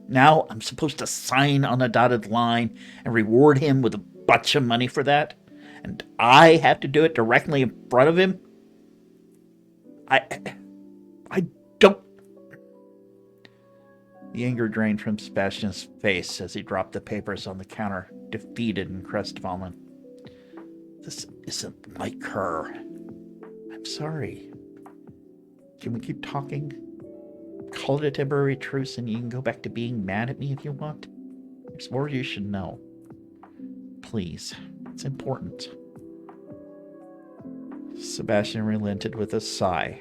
Now I'm supposed to sign on a dotted line and reward him with a bunch of money for that? And I have to do it directly in front of him? I don't... The anger drained from Sebastian's face as he dropped the papers on the counter, defeated and crestfallen. This isn't like her. I'm sorry. Can we keep talking? Call it a temporary truce and you can go back to being mad at me if you want. There's more you should know. Please. It's important. Sebastian relented with a sigh,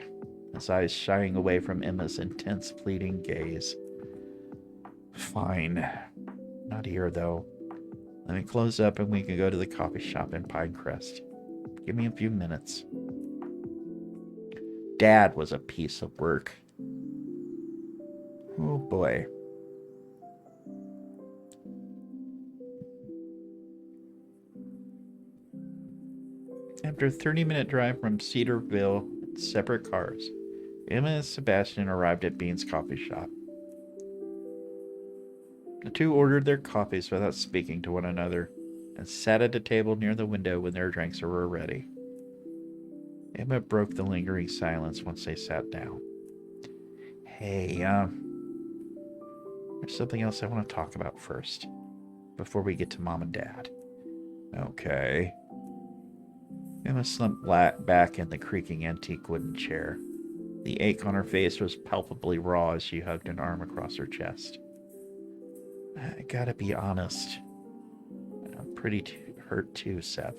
his eyes shying away from Emma's intense, pleading gaze. Fine. Not here, though. Let me close up and we can go to the coffee shop in Pinecrest. Give me a few minutes. Dad was a piece of work. Oh boy. After a 30-minute drive from Cedarville in separate cars, Emma and Sebastian arrived at Bean's coffee shop. The two ordered their coffees without speaking to one another and sat at a table near the window when their drinks were ready. Emma broke the lingering silence once they sat down. Hey, there's something else I want to talk about first, before we get to Mom and Dad. Okay. Emma slumped back in the creaking antique wooden chair. The ache on her face was palpably raw as she hugged an arm across her chest. I gotta be honest. I'm pretty hurt too, Seb.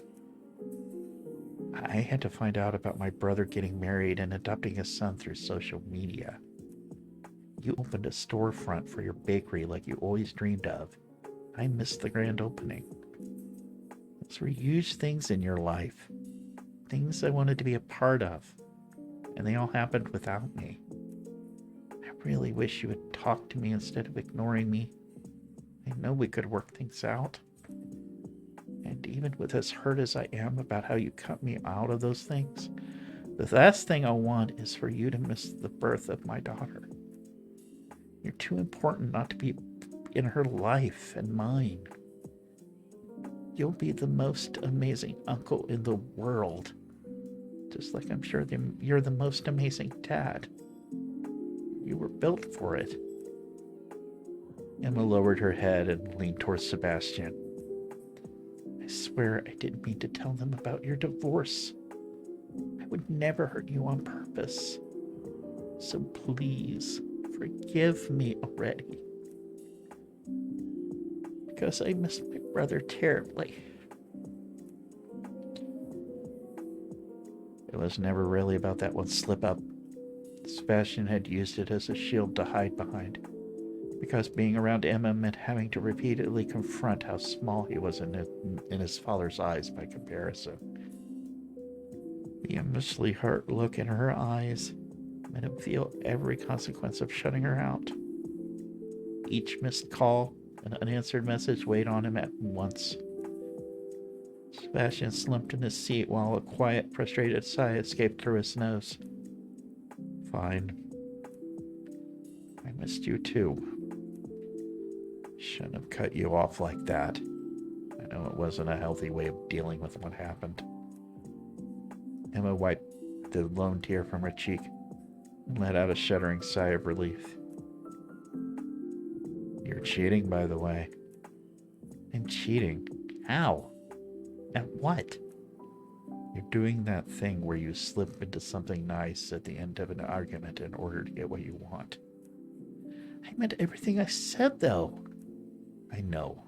I had to find out about my brother getting married and adopting a son through social media. You opened a storefront for your bakery like you always dreamed of. I missed the grand opening. Those were huge things in your life. Things I wanted to be a part of. And they all happened without me. I really wish you would talk to me instead of ignoring me. I know we could work things out. And even with as hurt as I am about how you cut me out of those things, the last thing I want is for you to miss the birth of my daughter. You're too important not to be in her life and mine. You'll be the most amazing uncle in the world. Just like I'm sure you're the most amazing dad. You were built for it. Emma lowered her head and leaned towards Sebastian. I swear I didn't mean to tell them about your divorce. I would never hurt you on purpose. So please, forgive me already. Because I miss my brother terribly. It was never really about that one slip-up. Sebastian had used it as a shield to hide behind. Because being around Emma meant having to repeatedly confront how small he was in his father's eyes by comparison. The endlessly hurt look in her eyes made him feel every consequence of shutting her out. Each missed call, an unanswered message weighed on him at once. Sebastian slumped in his seat while a quiet, frustrated sigh escaped through his nose. Fine. I missed you too. Shouldn't have cut you off like that. I know it wasn't a healthy way of dealing with what happened. Emma wiped the lone tear from her cheek and let out a shuddering sigh of relief. You're cheating, by the way. I'm cheating? How? At what? You're doing that thing where you slip into something nice at the end of an argument in order to get what you want. I meant everything I said, though. I know.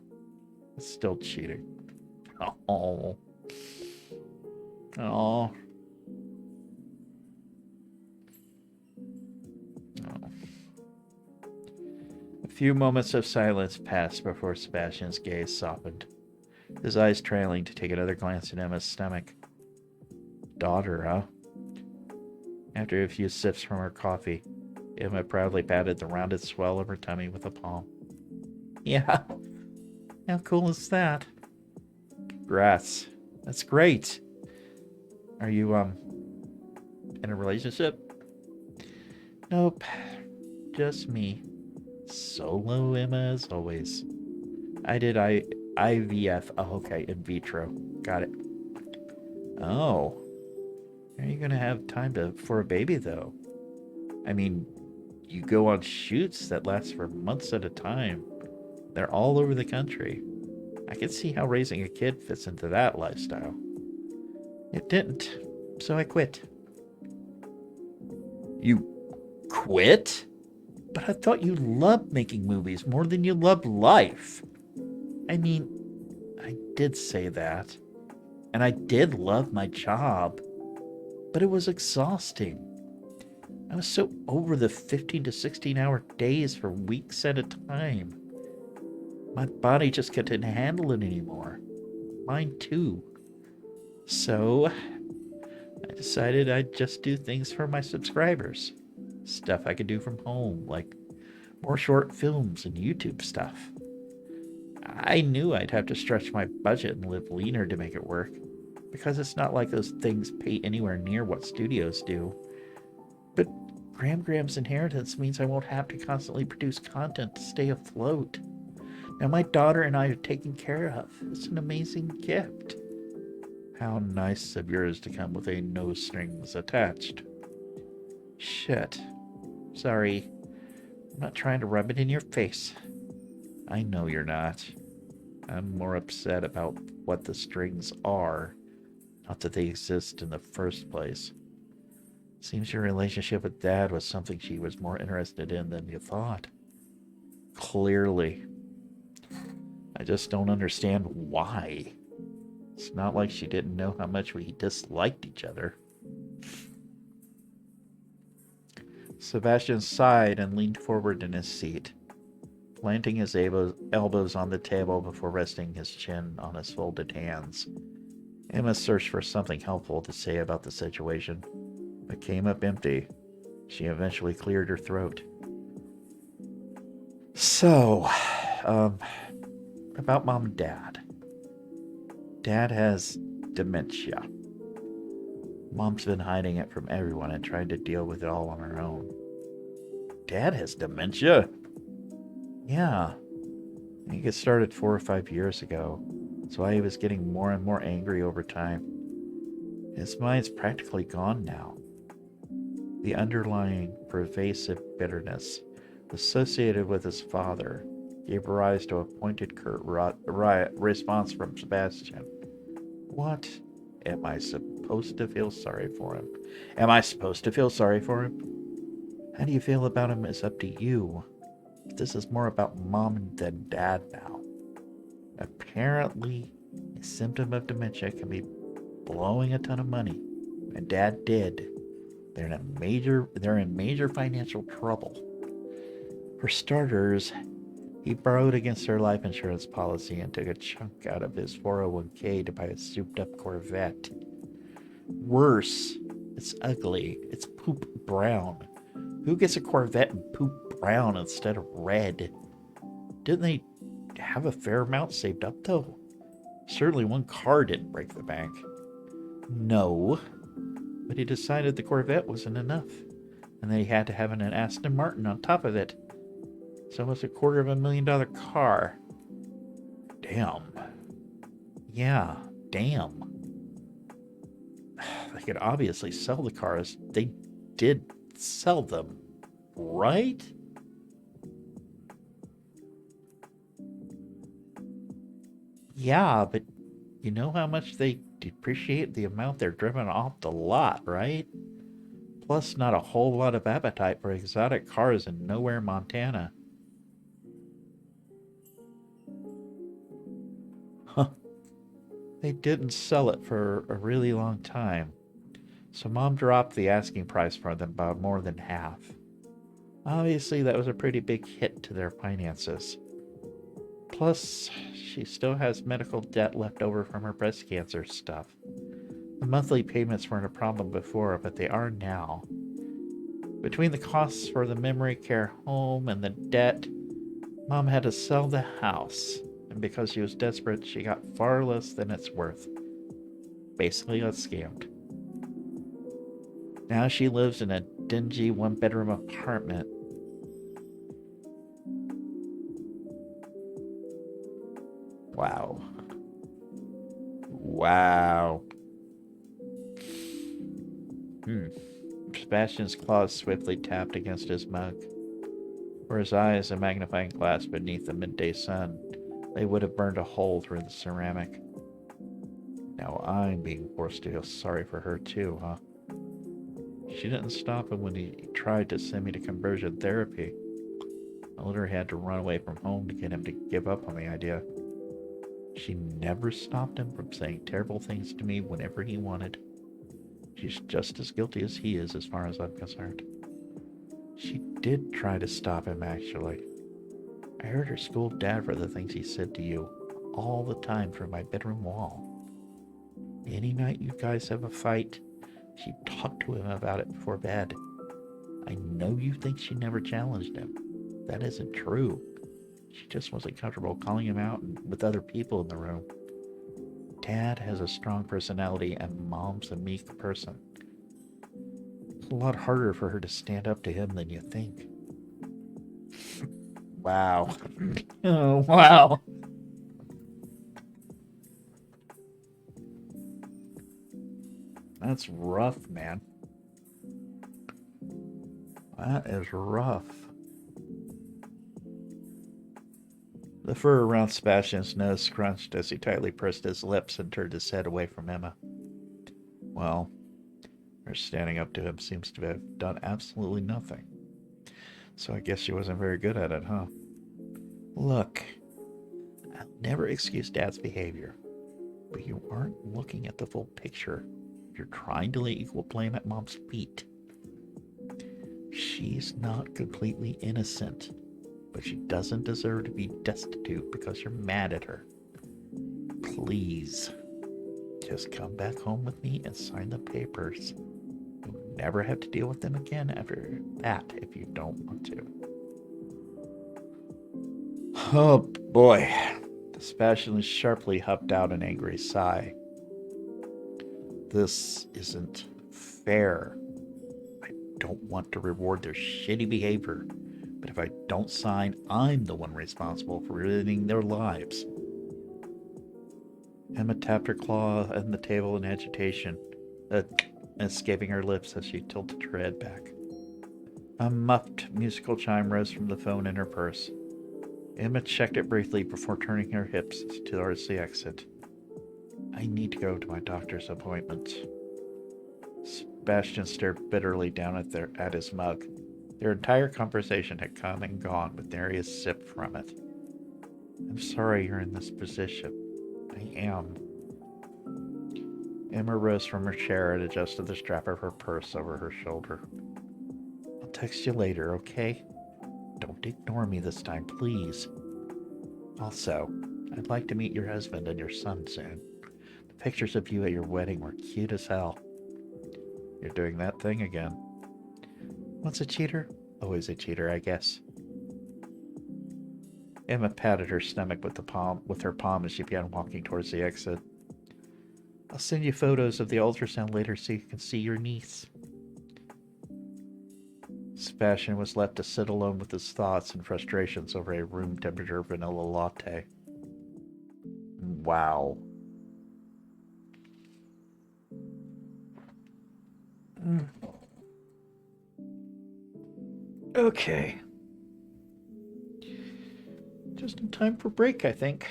It's still cheating. Oh. Oh. A few moments of silence passed before Sebastian's gaze softened, his eyes trailing to take another glance at Emma's stomach. Daughter, huh? After a few sips from her coffee, Emma proudly patted the rounded swell of her tummy with a palm. Yeah. How cool is that? Congrats. That's great. Are you, in a relationship? Nope. Just me. Solo Emma as always. I did IVF. Oh, okay. In vitro. Got it. Oh. Are you gonna have time for a baby, though? I mean, you go on shoots that last for months at a time. They're all over the country. I can see how raising a kid fits into that lifestyle. It didn't, so I quit. You quit? But I thought you loved making movies more than you loved life. I mean, I did say that. And I did love my job. But it was exhausting. I was so over the 15 to 16-hour days for weeks at a time. My body just couldn't handle it anymore. Mine too. So, I decided I'd just do things for my subscribers. Stuff I could do from home, like more short films and YouTube stuff. I knew I'd have to stretch my budget and live leaner to make it work, because it's not like those things pay anywhere near what studios do. But Graham's inheritance means I won't have to constantly produce content to stay afloat. Now my daughter and I are taken care of. It's an amazing gift. How nice of yours to come with a no strings attached. Shit. Sorry. I'm not trying to rub it in your face. I know you're not. I'm more upset about what the strings are, not that they exist in the first place. Seems your relationship with Dad was something she was more interested in than you thought. Clearly. I just don't understand why. It's not like she didn't know how much we disliked each other. Sebastian sighed and leaned forward in his seat, planting his elbows on the table before resting his chin on his folded hands. Emma searched for something helpful to say about the situation, but came up empty. She eventually cleared her throat. So, about Mom and Dad. Dad has dementia. Mom's been hiding it from everyone and trying to deal with it all on her own. Dad has dementia? Yeah. I think it started 4 or 5 years ago. That's why he was getting more and more angry over time. His mind's practically gone now. The underlying pervasive bitterness associated with his father gave rise to a pointed, curt response from Sebastian. What? Am I supposed to feel sorry for him? Am I supposed to feel sorry for him? How do you feel about him is up to you. This is more about Mom than Dad now. Apparently, a symptom of dementia can be blowing a ton of money, and Dad did. They're in major financial trouble. For starters, he borrowed against their life insurance policy and took a chunk out of his 401k to buy a souped-up Corvette. Worse, it's ugly. It's poop brown. Who gets a Corvette in poop brown instead of red? Didn't they have a fair amount saved up, though? Certainly one car didn't break the bank. No, but he decided the Corvette wasn't enough, and that he had to have an Aston Martin on top of it. So it's a $250,000 car. Damn. Yeah, damn. They could obviously sell the cars. They did sell them, right? Yeah, but you know how much they depreciate the amount they're driven off the lot, right? Plus, not a whole lot of appetite for exotic cars in nowhere, Montana. Huh. They didn't sell it for a really long time, so Mom dropped the asking price for them by more than half. Obviously, that was a pretty big hit to their finances. Plus, she still has medical debt left over from her breast cancer stuff. The monthly payments weren't a problem before, but they are now. Between the costs for the memory care home and the debt, Mom had to sell the house, and because she was desperate, she got far less than it's worth. Basically got scammed. Now she lives in a dingy one-bedroom apartment. Wow. Wow. Sebastian's claws swiftly tapped against his mug. For his eyes, a magnifying glass beneath the midday sun, they would have burned a hole through the ceramic. Now I'm being forced to feel sorry for her too, huh? She didn't stop him when he tried to send me to conversion therapy. I literally had to run away from home to get him to give up on the idea. She never stopped him from saying terrible things to me whenever he wanted. She's just as guilty as he is, as far as I'm concerned. She did try to stop him, actually. I heard her scold Dad for the things he said to you all the time through my bedroom wall. Any night you guys have a fight, she talked to him about it before bed. I know you think she never challenged him. That isn't true. She just wasn't comfortable calling him out with other people in the room. Dad has a strong personality and Mom's a meek person. It's a lot harder for her to stand up to him than you think. Wow. Oh, wow. That's rough, man. That is rough. The fur around Sebastian's nose scrunched as he tightly pressed his lips and turned his head away from Emma. Well, her standing up to him seems to have done absolutely nothing. So I guess she wasn't very good at it, huh? Look, I'll never excuse Dad's behavior, but you aren't looking at the full picture. You're trying to lay equal blame at Mom's feet. She's not completely innocent, but she doesn't deserve to be destitute because you're mad at her. Please, just come back home with me and sign the papers. You'll never have to deal with them again after that if you don't want to. Oh boy. Sebastian sharply huffed out an angry sigh. This isn't fair. I don't want to reward their shitty behavior, but if I don't sign, I'm the one responsible for ruining their lives. Emma tapped her claw on the table in agitation, escaping her lips as she tilted her head back. A muffled musical chime rose from the phone in her purse. Emma checked it briefly before turning her hips towards the exit. I need to go to my doctor's appointment. Sebastian stared bitterly down at his mug. Their entire conversation had come and gone with nary a sip from it. I'm sorry you're in this position. I am. Emma rose from her chair and adjusted the strap of her purse over her shoulder. I'll text you later, okay? Don't ignore me this time, please. Also, I'd like to meet your husband and your son soon. The pictures of you at your wedding were cute as hell. You're doing that thing again. What's a cheater? Always a cheater, I guess. Emma patted her stomach with her palm as she began walking towards the exit. I'll send you photos of the ultrasound later so you can see your niece. Sebastian was left to sit alone with his thoughts and frustrations over a room temperature vanilla latte. Wow. Okay. Just in time for break, I think.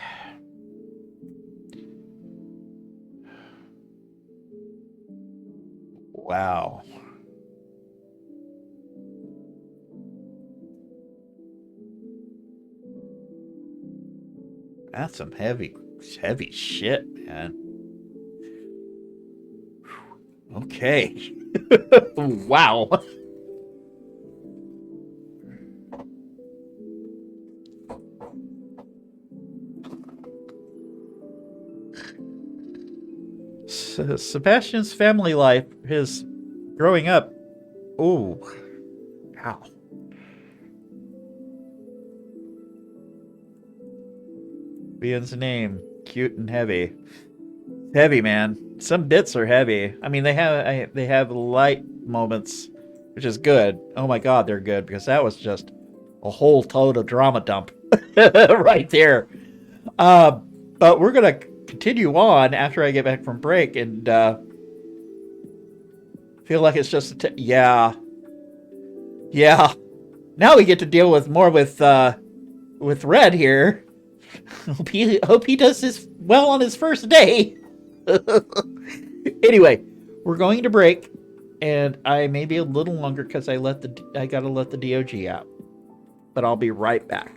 Wow. That's some heavy shit, man. Okay. Wow. Sebastian's family life, his growing up. Ooh. Ow. Ian's name, cute and heavy. Heavy, man. Some bits are heavy. I mean, they have light moments, which is good. Oh my god, they're good because that was just a whole total drama dump right there. But we're gonna continue on after I get back from break and feel like it's just yeah. Now we get to deal with more with Red here. Hope he does this well on his first day. Anyway, we're going to break, and I may be a little longer because I gotta let the DOG out. But I'll be right back.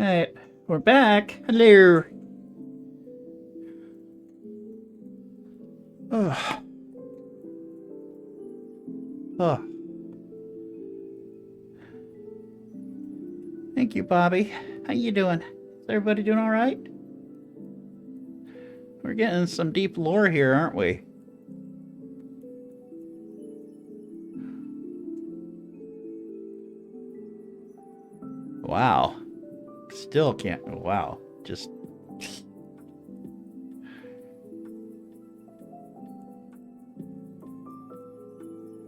Alright, we're back. Hello. Oh. Oh. Thank you, Bobby. How you doing? Is everybody doing alright? We're getting some deep lore here, aren't we? Wow. Still can't. Wow. Just.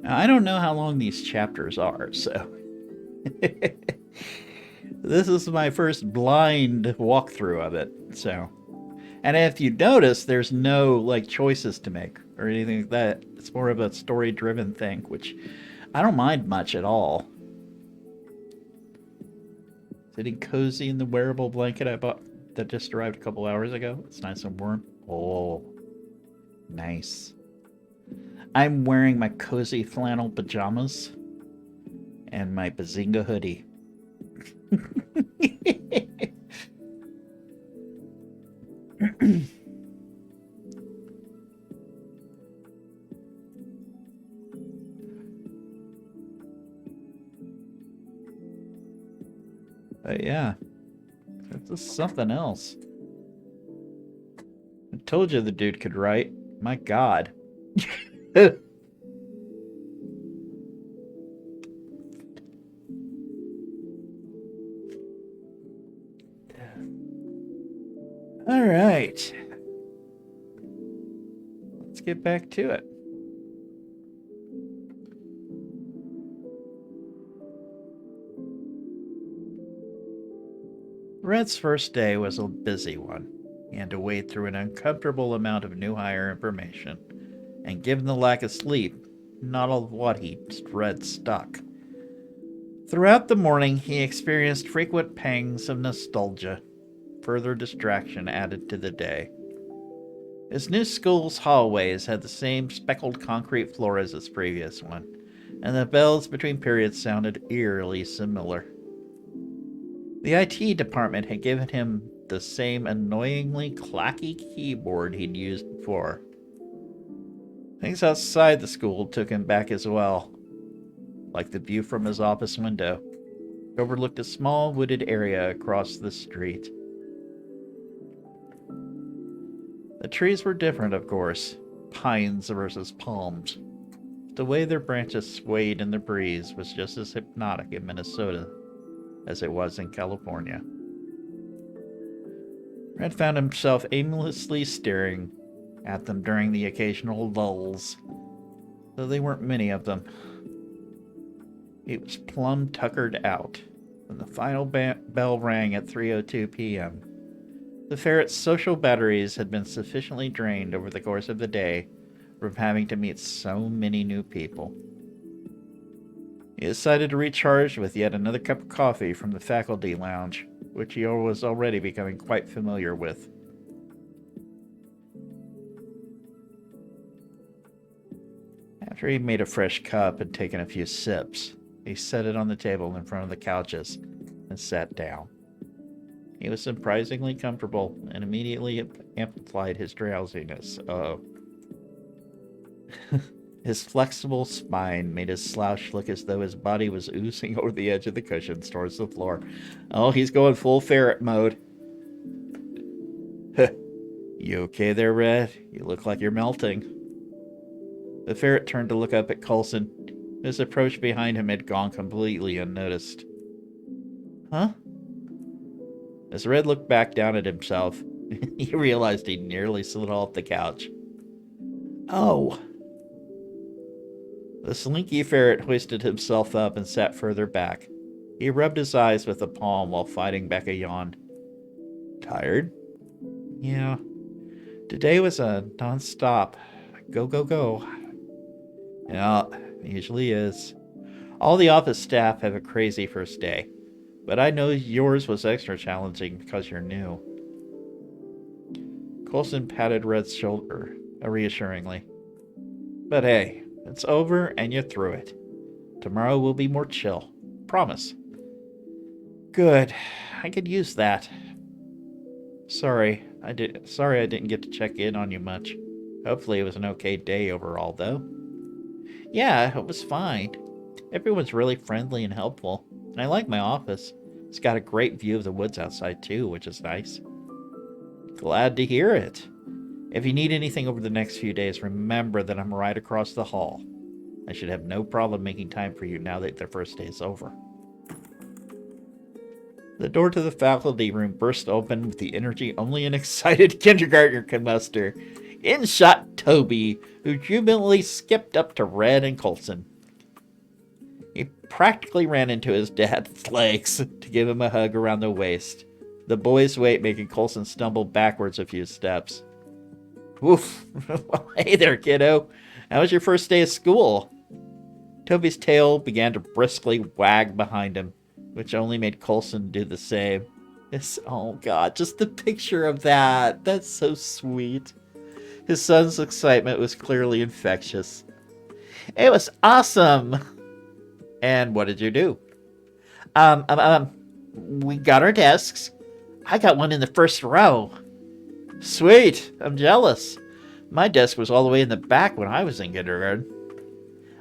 Now, I don't know how long these chapters are, so. This is my first blind walkthrough of it, so. And if you notice, there's no, like, choices to make or anything like that. It's more of a story-driven thing, which I don't mind much at all. Sitting cozy in the wearable blanket I bought that just arrived a couple hours ago. It's nice and warm. Oh, nice. I'm wearing my cozy flannel pajamas and my Bazinga hoodie. But yeah, this is something else. I told you the dude could write. My God. All right. Let's get back to it. Red's first day was a busy one. He had to wade through an uncomfortable amount of new hire information, and given the lack of sleep, not all of what he read stuck. Throughout the morning, he experienced frequent pangs of nostalgia. Further distraction added to the day. His new school's hallways had the same speckled concrete floor as its previous one, and the bells between periods sounded eerily similar. The IT department had given him the same annoyingly clacky keyboard he'd used before. Things outside the school took him back as well, like the view from his office window. It overlooked a small wooded area across the street. The trees were different, of course, pines versus palms. The way their branches swayed in the breeze was just as hypnotic in Minnesota as it was in California. Red found himself aimlessly staring at them during the occasional lulls, though they weren't many of them. He was plumb tuckered out when the final bell rang at 3:02 p.m. The ferret's social batteries had been sufficiently drained over the course of the day from having to meet so many new people. He decided to recharge with yet another cup of coffee from the faculty lounge, which he was already becoming quite familiar with. After he made a fresh cup and taken a few sips, he set it on the table in front of the couches and sat down. He was surprisingly comfortable and immediately amplified his drowsiness. His flexible spine made his slouch look as though his body was oozing over the edge of the cushions towards the floor. Oh, he's going full ferret mode. You okay there, Red? You look like you're melting. The ferret turned to look up at Coulson. His approach behind him had gone completely unnoticed. Huh? As Red looked back down at himself, he realized he'd nearly slid off the couch. Oh! The slinky ferret hoisted himself up and sat further back. He rubbed his eyes with a palm while fighting back a yawn. Tired? Yeah. Today was a non-stop. Go, go, go. Yeah, it usually is. All the office staff have a crazy first day, but I know yours was extra challenging because you're new. Coulson patted Red's shoulder reassuringly. But hey, it's over and you're through it. Tomorrow will be more chill. Promise. Good. I could use that. Sorry I didn't get to check in on you much. Hopefully it was an okay day overall, though. Yeah, it was fine. Everyone's really friendly and helpful. And I like my office. It's got a great view of the woods outside, too, which is nice. Glad to hear it. If you need anything over the next few days, remember that I'm right across the hall. I should have no problem making time for you now that the first day is over. The door to the faculty room burst open with the energy only an excited kindergartner can muster. In shot Toby, who jubilantly skipped up to Red and Colson. He practically ran into his dad's legs to give him a hug around the waist, the boy's weight making Colson stumble backwards a few steps. Woof. Well, hey there, kiddo. How was your first day of school? Toby's tail began to briskly wag behind him, which only made Colson do the same. Oh god, just the picture of that. That's so sweet. His son's excitement was clearly infectious. It was awesome. And what did you do? We got our desks. I got one in the first row. Sweet. I'm jealous. My desk was all the way in the back when I was in kindergarten.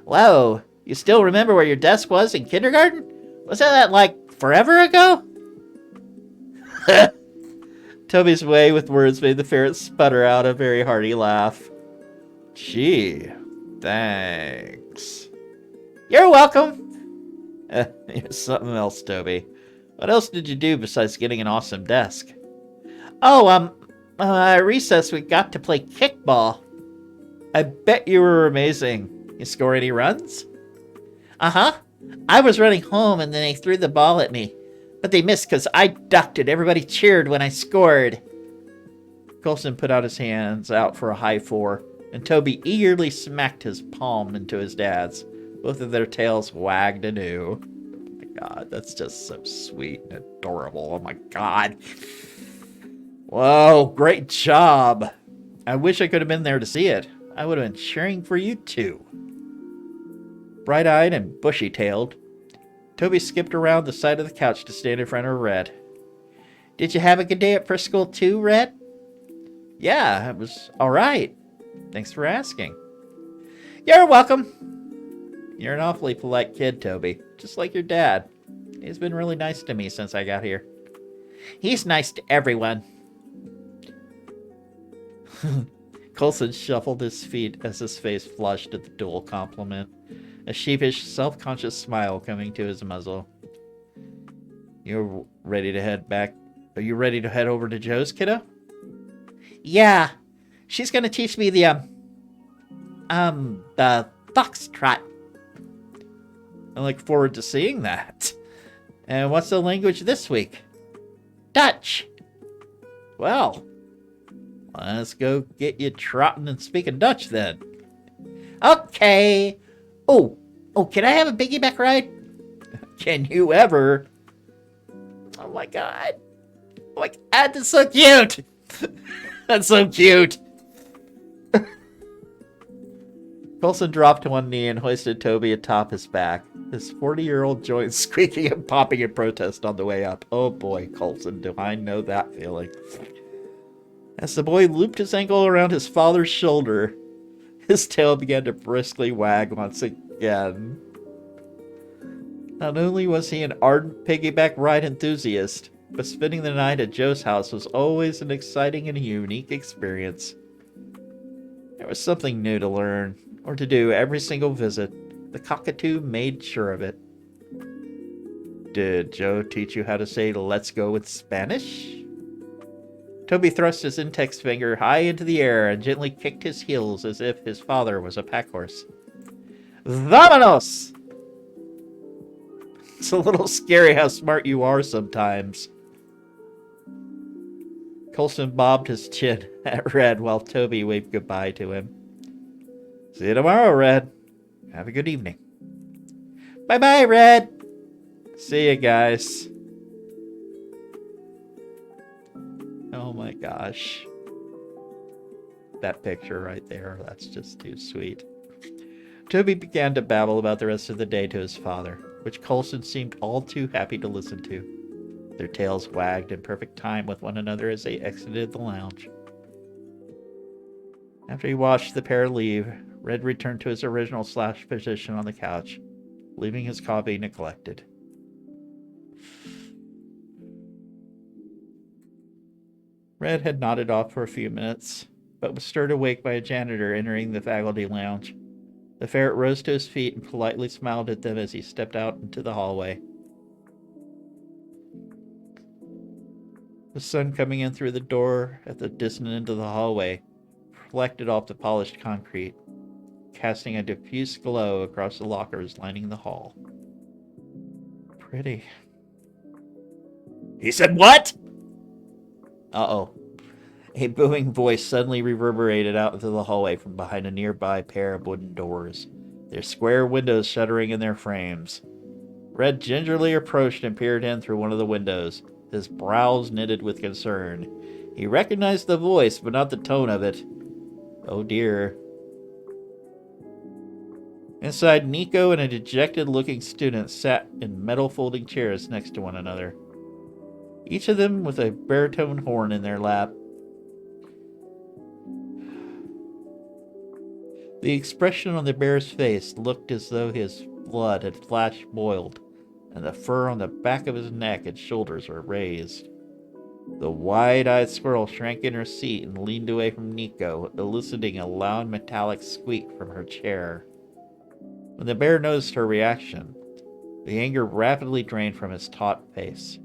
Whoa, you still remember where your desk was in kindergarten? Wasn't that like forever ago? Toby's way with words made the ferret sputter out a very hearty laugh. Gee, thanks. You're welcome. Here's something else, Toby. What else did you do besides getting an awesome desk? Oh, at recess we got to play kickball. I bet you were amazing. You score any runs? Uh-huh. I was running home and then they threw the ball at me. But they missed because I ducked and everybody cheered when I scored. Colson put out his hands out for a high four, and Toby eagerly smacked his palm into his dad's. Both of their tails wagged anew. Oh my god, that's just so sweet and adorable. Oh my god. Whoa, great job. I wish I could have been there to see it. I would have been cheering for you too. Bright-eyed and bushy-tailed, Toby skipped around the side of the couch to stand in front of Red. Did you have a good day at first school too, Red? Yeah, it was alright. Thanks for asking. You're welcome. You're an awfully polite kid, Toby. Just like your dad. He's been really nice to me since I got here. He's nice to everyone. Colson shuffled his feet as his face flushed at the dual compliment, a sheepish, self-conscious smile coming to his muzzle. You're ready to head back? Are you ready to head over to Joe's, kiddo? Yeah. She's gonna teach me the foxtrot. I look forward to seeing that. And what's the language this week? Dutch. Well, let's go get you trotting and speaking Dutch then. Okay. Oh, can I have a piggyback ride? Can you ever? Oh my god. Oh my god, that's so cute. That's so cute. Colson dropped to one knee and hoisted Toby atop his back, his 40-year-old joints squeaking and popping in protest on the way up. Oh boy, Colson, do I know that feeling. As the boy looped his ankle around his father's shoulder, his tail began to briskly wag once again. Not only was he an ardent piggyback ride enthusiast, but spending the night at Joe's house was always an exciting and unique experience. There was something new to learn, or to do every single visit. The cockatoo made sure of it. Did Joe teach you how to say let's go in Spanish? Toby thrust his index finger high into the air and gently kicked his heels as if his father was a pack horse. Vámonos! It's a little scary how smart you are sometimes. Colson bobbed his chin at Red while Toby waved goodbye to him. See you tomorrow, Red. Have a good evening. Bye-bye, Red. See you guys. Oh my gosh. That picture right there, that's just too sweet. Toby began to babble about the rest of the day to his father, which Colson seemed all too happy to listen to. Their tails wagged in perfect time with one another as they exited the lounge. After he watched the pair leave, Red returned to his original slouch position on the couch, leaving his coffee neglected. Red had nodded off for a few minutes, but was stirred awake by a janitor entering the faculty lounge. The ferret rose to his feet and politely smiled at them as he stepped out into the hallway. The sun coming in through the door at the distant end of the hallway reflected off the polished concrete, casting a diffuse glow across the lockers lining the hall. Pretty. He said what? Uh-oh. A booming voice suddenly reverberated out into the hallway from behind a nearby pair of wooden doors, their square windows shuddering in their frames. Red gingerly approached and peered in through one of the windows, his brows knitted with concern. He recognized the voice, but not the tone of it. Oh dear. Inside, Nico and a dejected-looking student sat in metal-folding chairs next to one another, each of them with a baritone horn in their lap. The expression on the bear's face looked as though his blood had flash boiled, and the fur on the back of his neck and shoulders were raised. The wide-eyed squirrel shrank in her seat and leaned away from Nico, eliciting a loud metallic squeak from her chair. When the bear noticed her reaction, the anger rapidly drained from his taut face,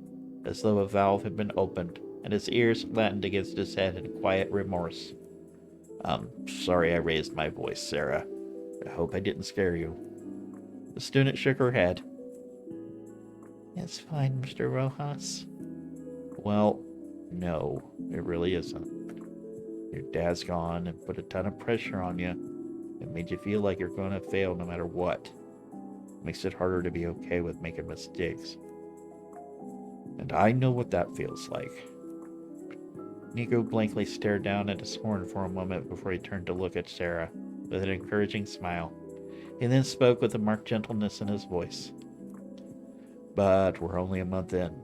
as though a valve had been opened, and his ears flattened against his head in quiet remorse. Sorry I raised my voice, Sarah. I hope I didn't scare you. The student shook her head. It's fine, Mr. Rojas. Well, no, it really isn't. Your dad's gone and put a ton of pressure on you. It made you feel like you're going to fail no matter what. It makes it harder to be okay with making mistakes. And I know what that feels like. Nico blankly stared down at his horn for a moment before he turned to look at Sarah with an encouraging smile. He then spoke with a marked gentleness in his voice. But we're only a month in.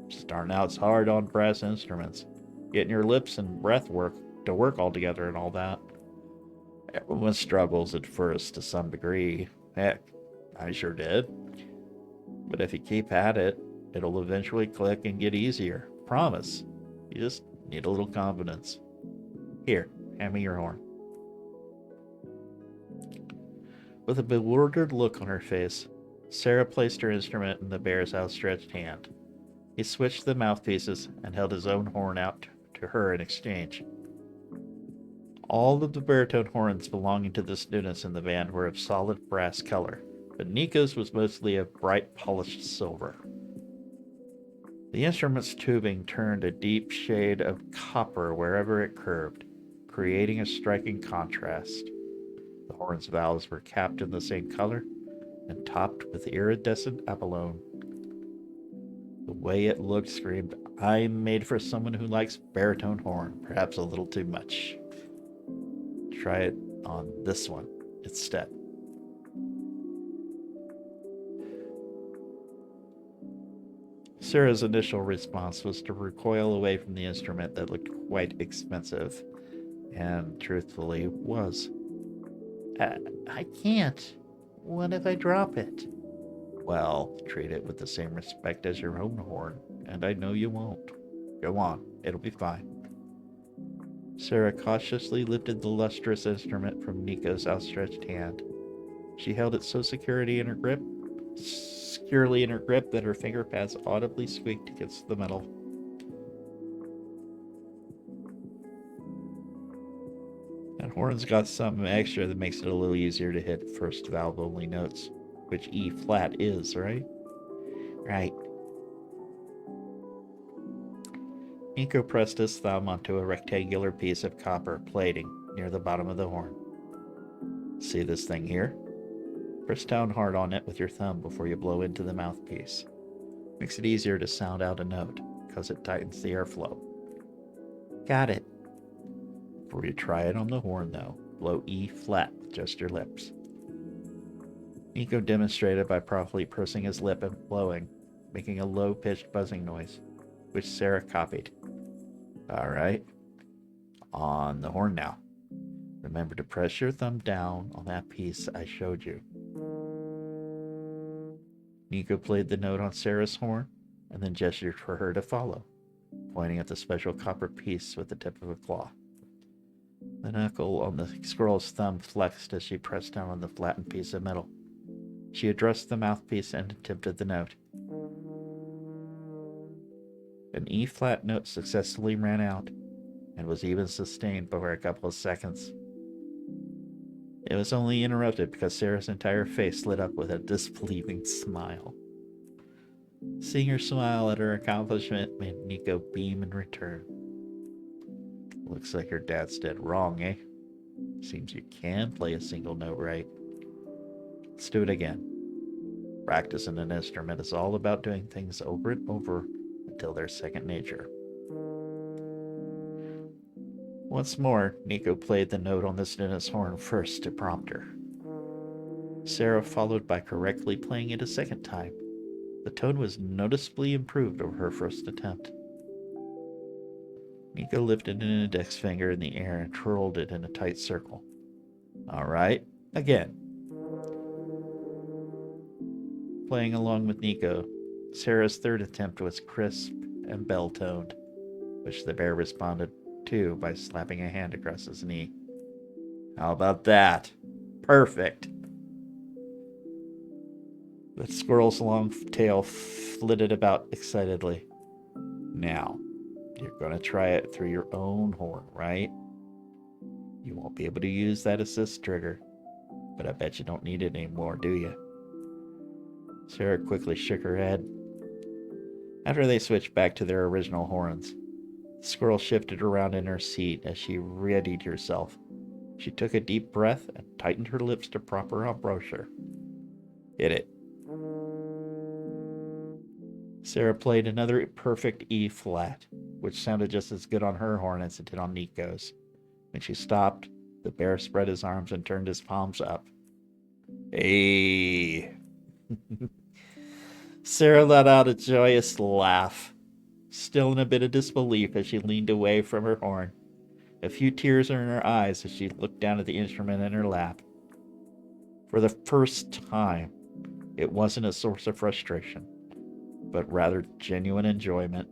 Starting out's hard on brass instruments. Getting your lips and breath to work all together and all that. Everyone struggles at first to some degree. Heck, I sure did. But if you keep at it, it'll eventually click and get easier. Promise. You just need a little confidence. Here, hand me your horn. With a bewildered look on her face, Sarah placed her instrument in the bear's outstretched hand. He switched the mouthpieces and held his own horn out to her in exchange. All of the baritone horns belonging to the students in the band were of solid brass color, but Nico's was mostly of bright polished silver. The instrument's tubing turned a deep shade of copper wherever it curved, creating a striking contrast. The horn's valves were capped in the same color and topped with iridescent abalone. The way it looked screamed, I'm made for someone who likes baritone horn, perhaps a little too much. Try it on this one instead. Sarah's initial response was to recoil away from the instrument that looked quite expensive, and truthfully was. I can't. What if I drop it? Well, treat it with the same respect as your own horn, and I know you won't. Go on, it'll be fine. Sarah cautiously lifted the lustrous instrument from Nico's outstretched hand. She held it so securely in her grip that her finger pads audibly squeaked against the metal. That horn's got something extra that makes it a little easier to hit first valve-only notes, which E flat is, right? Right. Nico pressed his thumb onto a rectangular piece of copper plating near the bottom of the horn. See this thing here? Press down hard on it with your thumb before you blow into the mouthpiece. Makes it easier to sound out a note, because it tightens the airflow. Got it. Before you try it on the horn, though, blow E flat with just your lips. Nico demonstrated by properly pursing his lip and blowing, making a low-pitched buzzing noise, which Sarah copied. All right. On the horn now. Remember to press your thumb down on that piece I showed you. Nico played the note on Sarah's horn and then gestured for her to follow, pointing at the special copper piece with the tip of a claw. The knuckle on the squirrel's thumb flexed as she pressed down on the flattened piece of metal. She addressed the mouthpiece and attempted the note. An E-flat note successfully ran out and was even sustained for a couple of seconds. It was only interrupted because Sarah's entire face lit up with a disbelieving smile. Seeing her smile at her accomplishment made Nico beam in return. Looks like your dad's dead wrong, eh? Seems you can play a single note right. Let's do it again. Practicing an instrument is all about doing things over and over until they're second nature. Once more, Nico played the note on the student's horn first to prompt her. Sarah followed by correctly playing it a second time. The tone was noticeably improved over her first attempt. Nico lifted an index finger in the air and twirled it in a tight circle. All right, again. Playing along with Nico, Sarah's third attempt was crisp and bell-toned, which the bear responded to by slapping a hand across his knee. How about that? Perfect. The squirrel's long tail flitted about excitedly. Now, you're going to try it through your own horn, right? You won't be able to use that assist trigger, but I bet you don't need it anymore, do you? Sarah quickly shook her head. After they switched back to their original horns, the squirrel shifted around in her seat as she readied herself. She took a deep breath and tightened her lips to proper embouchure. Hit it. Sarah played another perfect E flat, which sounded just as good on her horn as it did on Nico's. When she stopped, the bear spread his arms and turned his palms up. Hey! Sarah let out a joyous laugh, still in a bit of disbelief as she leaned away from her horn. A few tears were in her eyes as she looked down at the instrument in her lap. For the first time, it wasn't a source of frustration, but rather genuine enjoyment.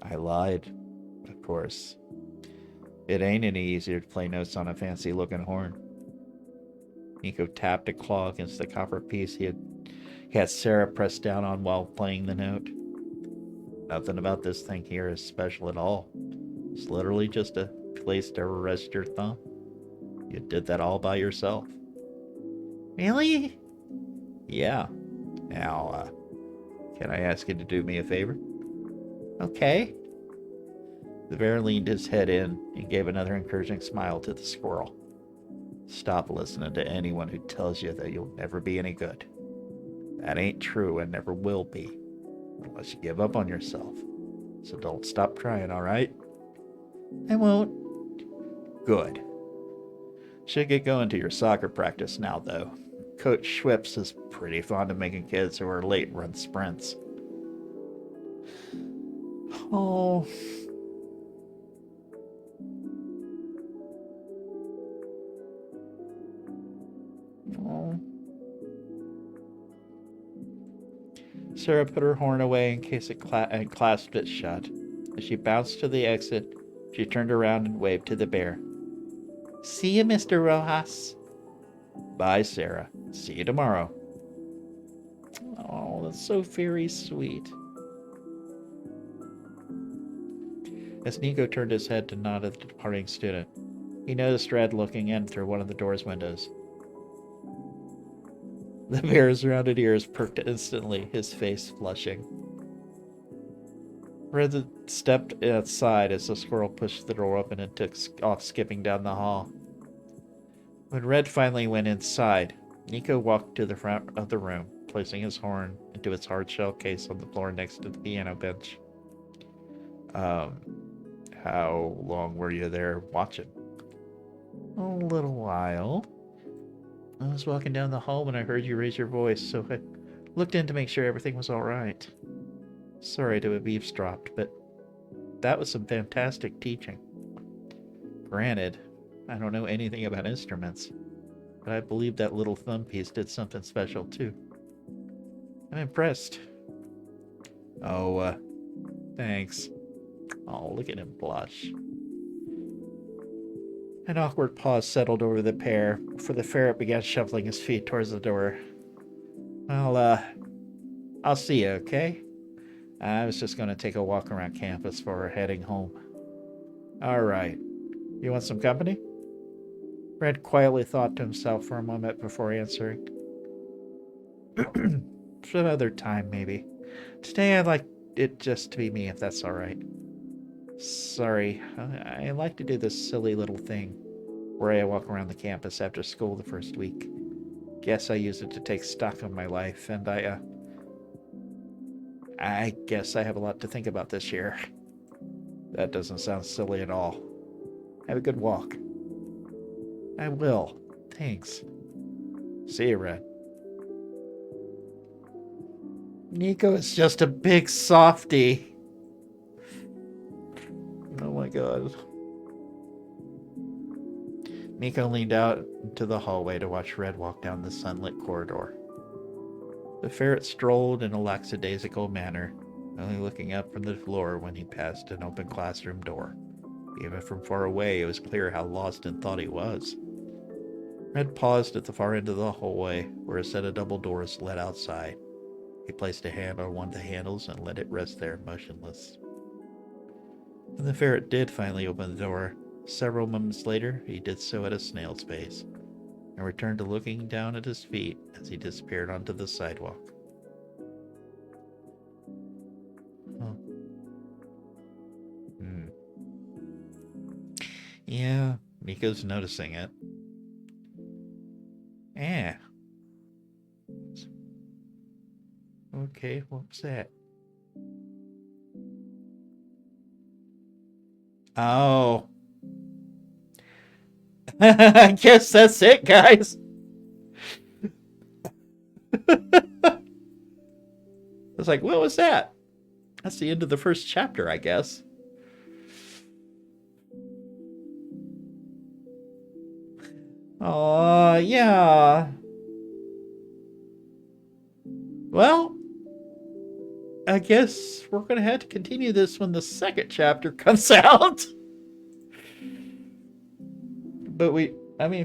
I lied, of course. It ain't any easier to play notes on a fancy-looking horn. Nico tapped a claw against the copper piece he had Sarah press down on while playing the note. Nothing about this thing here is special at all. It's literally just a place to rest your thumb. You did that all by yourself. Really? Yeah. Now, can I ask you to do me a favor? Okay. The bear leaned his head in and gave another encouraging smile to the squirrel. Stop listening to anyone who tells you that you'll never be any good. That ain't true and never will be, unless you give up on yourself. So don't stop trying, all right? I won't. Good. Should get going to your soccer practice now, though. Coach Schwips is pretty fond of making kids who are late run sprints. Oh. Oh. Sarah put her horn away in case it and clasped it shut. As she bounced to the exit, she turned around and waved to the bear. See you, Mr. Rojas. Bye, Sarah. See you tomorrow. Oh, that's so very sweet. As Nico turned his head to nod at the departing student, he noticed Red looking in through one of the door's windows. The bear's rounded ears perked instantly, his face flushing. Red stepped outside as the squirrel pushed the door open and took off skipping down the hall. When Red finally went inside, Nico walked to the front of the room, placing his horn into its hard-shell case on the floor next to the piano bench. How long were you there watching? A little while. I was walking down the hall when I heard you raise your voice, so I Looked in to make sure everything was all right. Sorry to have eavesdropped, but that was some fantastic teaching. Granted, I don't know anything about instruments, but I believe that little thumb piece did something special too. I'm impressed. Oh, thanks. Oh, look at him blush. An awkward pause settled over the pair before the ferret began shuffling his feet towards the door. I'll see you, okay? I was just going to take a walk around campus before heading home. All right. You want some company? Red quietly thought to himself for a moment before answering. Some other time, maybe. Today I'd like it just to be me, if that's all right. Sorry, I like to do this silly little thing where I walk around the campus after school the first week. Guess I use it to take stock of my life, and I guess I have a lot to think about this year. That doesn't sound silly at all. Have a good walk. I will. Thanks. See you, Red. Nico is just a big softy. Oh my god. Nico leaned out into the hallway to watch Red walk down the sunlit corridor. The ferret strolled in a lackadaisical manner, only looking up from the floor when he passed an open classroom door. Even from far away, it was clear how lost in thought he was. Red paused at the far end of the hallway, where a set of double doors led outside. He placed a hand on one of the handles and let it rest there, motionless. When the ferret did finally open the door, several moments later, he did so at a snail's pace, and returned to looking down at his feet as he disappeared onto the sidewalk. Huh. Yeah, Miko's noticing it. Okay, what was that? Oh. I guess that's it, guys. It's like, what was that? That's the end of the first chapter, I guess. Oh, yeah. Well, I guess we're going to have to continue this when the second chapter comes out. But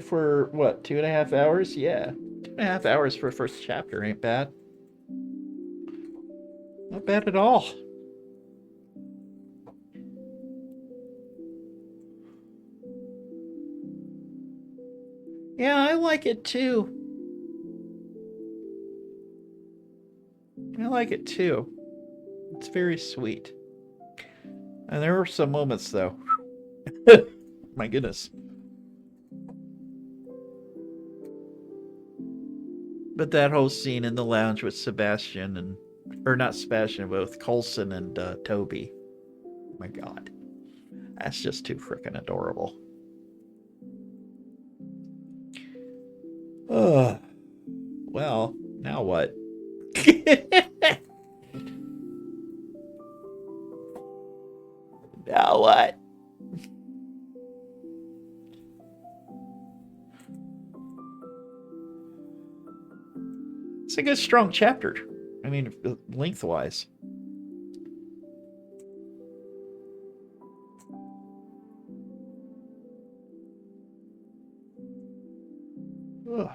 for what, 2.5 hours? Yeah. 2.5 hours for first chapter ain't bad. Not bad at all. Yeah, I like it too. I like it too. It's very sweet. And there were some moments, though. My goodness. But that whole scene in the lounge with Sebastian and... Or not Sebastian, but with Coulson and Toby. My god. That's just too freaking adorable. Ugh. Well, now what? Now what? It's a good, strong chapter. I mean, lengthwise. Ugh.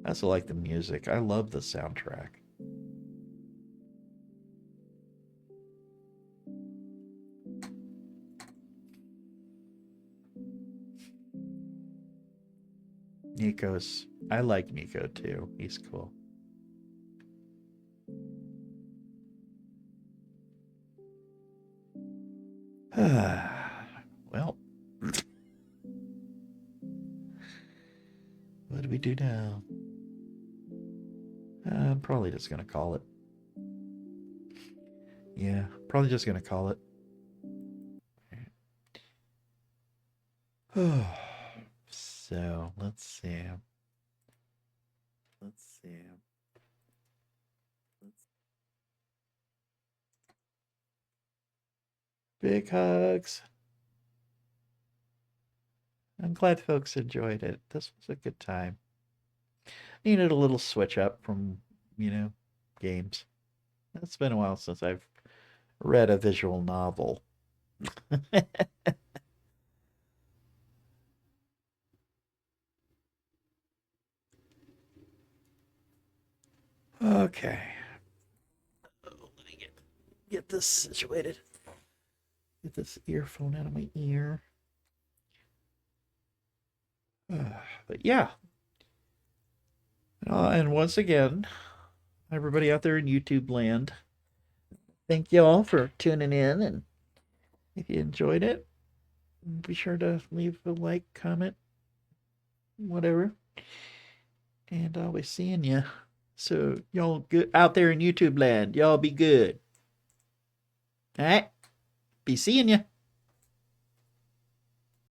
I also like the music. I love the soundtrack. I like Nico too. He's cool. Well, what do we do now? I'm probably just gonna call it. Yeah, probably just gonna call it. So, let's see. Let's see. Big hugs. I'm glad folks enjoyed it. This was a good time. Needed a little switch up from, games. It's been a while since I've read a visual novel. Okay. Let me get this situated. Get this earphone out of my ear. But yeah. And once again, everybody out there in YouTube land, thank you all for tuning in. And if you enjoyed it, be sure to leave a like, comment, whatever. And I'll be seeing you. So y'all good out there in YouTube land. Y'all be good. All right. Be seeing you.